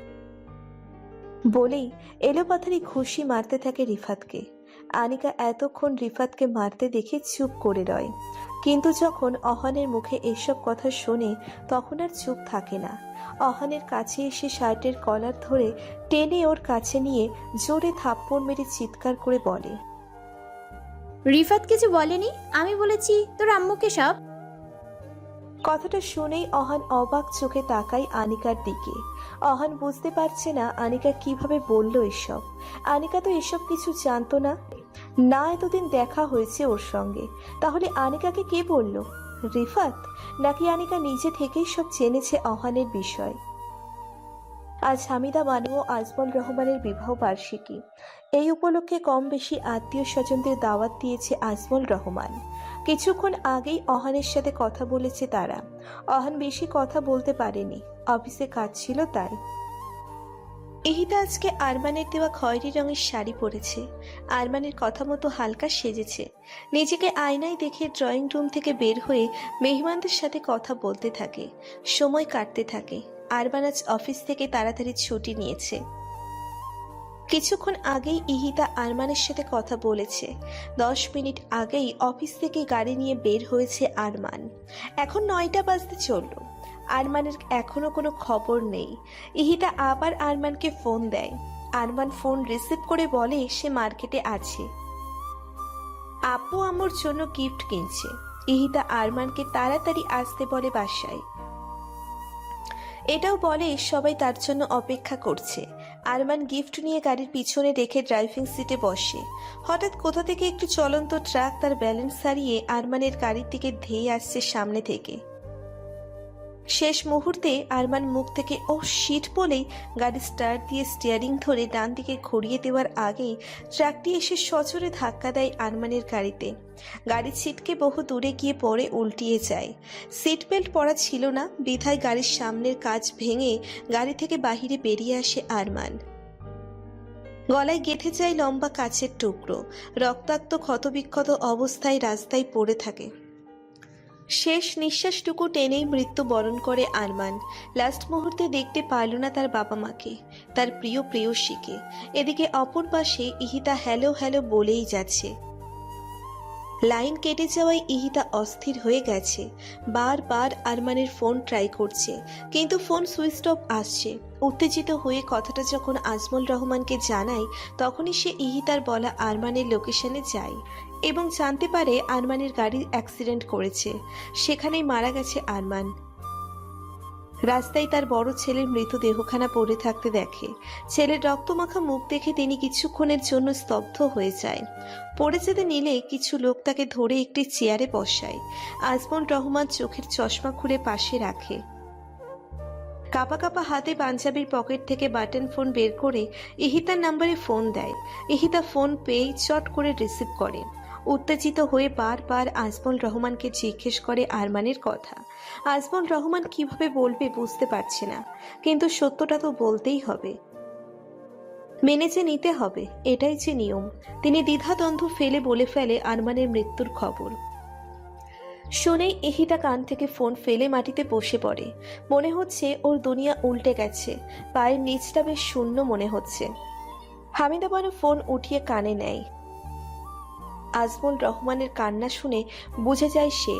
বলেই এলোপাথারি ঘুষি মারতে থাকে রিফাতকে। আনিকা এতক্ষণ রিফাতকে মারতে দেখে চুপ করে রয়, কিন্তু যখন অহানের মুখে এসব কথা শোনে তখন আর চুপ থাকে না। অহানের কাছে এসে শার্টের কলার ধরে টেনে ওর কাছে নিয়ে জোরে থাপ্পড় মেরে চিৎকার করে বলে, রিফাত কিছু বলেনি, আমি বলেছি তোর আম্মুকে সব। কথাটা শুনেই অহান অবাক চোখে তাকায় আনিকার দিকে। অহান বুঝতে পারছে না আনিকা কিভাবে বলল এসব। আনিকা তো এসব কিছু জানতো না, না এতদিন দেখা হয়েছে ওর সঙ্গে। তাহলে আনিকাকে কে বলল? রিফাত? নাকি আনিকা নিজে থেকেই সব জেনেছে অহানের বিষয়? আজ হামিদা মানু ও আজমল রহমানের বিবাহ বার্ষিকী। এই উপলক্ষে কম বেশি আত্মীয় স্বজনদের দাওয়াত দিয়েছে আজমল রহমান। কিছুক্ষণ আগেই অহানের সাথে কথা বলেছে তারা। অহান বেশি কথা বলতে পারেনি, অফিসে কাজ ছিল তাই। ইহিতা আজকে আরমানের দেওয়া খয়েরি রঙের শাড়ি পরেছে। আরমানের কথা মতো হালকা সেজেছে। নিজেকে আয়নায় দেখে ড্রয়িং রুম থেকে বের হয়ে মেহমানদের সাথে কথা বলতে থাকে, সময় কাটতে থাকে। আরমান আজ অফিস থেকে তাড়াতাড়ি ছুটি নিয়েছে। কিছুক্ষণ আগেই ইহিতা আরমানের সাথে কথা বলেছে। 10 মিনিট আগেই অফিস থেকে গাড়ি নিয়ে বের হয়েছে আরমান। এখন 9টা বাজতে চলল। আরমানের এখনো কোনো খবর নেই। ইহিতা আবার আরমানকে ফোন দেয়। আরমান ফোন রিসিভ করে বলে সে মার্কেটে আছে, আপু আম্মুর জন্য গিফট কিনছে। ইহিতা আরমানকে তাড়াতাড়ি আসতে বলে বাসায়। এটাও বলে সবাই তার জন্য অপেক্ষা করছে। আরমান গিফট নিয়ে গাড়ির পিছনে রেখে ড্রাইভিং সিটে বসে। হঠাৎ কোথা থেকে একটি চলন্ত ট্রাক তার ব্যালেন্স হারিয়ে আরমানের গাড়ির দিকে ধেয়ে আসছে সামনে থেকে। শেষ মুহূর্তে আরমান মুখ থেকে ও শিট বলেই গাড়ি স্টার্ট দিয়ে স্টিয়ারিং ধরে ডান দিকে ঘুরিয়ে দেওয়ার আগেই ট্রাকটি এসে সজোরে ধাক্কা দেয় আরমানের গাড়িতে। গাড়ি ছিটকে বহু দূরে গিয়ে পড়ে উল্টিয়ে যায়। সিট বেল্ট পরা ছিল না বিধায় গাড়ির সামনের কাঁচ ভেঙে গাড়ি থেকে বাহিরে বেরিয়ে আসে আরমান। গলায় গেঁথে যায় লম্বা কাচের টুকরো। রক্তাক্ত ক্ষতবিক্ষত অবস্থায় রাস্তায় পড়ে থাকে। শেষ নিঃশ্বাসটুকু টেনেই মৃত্যুবরণ করে আরমান। লাস্ট মুহূর্তে দেখতে পারল না তার বাবা মাকে, তার প্রিয় প্রেয়সীকে। এদিকে অপর পাশে ইহিতা হ্যালো হ্যালো বলেই যাচ্ছে। লাইন কেটে যাওয়ায় ইহিতা অস্থির হয়ে গেছে। বারবার আরমানের ফোন ট্রাই করছে, কিন্তু ফোন সুইচ অফ আসছে। উত্তেজিত হয়ে কথাটা যখন আজমল রহমানকে জানায়, তখনই সে ইহিতার বলা আরমানের লোকেশনে যায় এবং জানতে পারে আরমানের গাড়ি অ্যাক্সিডেন্ট করেছে। সেখানেই মারা গেছে আরমান। রাস্তায় তার বড় ছেলের মৃতদেহখানা পড়ে থাকতে দেখে। ছেলের রক্তমাখা মুখ দেখে তিনি কিছুক্ষণের জন্য স্তব্ধ হয়ে যায়। পড়ে যেতে নিলে কিছু লোক তাকে ধরে একটি চেয়ারে বসায়। আজমল রহমান চোখের চশমা খুলে পাশে রাখে। কাপা কাপা হাতে পাঞ্জাবির পকেট থেকে বাটন ফোন বের করে ইহিতার নাম্বারে ফোন দেয়। ইহিতা ফোন পেয়ে চট করে রিসিভ করে। উত্তেজিত হয়ে বারবার আজমল রহমানকে জিজ্ঞেস করে আরমানের কথা। আজমল রহমান কিভাবে বলবে বুঝতে পারছে না, কিন্তু সত্যটা তো বলতেই হবে, মেনে যে নিতে হবে, এটাই যে নিয়ম। তিনি দ্বিধাদ্বন্দ্ব ফেলে বলে ফেলে আরমানের মৃত্যুর খবর। শুনেই ইহিতা কান থেকে ফোন ফেলে মাটিতে বসে পড়ে। মনে হচ্ছে ওর দুনিয়া উল্টে গেছে। পায়ের নিচটা বেশ শূন্য মনে হচ্ছে। হামিদা বানু ফোন উঠিয়ে কানে নেয়। আজমল রহমানের কান্না শুনে বুঝে যায় সে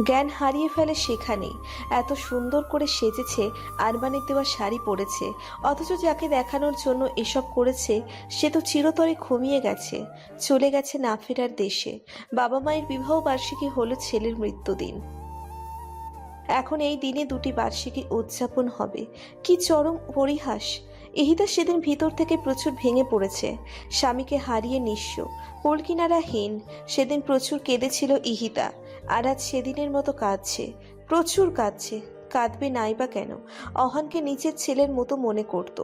জ্ঞান হারিয়ে ফেলে সেখানেই। এত সুন্দর করে সেজেছে, আরমানের দেওয়া শাড়ি পরেছে, অথচ যাকে দেখানোর জন্য এসব করেছে সে তো চিরতরে ঘুমিয়ে গেছে, চলে গেছে না ফেরার দেশে। বাবা মায়ের বিবাহ বার্ষিকী হলো ছেলের মৃত্যুদিন। এখন এই দিনে দুটি বার্ষিকী উদযাপন হবে। কি চরম পরিহাস! ইহিতা সেদিন ভিতর থেকে প্রচুর ভেঙে পড়েছে। স্বামীকে হারিয়ে নিঃস্ব, কুলকিনারাহীন। সেদিন প্রচুর কেঁদেছিল ইহিতা, আর আজ সেদিনের মতো কাঁদছে, প্রচুর কাঁদছে। কাঁদবে নাই বা কেন? অহানকে নিজের ছেলের মতো মনে করত।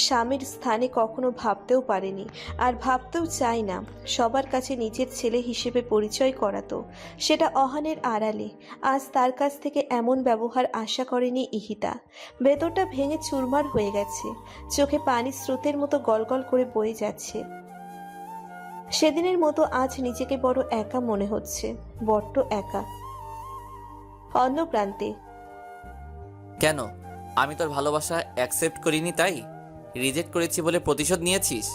স্বামীর স্থানে কখনো ভাবতেও পারেনি, আর ভাবতেও চায় না। সবার কাছে নিজের ছেলে হিসেবে পরিচয় করাতো, সেটা অহানের আড়ালে। আজ তার কাছ থেকে এমন ব্যবহার আশা করেনি ইহিতা। ভেতরটা ভেঙে চুরমার হয়ে গেছে, চোখে পানি স্রোতের মতো গলগল করে বয়ে যাচ্ছে। সেদিনের মতো আজ নিজেকে বড় একা মনে হচ্ছে, বড্ড একা। অন্য প্রান্তে, কেন? আমি তোর ভালোবাসা অ্যাকসেপ্ট করিনি তাই রিজেক্ট করেছি বলে প্রতিশোধ নিয়েছিস?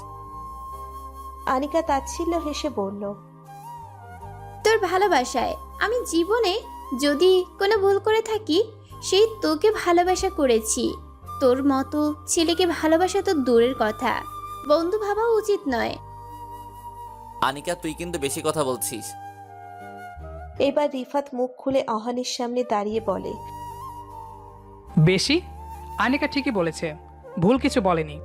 আনিকা তাচ্ছিল্য হেসে বলল, তোর ভালোবাসায় আমি জীবনে যদি কোনো ভুল করে থাকি, সেই তোকে ভালোবাসা করেছি। তোর মতো ছেলেকে ভালোবাসা তো দূরের কথা, বন্ধু ভাবা উচিত নয়। আনিকা, তুই কিন্তু বেশি কথা বলছিস। এবার রিফাত মুখ খুলে অহানের সামনে দাঁড়িয়ে বলে, বেশি? আনিকা ঠিকই বলেছে, ভুল কিছু বলেনি।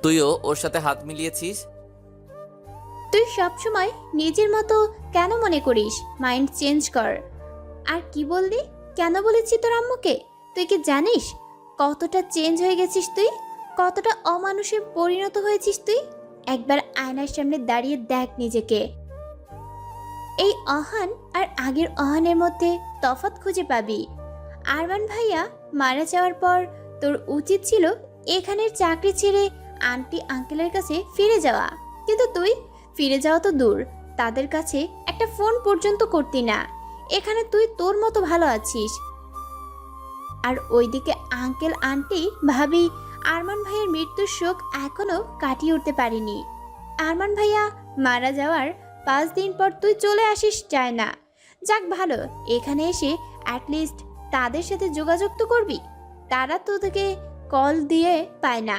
তুইও ওর সাথে হাত মিলিয়েছিস। তুই সবসময় নিজের মতো কেন মনে করিস? মাইন্ড চেঞ্জ কর। আর কি বললি? কেন বলেছি তোর আম্মুকে? তুই কি জানিস কতটা চেঞ্জ হয়ে গেছিস তুই? কতটা অমানুষে পরিণত হয়েছিস তুই? একবার আয়নার সামনে দাঁড়িয়ে দেখ নিজেকে। এই অহান আর আগের অহানের মধ্যে তফাৎ খুঁজে পাবি। আরমান ভাইয়া মারা যাওয়ার পর তোর উচিত ছিল এখানের চাকরি ছেড়ে আন্টি আঙ্কেলের কাছে ফিরে যাওয়া, কিন্তু তুই ফিরে যাওয়া তো দূর, তাদের কাছে একটা ফোন পর্যন্ত করতি না। এখানে তুই তোর মতো ভালো আছিস, আর ওইদিকে আঙ্কেল আন্টি ভাবি আরমান ভাইয়ের মৃত্যুর শোক এখনো কাটিয়ে উঠতে পারিনি। আরমান ভাইয়া মারা যাওয়ার 5 দিন পর তুই চলে আসিস চায় না। যাক ভালো, এখানে এসে অ্যাটলিস্ট তাদের সাথে যোগাযোগ তো করবি। তারা তোদেরকে কল দিয়ে পায় না,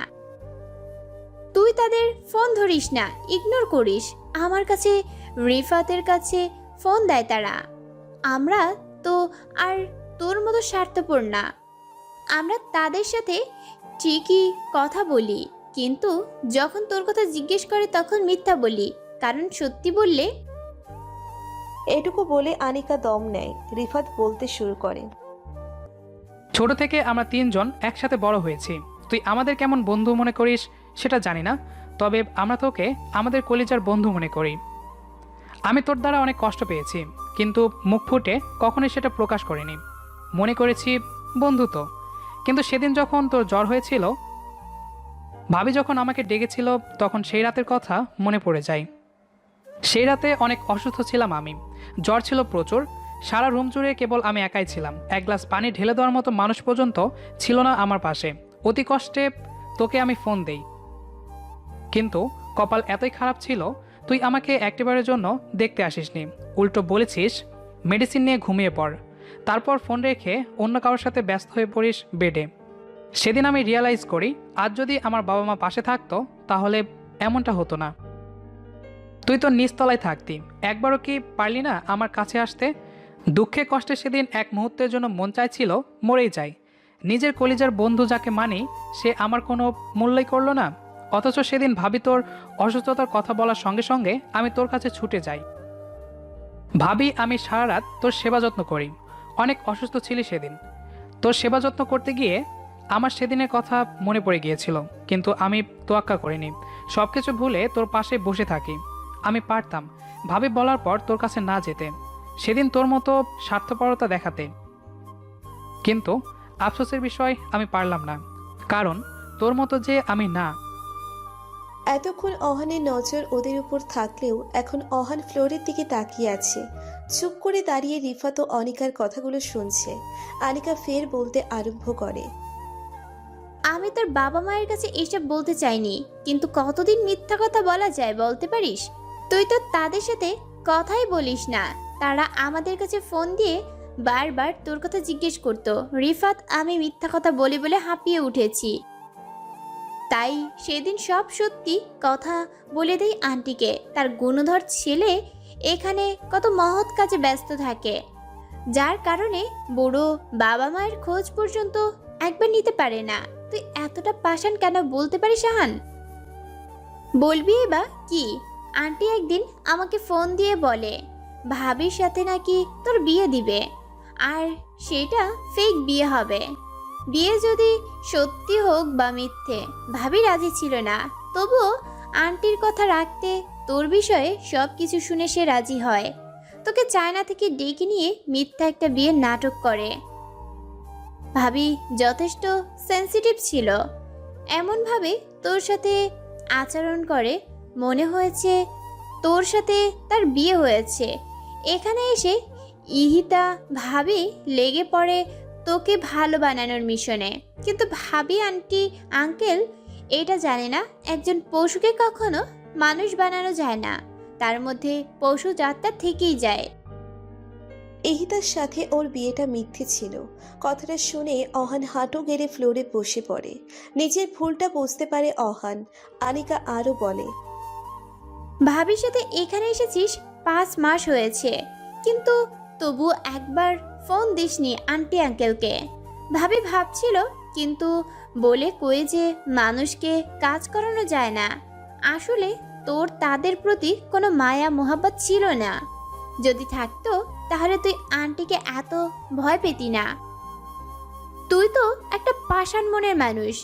তুই তাদের ফোন ধরিস না, ইগনোর করিস। আমার কাছে, রিফাতের কাছে ফোন দেয় তারা। আমরা তো আর তোর মতো স্বার্থপর না। আমরা তাদের সাথে ঠিকই কথা বলি, কিন্তু যখন তোর কথা জিজ্ঞেস করে তখন মিথ্যা বলি, কারণ সত্যি বললে। এটুকু বলে আনিকা দম নেয়। রিফাত বলতে শুরু করে। ছোট থেকে আমরা 3 জন একসাথে বড় হয়েছি। তুই আমাদের কেমন বন্ধু মনে করিস সেটা জানি না, তবে আমরা তোকে আমাদের কলিজার বন্ধু মনে করি। আমি তোর দ্বারা অনেক কষ্ট পেয়েছি, কিন্তু মুখ ফুটে কখনোই সেটা প্রকাশ করিনি। মনে করেছি বন্ধু তো। কিন্তু সেদিন যখন তোর জ্বর হয়েছিল, ভাবি যখন আমাকে ডেকেছিল, তখন সেই রাতের কথা মনে পড়ে যায়। সেই রাতে অনেক অসুস্থ ছিলাম আমি, জ্বর ছিল প্রচুর। সারা রুম জুড়ে কেবল আমি একাই ছিলাম, এক গ্লাস পানি ঢেলে দেওয়ার মতো মানুষ পর্যন্ত ছিল না আমার পাশে। অতি কষ্টে তোকে আমি ফোন দেই, কিন্তু কপাল এতই খারাপ ছিল, তুই আমাকে একটিবারের জন্য দেখতে আসিসনি। উল্টো বলেছিস মেডিসিন নিয়ে ঘুমিয়ে পড়, তারপর ফোন রেখে অন্য কারোর সাথে ব্যস্ত হয়ে পড়িস বেডে। সেদিন আমি রিয়ালাইজ করি, আজ যদি আমার বাবা মা পাশে থাকতো তাহলে এমনটা হতো না। তুই তো নিচতলায় থাকতি, একবারও কি পারলি না আমার কাছে আসতে? দুঃখে কষ্টে সেদিন এক মুহূর্তের জন্য মন চাইছিল মরেই যাই। নিজের কলিজার বন্ধু যাকে মানি, সে আমার কোনো মূল্যই করলো না। অথচ সেদিন ভাবি তোর অসুস্থতার কথা বলার সঙ্গে সঙ্গে আমি তোর কাছে ছুটে যাই। ভাবি আমি সারা রাত তোর সেবা যত্ন করি। অনেক অসুস্থ ছিলি সেদিন, তোর সেবা যত্ন করতে গিয়ে আমার সেদিনের কথা মনে পড়ে গিয়েছিল, কিন্তু আমি তোয়াক্কা করিনি। সব কিছু ভুলে তোর পাশে বসে থাকি। আমি পারতাম ভাবি বলার পর তোর কাছে না যেতে, সেদিন তোর মতো স্বার্থপরতা দেখাতে, কিন্তু আফসোসের বিষয় আমি পারলাম না, কারণ তোর মতো যে আমি না। এতক্ষণ অহানের নজর ওদের উপর থাকলেও এখন অহান ফ্লোরের দিকে তাকিয়ে আছে। চুপ করে দাঁড়িয়ে রিফাত ও অনিকার কথাগুলো শুনছে। আনিকা ফের বলতে আরম্ভ করে। আমি তোর বাবা মায়ের কাছে এসব বলতে চাইনি, কিন্তু কতদিন মিথ্যা কথা বলা যায় বলতে পারিস? তুই তো তাদের সাথে কথাই বলিস না। তারা আমাদের কাছে ফোন দিয়ে বারবার তোর কথা জিজ্ঞেস করতো। রিফাত আমি মিথ্যা কথা বলে বলে হাঁপিয়ে উঠেছি, তাই সেদিন সব সত্যি কথা বলে দেই আন্টিকে। তার গুণধর ছেলে এখানে কত মহৎ কাজে ব্যস্ত থাকে, যার কারণে বুড়ো বাবা মায়ের খোঁজ পর্যন্ত একবার নিতে পারে না। তুই এতটা পাষাণ কেন বলতে পারিস আহান? বলবি বা কি? আন্টি একদিন আমাকে ফোন দিয়ে বলে ভাবির সাথে নাকি তোর বিয়ে দিবে, আর সেটা ফেক বিয়ে হবে। বিয়ে যদি সত্যি হোক বা মিথ্যে, ভাবি রাজি ছিল না, তবুও আন্টির কথা রাখতে তোর বিষয়ে সব কিছু শুনে সে রাজি হয়। তোকে চায়না থেকে ডেকে নিয়ে মিথ্যা একটা বিয়ের নাটক করে। ভাবি যথেষ্ট সেন্সিটিভ ছিল, এমনভাবে তোর সাথে আচরণ করে মনে হয়েছে তোর সাথে তার বিয়ে হয়েছে। এখানে এসে ইহিতা ভাবি লেগে পড়ে তোকে ভালো বানানোর মিশনে, কিন্তু ভাবি আন্টি আঙ্কেল এটা জানে না একজন পশুকে কখনো মানুষ বানানো যায় না, তার মধ্যে পশু জাতটা থেকেই যায়। এহিতার সাথে ওর বিয়েটা মিথ্যে ছিল। কথাটা শুনে অহান হাঁটু গেড়ে ফ্লোরে বসে পড়ে। নিজের ভুলটা বুঝতে পারে অহান। আনিকা আরো বলে, ভাবির সাথে এখানে এসেছিস 5 মাস হয়েছে, কিন্তু তবু একবার ফোন দিসনি আন্টি আঙ্কেলকে। ভাবি ভাবছিল কিন্তু বলে কয়ে যে মানুষকে কাজ করানো যায় না। আসলে তোর তাদের প্রতি কোনো মায়া মোহাব্বত ছিল না। যদি থাকতো তাহলে তুই আন্টিকে এত ভয় পেতি না। তুই তো একটা পাষাণ মনের মানুষ।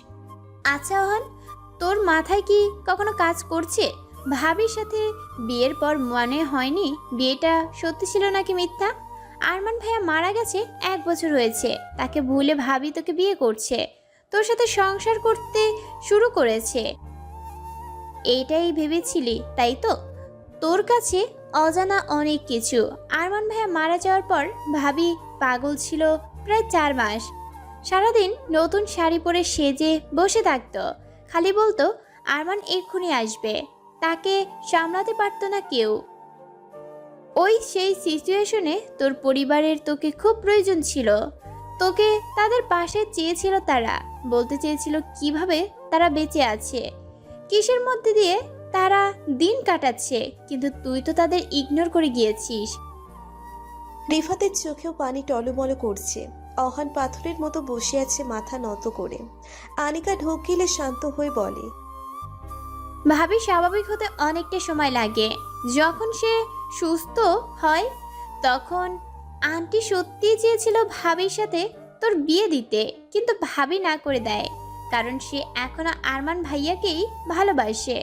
আচ্ছা ওহান, তোর মাথায় কি কখনো কাজ করছে ভাবির সাথে বিয়ের পর মনে হয়নি বিয়েটা সত্যি ছিল নাকি মিথ্যা? আরমান ভাইয়া মারা গেছে 1 বছর হয়েছে, তাকে ভুলে ভাবি তোকে বিয়ে করছে, তোর সাথে সংসার করতে শুরু করেছে। এইটাই ভেবেছিলি তাই তো? তোর কাছে অজানা অনেক কিছু। আরমান ভাইয়া মারা যাওয়ার পর ভাবি পাগল ছিল প্রায় 4 মাস। সারাদিন নতুন শাড়ি পরে সেজে বসে থাকতো, খালি বলতো আরমান এক্ষুনি আসবে, তাকে সামলাতে পারতো না কেউ। ওই সেই সিচুয়েশনে তোর পরিবারের তোকে খুব প্রয়োজন ছিল, তোকে তাদের পাশে চেয়েছিল, তারা বলতে চেয়েছিল কিভাবে তারা বেঁচে আছে, কিসের মধ্যে দিয়ে তারা দিন কাটাচ্ছে, কিন্তু তুই তো তাদের ইগনোর করে গিয়েছিস। রিফাতের চোখেও পানি টলমল করছে। অহান পাথরের মতো বসে আছে মাথা নত করে। আনিকা ঢোক গিলে শান্ত হয়ে বলে, ভাবি স্বাভাবিক হতে অনেকটা সময় লাগে। যখন সে সুস্থ হয় তখন আন্টি সত্যিই চেয়েছিল ভাবির সাথে তোর বিয়ে দিতে, কিন্তু ভাবি না করে দেয়, কারণ সে এখনো আরমান ভাইয়াকেই ভালোবাসে।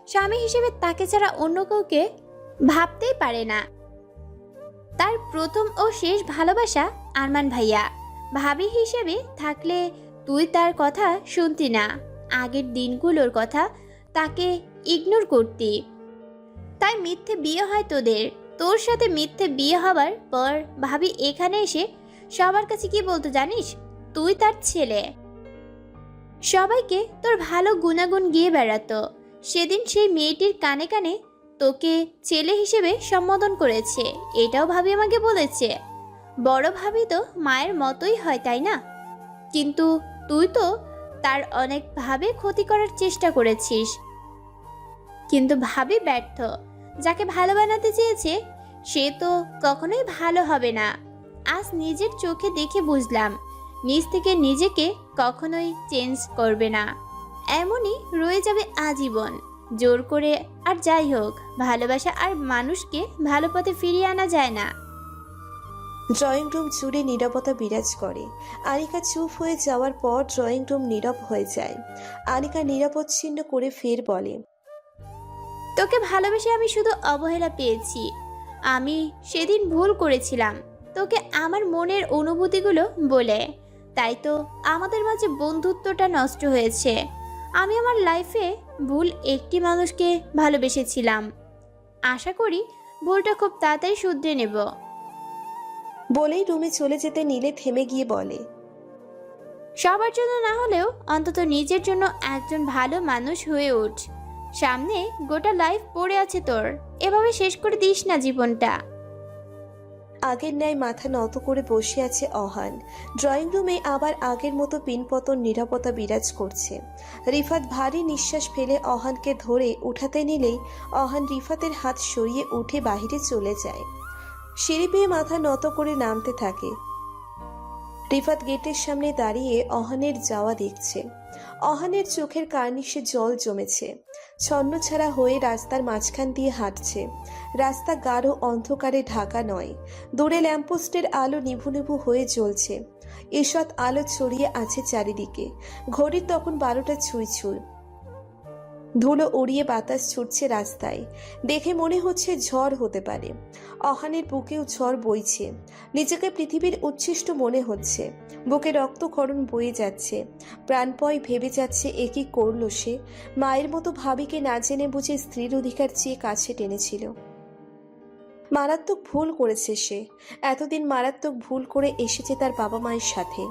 স্বামী হিসেবে তাকে ছাড়া অন্য কাউকে ভাবতেই পারে না। তার প্রথম ও শেষ ভালোবাসা আরমান ভাইয়া। ভাবি হিসেবে থাকলে তুই তার কথা শুনতি না, আগের দিনগুলোর কথা তাকে ইগনোর করতি। তাই মিথ্যে বিয়ে হয় তোদের। তোর সাথে মিথ্যে বিয়ে হবার পর ভাবি এখানে এসে সবার কাছে কি বলতো জানিস? তুই তার ছেলে। সবাইকে তোর ভালো গুণাগুণ গিয়ে বেড়াতো। সেদিন সেই মেয়েটির কানে কানে তোকে ছেলে হিসেবে সম্বোধন করেছে, এটাও ভাবি আমাকে বলেছে। বড় ভাবি তো মায়ের মতোই হয়, তাই না? কিন্তু তুই তো তার অনেকভাবে ক্ষতি করার চেষ্টা করেছিস, কিন্তু ভাবি ব্যর্থ। যাকে ভালো বানাতে চেয়েছে সে তো কখনোই ভালো হবে না। আজ নিজের চোখে দেখে বুঝলাম নিজ থেকে নিজেকে কখনোই চেঞ্জ করবে না, এমনই রয়ে যাবে আজীবন। জোর করে আর যাই হোক, ভালোবাসা আর মানুষকে ভালো পথে ফিরিয়ে আনা যায় না। ড্রয়িং রুম জুড়ে নীরবতা বিরাজ করে। আনিকা চুপ হয়ে যাওয়ার পর ড্রয়িং রুম নীরব হয়ে যায়। আনিকা নিরাপচ্ছিন্ন করে ফের বলে, তোকে ভালোবেসে আমি শুধু অবহেলা পেয়েছি। আমি সেদিন ভুল করেছিলাম তোকে আমার মনের অনুভূতিগুলো বলে, তাই তো আমাদের মাঝে বন্ধুত্বটা নষ্ট হয়েছে। আমি আমার লাইফে ভুল একটি মানুষকে ভালোবেসেছিলাম। আশা করি ভুলটা খুব তাড়াতাড়ি শুধরে নেব। বলেই রুমে চলে যেতে নিলে থেমে গিয়ে বলে, সবার জন্য না হলেও অন্তত নিজের জন্য একজন ভালো মানুষ হয়ে ওঠ। সামনে গোটা লাইফ পড়ে আছে তোর, এভাবে শেষ করে দিস না জীবনটা। আগের ন্যায় মাথা নত করে বসে আছে অহান। ড্রয়িং রুমে আবার আগের মতো পিনপতন নীরবতা বিরাজ করছে। রিফাত ভারী নিঃশ্বাস ফেলে অহানকে ধরে উঠাতে নিলেই অহান রিফাতের হাত সরিয়ে উঠে বাহিরে চলে যায়। সিঁড়ি পেয়ে মাথা নত করে নামতে থাকে। রিফাত গেটের সামনে দাঁড়িয়ে অহানের যাওয়া দেখছে। অহানের চোখের কার্নিশে জল জমেছে। ছন্নছাড়া হয়ে রাস্তার মাঝখান দিয়ে হাঁটছে। রাস্তা গাঢ় অন্ধকারে ঢাকা নয়, দূরে ল্যাম্পপোস্টের আলো নিভু নিভু হয়ে জ্বলছে। ঈষৎ আলো ছড়িয়ে আছে চারিদিকে। ঘড়ির তখন 12টা ছুঁই। ধুলো উড়িয়ে বাতাস ছুটছে রাস্তায়। দেখে মনে হচ্ছে ঝড় হতে পারে। অহানের বুকেও ঝড় বইছে। নিজেকে পৃথিবীর উচ্ছিষ্ট মনে হচ্ছে। বুকে রক্তক্ষরণ বয়ে যাচ্ছে। প্রাণপয় ভেবে যাচ্ছে এ কি করলো সে। মায়ের মতো ভাবিকে না জেনে বুঝে স্ত্রীর অধিকার চেয়ে কাছে টেনেছিল। মারাত্মক ভুল করেছে সে। এতদিন মারাত্মক ভুল করে এসেছে তার বাবা মায়ের সাথে,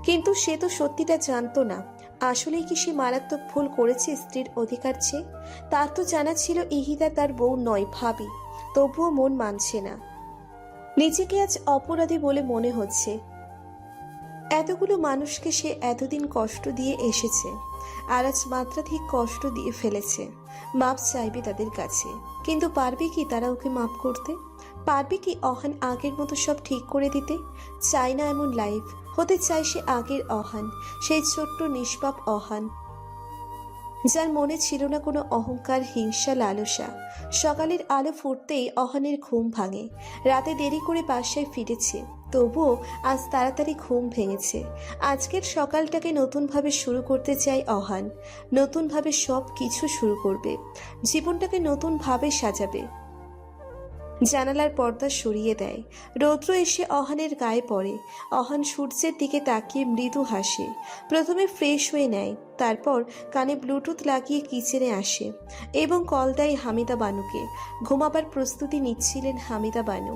কিন্তু সে তো সত্যিটা জানতো না। আসলেই কি সে মারাত্মক ভুল করেছে স্ত্রীর অধিকার চেয়ে? তার তো জানা ছিল ইহিতা তার বউ নয়, ভাবি। তবুও মন মানছে না। নিজেকে আজ অপরাধী বলে মনে হচ্ছে। এতগুলো মানুষকে সে এতদিন কষ্ট দিয়ে এসেছে, আর আজ মাত্রাধিক কষ্ট দিয়ে ফেলেছে। মাপ চাইবে তাদের কাছে, কিন্তু পারবে কি তারা ওকে মাপ করতে? পারবে কি অহান আগের মতো সব ঠিক করে দিতে? চায় না এমন লাইফ। হতে চায় সে আগের অহান, সেই ছোট্ট নিষ্পাপ অহান, যার মনে ছিল না কোনো অহংকার, হিংসা, লালসা। সকালের আলো ফুটতেই অহানের ঘুম ভাঙে। রাতে দেরি করে বাসায় ফিরেছে, তবুও আজ তাড়াতাড়ি ঘুম ভেঙেছে। আজকের সকালটাকে নতুনভাবে শুরু করতে চায় অহান। নতুনভাবে সব কিছু শুরু করবে, জীবনটাকে নতুনভাবে সাজাবে। জানালার পর্দা সরিয়ে দেয়। রৌদ্র এসে অহানের গায়ে পড়ে। অহান সূর্যের দিকে তাকিয়ে মৃদু হাসে। প্রথমে ফ্রেশ হয়ে নেয়, তারপর কানে ব্লুটুথ লাগিয়ে কিচেনে আসে এবং কল দেয় হামিদা বানুকে। ঘুমাবার প্রস্তুতি নিচ্ছিলেন হামিদা বানু।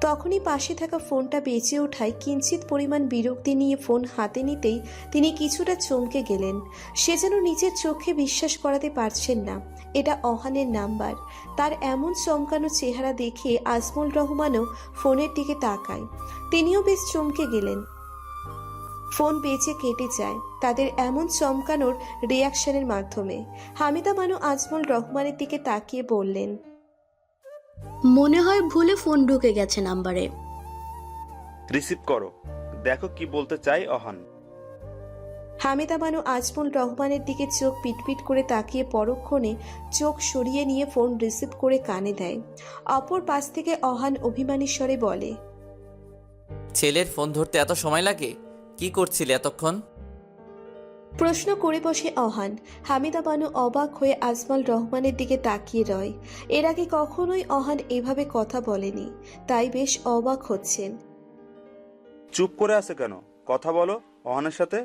তখনই পাশে থাকা ফোনটা বেজে ওঠায় কিঞ্চিত পরিমাণ বিরক্তি নিয়ে ফোন হাতে নিতেই তিনি কিছুটা চমকে গেলেন। সে যেন নিজের চোখে বিশ্বাস করাতে পারছেন না এটা অহানের নাম্বার। তার এমন চমকানো চেহারা দেখে আজমল রহমানও ফোনের দিকে তাকায়। তিনিও বেশ চমকে গেলেন। ফোন বেজে কেটে যায় তাদের এমন চমকানোর রিয়াকশনের মাধ্যমে। হামিদা বানু আজমল রহমানের দিকে তাকিয়ে বললেন, মনে হয় ভুলে ফোন ঢুকে গেছে নাম্বারে। রিসিভ করো, দেখো কি বলতে চাই অহান। হামিদা বানু আজমল রহমানের দিকে চোখ পিটপিট করে তাকিয়ে পরক্ষণে চোখ সরিয়ে নিয়ে ফোন রিসিভ করে কানে দেয়। অপর পাশ থেকে অহান অভিমানী স্বরে বলে, ছেলের ফোন ধরতে এত সময় লাগে? কি করছিলে এতক্ষণ? প্রশ্ন করে বসে অহান। হামিদা বানু অবাক হয়ে আজমল রহমানের দিকে তাকিয়ে রয়। এর আগে কখনোই অহান এভাবে কথা বলেনি, তাই বেশ অবাক হচ্ছেন। চুপ করে আছে কেন? কথা বলো অহানের সাথে।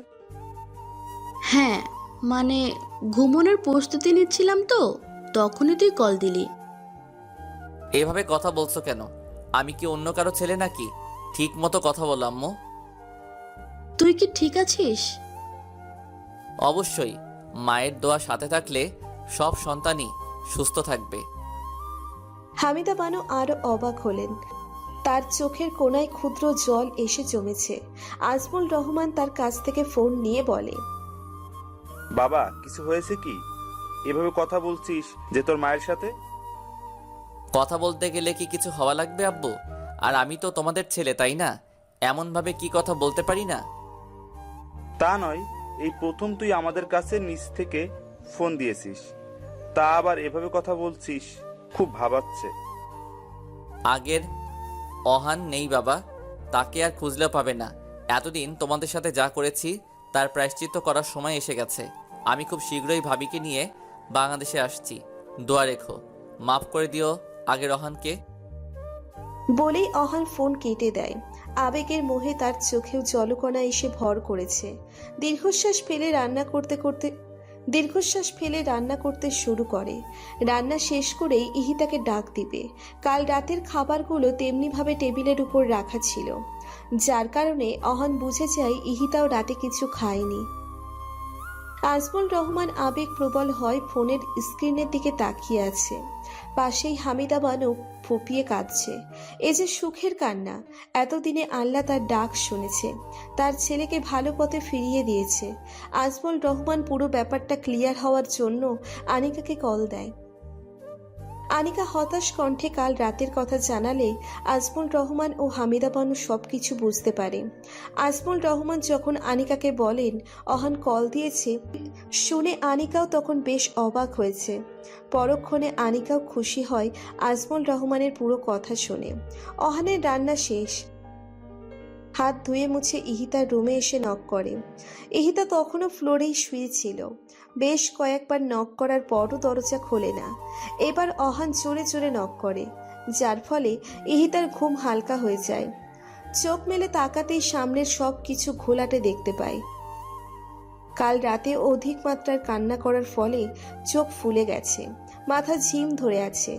হ্যাঁ, মানে ঘুমানোর প্রস্তুতি নিচ্ছিলাম তো, তখনই তুই কল দিলি। এভাবে কথা বলছো কেন? আমি কি অন্য কারো ছেলে নাকি? ঠিক মতো কথা বলো আম্মু। তুই কি ঠিক আছিস? অবশ্যই, মায়ের দোয়া সাথে থাকলে সব সন্তানই সুস্থ থাকবে। হামিদা বানু আরো অবাক হলেন। তার চোখের কোণায় ক্ষুদ্র জল এসে জমেছে। আজমল রহমান তার কাছ থেকে ফোন নিয়ে বলে, বাবা কিছু হয়েছে কি? এভাবে কথা বলছিস যে তোর মায়ের সাথে? কথা বলতে গেলে কি কিছু হওয়া লাগবে আব্বু? আর আমি তো তোমাদের ছেলে, তাই না? এমনভাবে কি কথা বলতে পারি না? তা নয়, এই প্রথম তুই আমাদের কাছে নিজ থেকে ফোন দিয়েছিস, তা আবার এভাবে কথা বলছিস, খুব ভাবাচ্ছে। আগের অহান নেই বাবা, তাকে আর খুঁজলেও পাবে না। এতদিন তোমাদের সাথে যা করেছি তার প্রায়শ্চিত্ত করার সময় এসে গেছে। আমি খুব শীঘ্রই ভাবিকে নিয়ে বাংলাদেশে আসছি। দোয়া রেখো, মাফ করে দিও আগের অহানকে। বলেই অহান ফোন কেটে দেয়। আবেগের মোহে তার চোখেও জলকণা এসে ভর করেছে। দীর্ঘশ্বাস ফেলে রান্না করতে শুরু করে। রান্না শেষ করেই ইহিতাকে ডাক দিবে। কাল রাতের খাবারগুলো তেমনিভাবে টেবিলের উপর রাখা ছিল, যার কারণে অহান বুঝে যায় ইহিতাও রাতে কিছু খায়নি। আজমল রহমান আবেগ প্রবল হয় ফোনের স্ক্রিনের দিকে তাকিয়ে আছে। পাশেই হামিদা বানু ফুপিয়ে কাঁদছে। এ যে সুখের কান্না। এতদিনে আল্লাহ তার ডাক শুনেছে, তার ছেলেকে ভালো পথে ফিরিয়ে দিয়েছে। আজমল রহমান পুরো ব্যাপারটা ক্লিয়ার হওয়ার জন্য আনিকাকে কল দেয়। আনিকা হতাশ কণ্ঠে কাল রাতের কথা জানালে আজমল রহমান ও হামিদা বানু সবকিছু বুঝতে পারে। আজমল রহমান যখন আনিকাকে বলেন অহান কল দিয়েছে, শুনে আনিকাও তখন বেশ অবাক হয়েছে। পরক্ষণে আনিকাও খুশি হয় আজমল রহমানের পুরো কথা শুনে। অহানের রান্না শেষ। হাত ধুয়ে মুছে ইহিতার রুমে এসে নক করে। ইহিতা তখনও ফ্লোরেই শুয়েছিল। বেশ কয়েকবার নক করার পরও দরজা খোলে না। এবার অহান জোরে জোরে নক করে, যার ফলে ইহিতার ঘুম হালকা হয়ে যায়। চোখ মেলে তাকাতেই সামনের সব কিছু ঘোলাটে দেখতে পায়। কাল রাতে অধিক মাত্রার কান্না করার ফলে চোখ ফুলে গেছে, মাথা ঝিম ধরে আছে।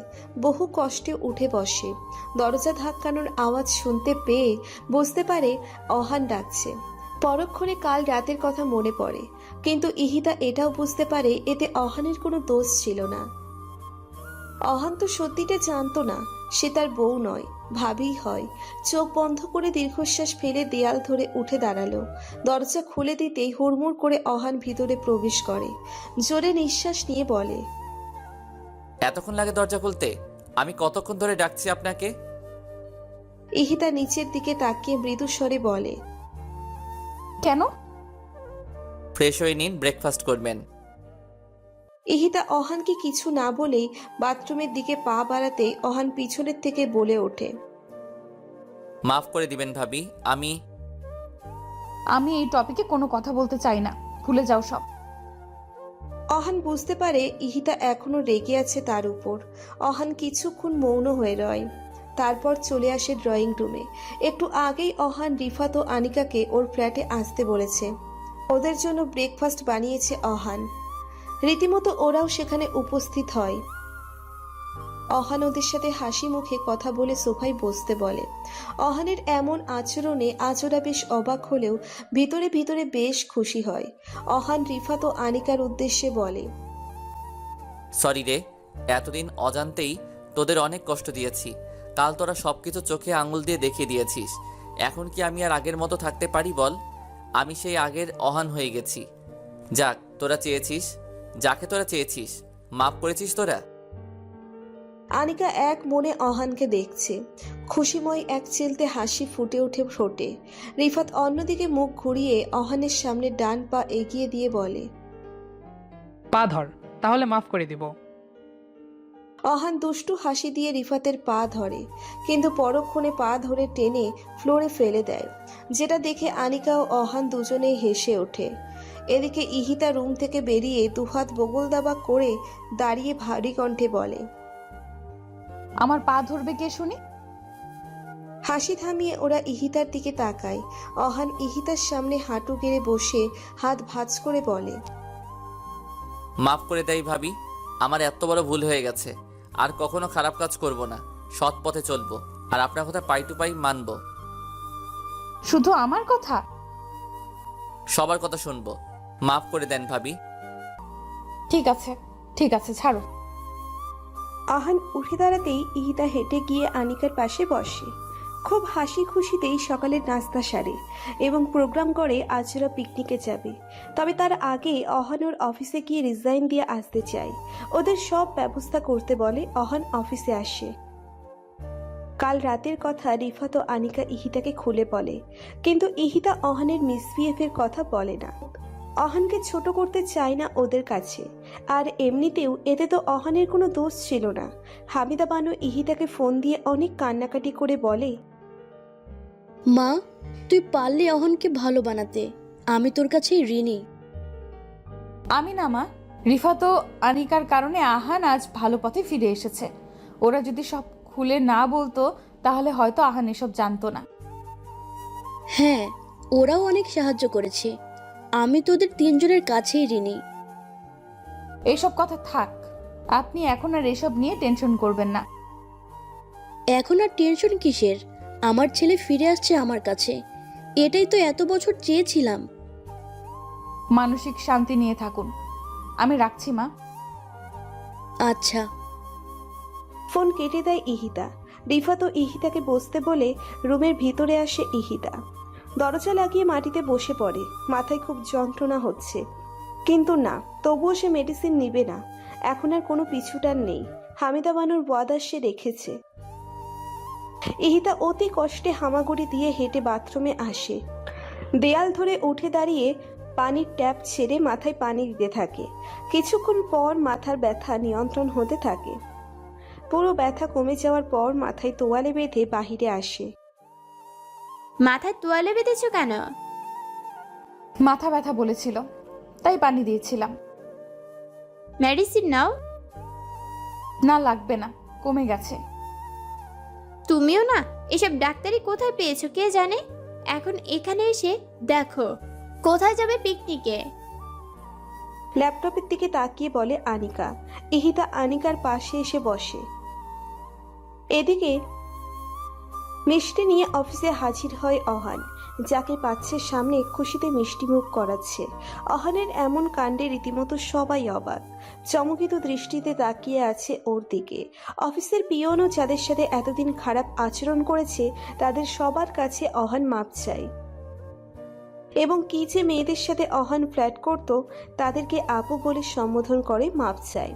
বহু কষ্টে উঠে বসে। দরজা ধাক্কানোর আওয়াজ শুনতে পেয়ে বুঝতে পারে অহান ডাকছে। পরক্ষণে কাল রাতের কথা মনে পড়ে, কিন্তু ইহিতা এটাও বুঝতে পারে এতে অহানের কোনো দোষ ছিল না। অহান তো সত্যিটা জানতো না সে তার বউ নয়, ভাবিই হয়। চোখ বন্ধ করে দীর্ঘশ্বাস ফেলে দেয়াল ধরে উঠে দাঁড়ালো। দরজা খুলে দিতেই হুড়মুড় করে অহান ভিতরে প্রবেশ করে। জোরে নিঃশ্বাস নিয়ে বলে, এতক্ষণ লাগে দরজা খুলতে? আমি কতক্ষণ ধরে ডাকছি আপনাকে? ইহিতা নিচের দিকে তাকিয়ে মৃদু স্বরে বলে, কেন? ফ্রেশ হয়ে নিন, ব্রেকফাস্ট করবেন। ইহিতা অহানকে কিছু না বলেই বাথরুমের দিকে পা বাড়াতে অহান পিছনের থেকে বলে ওঠে, মাফ করে দিবেন ভাবি, আমি এই টপিকে কোনো কথা বলতে চাই না, ভুলে যাও সব। অহান বুঝতে পারে ইহিতা এখনো রেগে আছে তার উপর। অহান কিছুক্ষণ মৌন হয়ে রয়, তারপর চলে আসে ড্রয়িং রুমে। একটু আগেই অহান রিফাত ও আনিকাকে ওর ফ্ল্যাটে আসতে বলেছে। ওদের জন্য ব্রেকফাস্ট বানিয়েছে অহান। রীতিমতো ওরাও সেখানে উপস্থিত হয়। অহান ওদের সাথে হাসি মুখে কথা বলে সোফায় বসতে বলে। অহানের এমন আচরণে আজ ওরা বেশ অবাক হলেও ভিতরে ভিতরে বেশ খুশি হয়। অহান রিফাত ও আনিকার উদ্দেশ্যে বলে, সরি রে, এতদিন অজান্তেই তোদের অনেক কষ্ট দিয়েছি। কাল তোরা সবকিছু চোখে আঙুল দিয়ে দেখিয়ে দিয়েছিস। এখন কি আমি আর আগের মতো থাকতে পারি বল? আমি সেই আগের অহান হয়ে গেছি। যাক, যাকে তোরা চেয়েছিস মাফ করেছিস তোরা? আনিকা এক মনে অহানকে দেখছে। খুশিময় এক চিলতে হাসি ফুটে ওঠে ঠোঁটে। রিফাত অন্যদিকে মুখ ঘুরিয়ে অহানের সামনে ডান পা এগিয়ে দিয়ে বলে, পা ধর, তাহলে মাফ করে দিব। অহান দুষ্টু হাসি দিয়ে রিফাতের পা ধরে, কিন্তু পরক্ষণে পা ধরে টেনে ফ্লোরে ফেলে দেয়, যেটা দেখে আনিকা ও অহান দুজনেই হেসে ওঠে। এদিকে ইহিতা রুম থেকে বেরিয়ে দুহাত বগল দাবা করে দাঁড়িয়ে ভারী কণ্ঠে বলে, আমার পা ধরবে কে শুনি? হাসি থামিয়ে ওরা ইহিতার দিকে তাকায়। অহান ইহিতার সামনে হাঁটু গেড়ে বসে হাত ভাঁজ করে বলে, মাফ করে দেই ভাবি, আমার এত বড় ভুল হয়ে গেছে। আর কখনো খারাপ কাজ করব না, সৎ পথে চলবো, আর আপনার কথা পাই টু পাই মানবো। শুধু আমার কথা? সবার কথা শুনবো। মাফ করে দেন ভাবি। ঠিক আছে, ঠিক আছে, ছাড়ো। আহান উঠে দাঁড়াতেই ইহিতা হেঁটে গিয়ে আনিকার পাশে বসে। খুব হাসি খুশিতেই সকালের নাস্তা সারে এবং প্রোগ্রাম করে আজ ওরা পিকনিকে যাবে। তবে তার আগে অহান ওর অফিসে গিয়ে রিজাইন দিয়ে আসতে চায়। ওদের সব ব্যবস্থা করতে বলে। অহান অফিসে আসে। কাল রাতের কথা রিফাত ও আনিকা ইহিতাকে খুলে বলে, কিন্তু ইহিতা অহানের মিসবিহেভের কথা বলে না। অহানকে ছোট করতে চায় না ওদের কাছে। আর এমনিতেও এতে তো অহানের কোনো দোষ ছিল না। হামিদা বানু ইহিতাকে ফোন দিয়ে অনেক কান্নাকাটি করে বলে, মা, তুই পারলে অহনকে ভালো বানাতে, আমি তোর কাছে ঋণী। আমি না মা, রিফাত ও আনিকার কারণে আহান আজ ভালো পথে ফিরে এসেছে। ওরা যদি সব খুলে না বলতো তাহলে হয়তো আহান এসব জানতো না। হ্যাঁ, ওরাও অনেক সাহায্য করেছে। আমি তোদের তিনজনের কাছেই ঋণী। এইসব কথা থাক, আপনি এখন আর এসব নিয়ে টেনশন করবেন না। এখন আর টেনশন কিসের? আমার ছেলে ফিরে আসছে আমার কাছে, এটাই তো এত বছর চেয়েছিলাম। মানসিক শান্তি নিয়ে থাকুন। আমি রাখছি মা। আচ্ছা। ফোন কেটে দেয় ইহিতা। রিফাত ও ইহিতাকে বসতে বলে রুমের ভিতরে আসে ইহিতা। দরজা লাগিয়ে মাটিতে বসে পড়ে। মাথায় খুব যন্ত্রণা হচ্ছে, কিন্তু না, তবুও সে মেডিসিন নিবে না। এখন আর কোনো পিছুটান নেই। হামিদা বানুর ওয়াদা সে রেখেছে। ইহিতা অতি কষ্টে হামাগুড়ি দিয়ে হেঁটে বাথরুমে আসে। দেয়াল ধরে উঠে দাঁড়িয়ে পানির ট্যাপ ছেড়ে মাথায় পানি দিতে থাকে। কিছুক্ষণ পর মাথার ব্যথা নিয়ন্ত্রণ হতে থাকে। পুরো ব্যথা কমে যাওয়ার পর মাথায় তোয়ালে বেঁধে বাহিরে আসে। মাথায় তোয়ালে বেঁধেছো কেন? মাথা ব্যথা বলেছিল, তাই পানি দিয়েছিলাম। মেডিসিন নাও। না, লাগবে না, কমে গেছে। তুমিও না, এসব ডাক্তারি কোথায় পেয়েছো কে জানে। এখন এখানে এসে দেখো কোথায় যাবে পিকনিকে। ল্যাপটপের দিকে তাকিয়ে বলে আনিকা। ইহিতা আনিকার পাশে এসে বসে। এদিকে মিষ্টি নিয়ে অফিসে হাজির হয় অহান, যাকে পাচ্ছে সামনে খুশিতে মিষ্টি মুখ করাচ্ছে। অহানের এমন কাণ্ডে রীতিমতো সবাই অবাক, চমকিত দৃষ্টিতে তাকিয়ে আছে ওর দিকে। অফিসের পিয়নও যাদের সাথে এতদিন খারাপ আচরণ করেছে তাদের সবার কাছে অহান মাপ চায়। এবং কি যে মেয়েদের সাথে অহান ফ্ল্যাট করত তাদেরকে আপু বলে সম্বোধন করে মাপ চায়।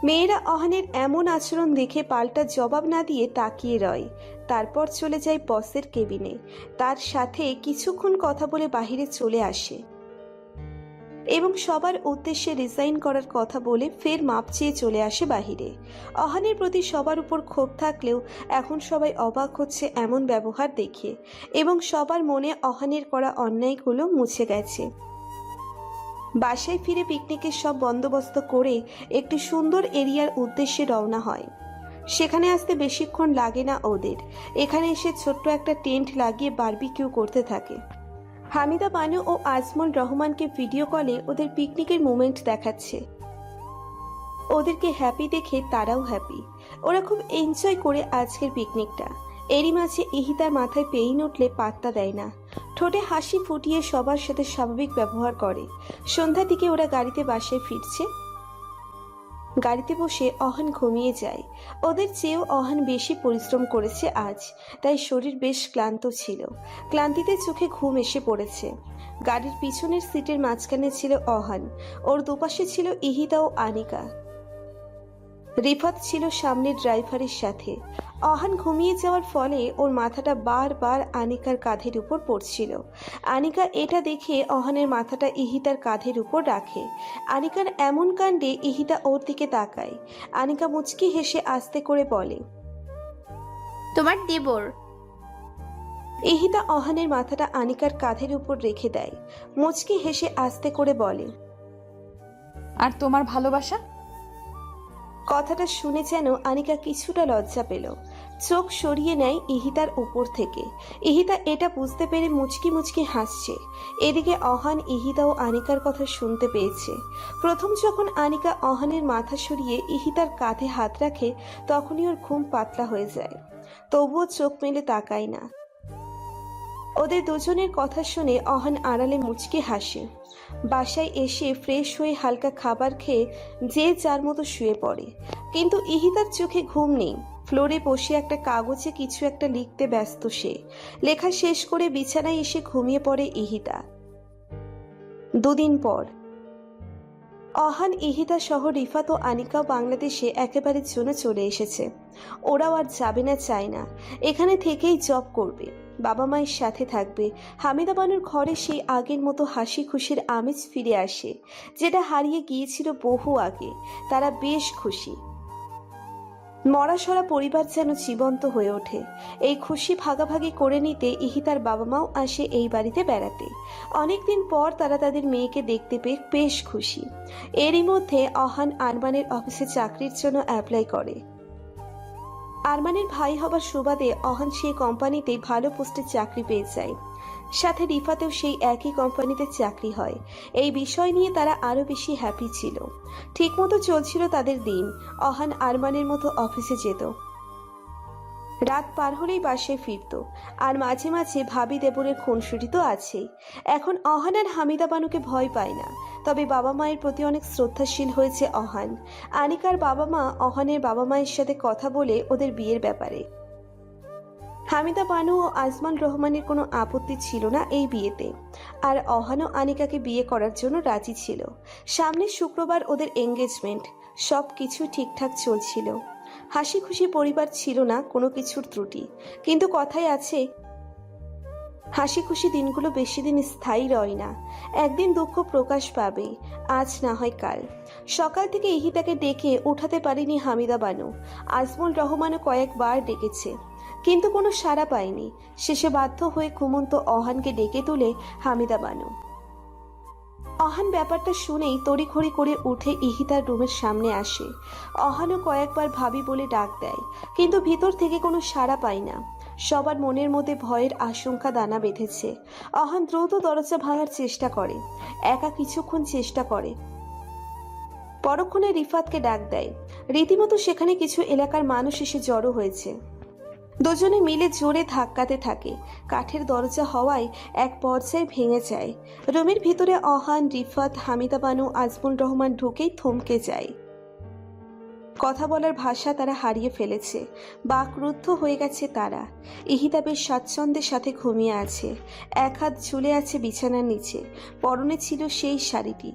মেয়েরা অহানের এমন আচরণ দেখে পাল্টা জবাব না দিয়ে তাকিয়ে রয়। তারপর চলে যায় বসের কেবিনে। তার সাথে কিছুক্ষণ কথা বলে বাহিরে চলে আসে এবং সবার উদ্দেশ্যে রিজাইন করার কথা বলে ফের মাপ চেয়ে চলে আসে বাহিরে। অহানের প্রতি সবার উপর ক্ষোভ থাকলেও এখন সবাই অবাক হচ্ছে এমন ব্যবহার দেখে, এবং সবার মনে অহানের করা অন্যায়গুলো মুছে গেছে। বাসায় ফিরে পিকনিকের সব বন্দোবস্ত করে একটি সুন্দর এরিয়ার উদ্দেশ্যে রওনা হয়। সেখানে আসতে বেশিক্ষণ লাগে না ওদের। এখানে এসে ছোট্ট একটা টেন্ট লাগিয়ে বারবিকিউ করতে থাকে। হামিদা বানু ও আজমল রহমানকে ভিডিও কলে ওদের পিকনিকের মোমেন্ট দেখাচ্ছে। ওদেরকে হ্যাপি দেখে তারাও হ্যাপি। ওরা খুব এনজয় করে আজকের পিকনিকটা। এরই মাঝে ইহিতার মাথায় পেইন উঠলে পাত্তা দেয় না, ঠোঁটে হাসি ফুটিয়ে সবার সাথে স্বাভাবিক ব্যবহার করে। সন্ধ্যার দিকে ওরা গাড়িতে বাসায় ফিরছে। গাড়িতে বসে অহান ঘুমিয়ে যায়। ওদের চেয়েও অহান বেশি পরিশ্রম করেছে আজ, তাই শরীর বেশ ক্লান্ত ছিল। ক্লান্তিতে চোখে ঘুম এসে পড়েছে। গাড়ির পিছনের সিটের মাঝখানে ছিল অহান, ওর দুপাশে ছিল ইহিতা ও আনিকা। রিফাত ছিল সামনের ড্রাইভারের সাথে। অহান ঘুমিয়ে যাওয়ার ফলে ওর মাথাটা বারবার আনিকার কাঁধের উপর পড়ছিল। আনিকা এটা দেখে অহানের মাথাটা ইহিতার কাঁধের উপর রাখে। আনিকার এমন কাণ্ডে ইহিতা ওর দিকে তাকায়। আনিকা মুচকি হেসে আস্তে করে বলে, তোমার দেবর। ইহিতা অহানের মাথাটা আনিকার কাঁধের উপর রেখে দেয়। মুচকি হেসে আস্তে করে বলে, আর তোমার ভালোবাসা? কথাটা শুনে যেন আনিকা কিছুটা লজ্জা পেল। চোখ সরিয়ে নেয় ইহিতার উপর থেকে। ইহিতা এটা বুঝতে পেরে মুচকি মুচকি হাসছে। এদিকে অহান, ইহিতা ও আনিকার কথা শুনতে পেয়েছে। প্রথম যখন আনিকা অহানের মাথা সরিয়ে ইহিতার কাঁধে হাত রাখে তখনই ওর ঘুম পাতলা হয়ে যায়। তবুও চোখ মেলে তাকায় না। ওদের দুজনের কথা শুনে অহান আড়ালে মুচকি হাসে। বাসায় এসে ফ্রেশ হয়ে হালকা খাবার খেয়ে যে যার মতো শুয়ে পড়ে। কিন্তু ইহিতার চোখে ঘুম নেই। ফ্লোরে বসে একটা কাগজে কিছু একটা লিখতে ব্যস্ত সে। লেখা শেষ করে বিছানায় এসে ঘুমিয়ে পড়ে ইহিতা। দুদিন পর অহান, ইহিতা সহ রিফাত ও আনিকাও বাংলাদেশে একেবারের জন্য চলে এসেছে। ওরাও আর যাবে না, চায় না, এখানে থেকেই জব করবে, বাবা মায়ের সাথে থাকবে। হামিদা বানুর ঘরে সেই আগের মতো হাসি খুশির আমেজ ফিরে আসে, যেটা হারিয়ে গিয়েছিল বহু আগে। তারা বেশ খুশি। মরাসরা পরিবার যেন জীবন্ত হয়ে ওঠে। এই খুশি ভাগাভাগি করে নিতে ইহিতার বাবা মাও আসে এই বাড়িতে বেড়াতে। অনেকদিন পর তারা তাদের মেয়েকে দেখতে পেয়ে বেশ খুশি। এরই মধ্যে অহান আরমানের অফিসে চাকরির জন্য অ্যাপ্লাই করে। আরমানের ভাই হবার সুবাদে অহান সেই কোম্পানিতেই ভালো পোস্টে চাকরি পেয়ে যায়। সাথে রিফাতেও সেই একই কোম্পানিতে চাকরি হয়। এই বিষয় নিয়ে তারা আরো বেশি হ্যাপি ছিল। ঠিকমতো চলছিল তাদের দিন। অহান আরমানের মতো অফিসে যেত, রাত পার হলেই বাসায় ফিরত। আর মাঝে মাঝে ভাবি দেবরের খুনসুটি তো আছেই। এখন অহান আর হামিদা বানুকে ভয় পায় না। তবে বাবা মায়ের প্রতি অনেক শ্রদ্ধাশীল হয়েছে অহান। আনিকার বাবা মা অহানের বাবা মায়ের সাথে কথা বলে ওদের বিয়ের ব্যাপারে। হামিদা বানু ও আজমান রহমানের কোনো আপত্তি ছিল না এই বিয়েতে। আর অহানও আনিকাকে বিয়ে করার জন্য রাজি ছিল। সামনের শুক্রবার ওদের এঙ্গেজমেন্ট। সব কিছু ঠিকঠাক চলছিল। হাসি খুশি পরিবার ছিল না কোনো কিছুর ত্রুটি। কিন্তু কথায় আছে, হাসি খুশি দিনগুলো বেশি দিন স্থায়ী রয় না। একদিন দুঃখ প্রকাশ পাবে, আজ না হয় কাল। সকাল থেকে ইহিতাকে ডেকে উঠাতে পারেনি হামিদা বানু। আজমুল রহমানও কয়েকবার ডেকেছে, কিন্তু কোনো সাড়া পায়নি। শেষে বাধ্য হয়ে ঘুমন্ত অহানকে ডেকে তুলে হামিদা বানু। অহান ব্যাপারটা শুনেই তড়িঘড়ি করে উঠে ইহিতার রুমের সামনে আসে। অহানও কয়েকবার ভাবি বলে ডাক দেয়, কিন্তু ভিতর থেকে কোনো সাড়া পায় না। সবার মনের মধ্যে ভয়ের আশঙ্কা দানা বেঁধেছে। অহান দ্রুত দরজা ভাঙার চেষ্টা করে, একা কিছুক্ষণ চেষ্টা করে। পরক্ষণে রিফাতকে ডাক দেয়। রীতিমতো সেখানে কিছু এলাকার মানুষ এসে জড়ো হয়েছে। দুজনে মিলে জোরে ধাক্কাতে থাকে। কাঠের দরজা হওয়ায় এক পর্যায়ে ভেঙে যায়। রুমের ভিতরে অহান, রিফাত, হামিদা বানু, আজমুল রহমান ঢুকেই থমকে যায়। কথা বলার ভাষা তারা হারিয়ে ফেলেছে। বাকরুদ্ধ হয়ে গেছে তারা। ইহিতা বেশ স্বাচ্ছন্দ্যের সাথে ঘুমিয়ে আছে। এক হাত ঝুলে আছে বিছানার নিচে। পরনে ছিল সেই শাড়িটি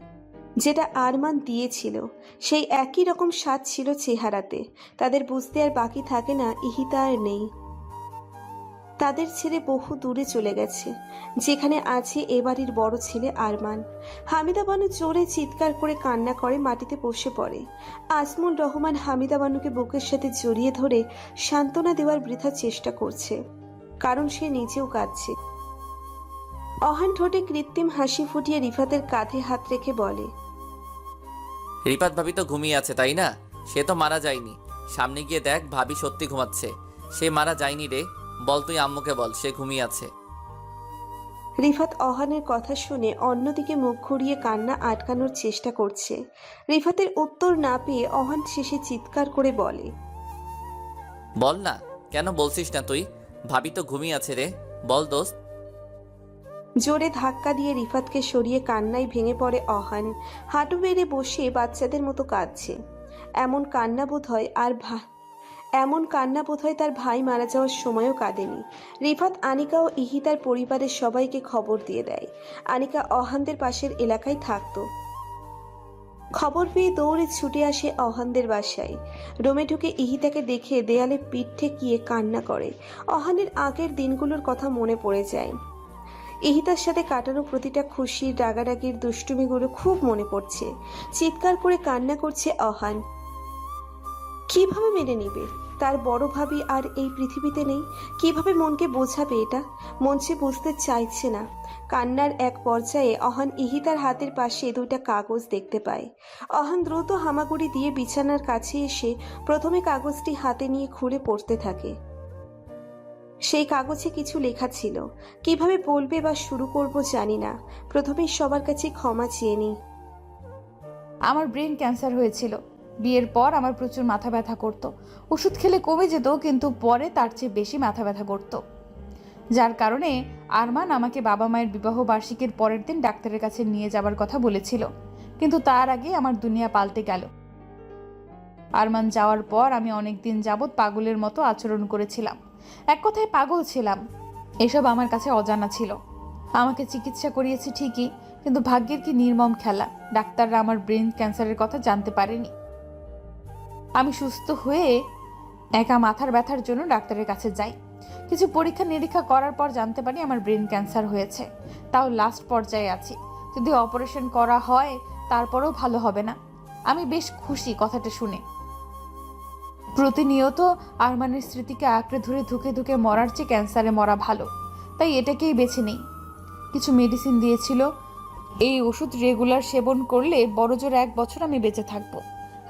যেটা আরমান দিয়েছিল। সেই একই রকম স্বাদ ছিল চেহারাতে। তাদের বুঝতে আর বাকি থাকে না ইহিতা আর নেই। তাদের ছেড়ে বহু দূরে চলে গেছে, যেখানে আছে এ বাড়ির বড় ছেলে আরমান। হামিদা বানু জোরে চিৎকার করে কান্না করে মাটিতে বসে পড়ে। আজমুল রহমান হামিদা বানুকে বুকের সাথে জড়িয়ে ধরে সান্ত্বনা দেওয়ার বৃথা চেষ্টা করছে, কারণ সে নিজেও কাঁদছে। অহান ঠোঁটে কৃত্রিম হাসি ফুটিয়ে রিফাতের কাঁধে হাত রেখে বলে, রিপাত ভাবি তো ঘুমিয়ে আছে তাই না? সে তো মারা যায়নি। সামনে গিয়ে দেখ, ভাবি সত্যি ঘুমাচ্ছে। সে মারা যায়নি রে, বল তুই আম্মুকে বল সে ঘুমিয়ে আছে। রিফাত অহানের কথা শুনে অন্যদিকে মুখ ঘুরিয়ে কান্না আটকানোর চেষ্টা করছে। রিফাতের উত্তর না পেয়ে অহান শেষে চিৎকার করে বলে, বল না, কেন বলছিস না তুই? ভাবি তো ঘুমিয়ে আছে রে, বল দোস্ত। জোরে ধাক্কা দিয়ে রিফাতকে সরিয়ে কান্নায় ভেঙে পড়ে অহান। হাঁটু বেড়ে বসে বাচ্চাদের মতো কাঁদছে। এমন কান্না বোধ হয় তার ভাই মারা যাওয়ার সময়ও কাঁদেনি। রিফাত আনিকা ও ইহিতার পরিবারের সবাইকে খবর দিয়ে দেয়। আনিকা অহানদের পাশের এলাকায় থাকতো। খবর পেয়ে দৌড়ে ছুটে আসে অহানদের বাসায়। রুমে ঢুকে ইহিতাকে দেখে দেয়ালে পিঠ ঠেকিয়ে কান্না করে। অহানের আগের দিনগুলোর কথা মনে পড়ে যায়। ইহিতার সাথে কাটানো প্রতিটা খুশি, রাগারাগির, দুষ্টুমিগুলো খুব মনে পড়ছে। চিৎকার করে কান্না করছে অহান। কিভাবে মেনে নিবে তার বড় ভাবি আর এই পৃথিবীতে নেই? কিভাবে মনকে বোঝাবে এটা? মন সে বুঝতে চাইছে না। কান্নার এক পর্যায়ে অহান ইহিতার হাতের পাশে দুইটা কাগজ দেখতে পায়। অহান দ্রুত হামাগুড়ি দিয়ে বিছানার কাছে এসে প্রথমে কাগজটি হাতে নিয়ে খুলে পড়তে থাকে। সেই কাগজে কিছু লেখা ছিল। কিভাবে বলবে বা শুরু করব জানি না। প্রথমেই সবার কাছে ক্ষমা চেয়ে নিই। আমার ব্রেন ক্যান্সার হয়েছিল। বিয়ের পর আমার প্রচুর মাথা ব্যথা করতো। ওষুধ খেলে কমে যেত, কিন্তু পরে তার চেয়ে বেশি মাথা ব্যথা করতো, যার কারণে আরমান আমাকে বাবা মায়ের বিবাহ বার্ষিকীর পরের দিন ডাক্তারের কাছে নিয়ে যাবার কথা বলেছিল। কিন্তু তার আগে আমার দুনিয়া পাল্টে গেল। আরমান যাওয়ার পর আমি অনেক দিন যাবৎ পাগলের মতো আচরণ করেছিলাম। এক কথায় পাগল ছিলাম। এসব আমার কাছে অজানা ছিল। আমাকে চিকিৎসা করিয়েছি ঠিকই, কিন্তু ভাগ্যের কি নির্মম খেলা, ডাক্তাররা আমার ব্রেন ক্যান্সারের কথা জানতে পারেনি। আমি সুস্থ হয়ে একা মাথার ব্যথার জন্য ডাক্তারের কাছে যাই। কিছু পরীক্ষা নিরীক্ষা করার পর জানতে পারি আমার ব্রেন ক্যান্সার হয়েছে। তাও লাস্ট পর্যায়ে আছি। যদি অপারেশন করা হয় তারপরেও ভালো হবে না। আমি বেশ খুশি কথাটা শুনে। প্রতিনিয়ত আরমানের স্মৃতিকে আঁকড়ে ধরে ধুকে ধুকে মরার চেয়ে ক্যান্সারে মরা ভালো, তাই এটাকেই বেছে নেই। কিছু মেডিসিন দিয়েছিল। এই ওষুধ রেগুলার সেবন করলে বড়জোর 1 বছর আমি বেঁচে থাকবো।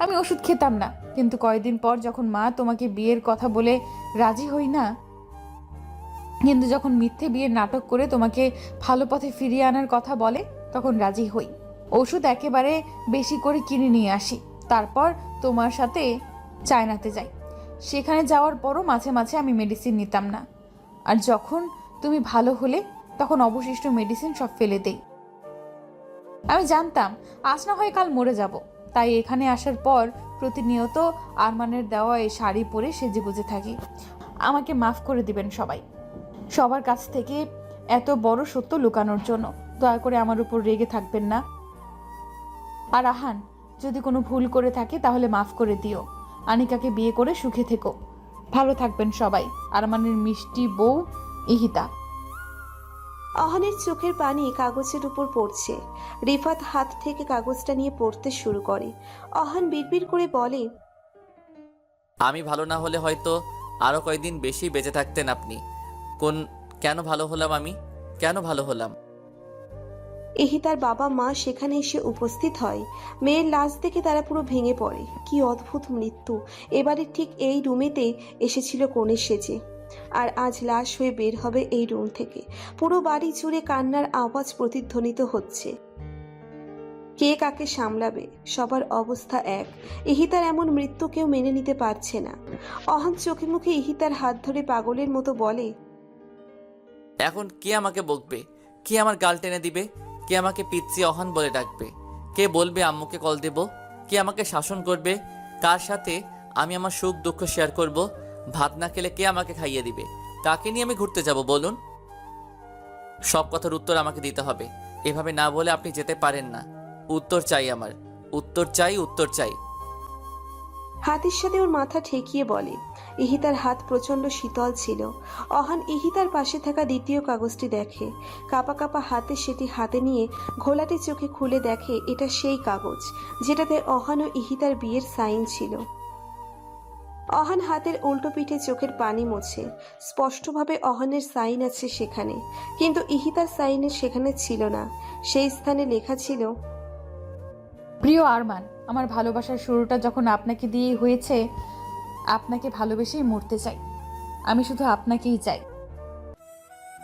আমি ওষুধ খেতাম না, কিন্তু কয়েকদিন পর যখন মা তোমাকে বিয়ের কথা বলে রাজি হই না, কিন্তু যখন মিথ্যে বিয়ের নাটক করে তোমাকে ভালো পথে ফিরিয়ে আনার কথা বলে, তখন রাজি হই। ওষুধ একেবারে বেশি করে কিনে নিয়ে আসি। তারপর তোমার সাথে চায়নাতে যাই। সেখানে যাওয়ার পরও মাঝে মাঝে আমি মেডিসিন নিতাম না। আর যখন তুমি ভালো হলে তখন অবশিষ্ট মেডিসিন সব ফেলে দেই। আমি জানতাম আজ না হয় কাল মরে যাব, তাই এখানে আসার পর প্রতিনিয়ত আরমানের দেওয়া এই শাড়ি পরে সেজেগুজে থাকি। আমাকে মাফ করে দিবেন সবাই, সবার কাছ থেকে এত বড় সত্য লুকানোর জন্য। দয়া করে আমার উপর রেগে থাকবেন না। আর আহান, যদি কোনো ভুল করে থাকে তাহলে মাফ করে দিও। আনিকাকে বিয়ে করে সুখে থেকো। ভালো থাকবেন সবাই। আরমানের মিষ্টি বউ ইহিতা। অহানের চোখের পানি কাগজের উপর পড়ছে। রিফাত হাত থেকে কাগজটা নিয়ে পড়তে শুরু করে। অহান বিড়বিড় করে বলে, আমি ভালো না হলে হয়তো আরও কয়েকদিন বেশি বেঁচে থাকতেন আপনি। কেন ভালো হলাম আমি? কেন ভালো হলাম? ইহিতার বাবা মা সেখানে এসে উপস্থিত হয়। মেয়ের লাশ দেখে তারা পুরো ভেঙে পড়ে। কি অদ্ভুত মৃত্যু! এবারে ঠিক এই রুমেতে এসেছিল কনের সেজে, আর আজ লাশ হয়ে বের হবে এই রুম থেকে। পুরো বাড়ি জুড়ে কান্নার আওয়াজ প্রতিধ্বনিত হচ্ছে। কে কাকে সামলাবে? সবার অবস্থা এক। ইহিতার এমন মৃত্যু কেউ মেনে নিতে পারছে না। অহান চোখে মুখে ইহিতার হাত ধরে পাগলের মতো বলে, এখন কে আমাকে বকবে? কে আমার গাল টেনে দিবে? কে আমাকে পিচ্ছি অহান বলে ডাকবে? কে বলবে আম্মুকে কল দেব? কে আমাকে শাসন করবে? কার সাথে আমি আমার সুখ দুঃখ শেয়ার করব? ভাত না খেলে কে আমাকে খাইয়ে দিবে? কাকে নিয়ে আমি ঘুরতে যাব বলুন? সব কথার উত্তর আমাকে দিতে হবে। এভাবে না বলে আপনি যেতে পারেন না। উত্তর চাই আমার। উত্তর চাই, উত্তর চাই। হাতের সাথে ওর মাথা ঠেকিয়ে বলে। ইহিতার হাত প্রচন্ড শীতল ছিল। অহান ইহিতার পাশে থাকা দ্বিতীয় কাগজটি দেখে। কাপা কাপা হাতে সেটি হাতে নিয়ে ঘোলাটে চোখে খুলে দেখে এটা সেই কাগজ যেটাতে অহান ও ইহিতার বিয়ের সাইন ছিল। অহান হাতের উল্টো পিঠে চোখের পানি মোছে। স্পষ্টভাবে অহানের সাইন আছে সেখানে, কিন্তু ইহিতার সাইনের সেখানে ছিল না। সেই স্থানে লেখা ছিল, প্রিয় আরমান, আমার ভালোবাসার শুরুটা যখন আপনাকে দিয়েই হয়েছে, আপনাকে ভালোবেসেই মরতে চাই। আমি শুধু আপনাকেই চাই।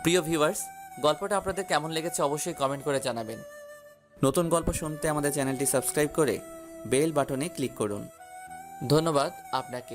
প্রিয় ভিউয়ার্স, গল্পটা আপনাদের কেমন লেগেছে অবশ্যই কমেন্ট করে জানাবেন। নতুন গল্প শুনতে আমাদের চ্যানেলটি সাবস্ক্রাইব করে বেল বাটনে ক্লিক করুন। ধন্যবাদ আপনাকে।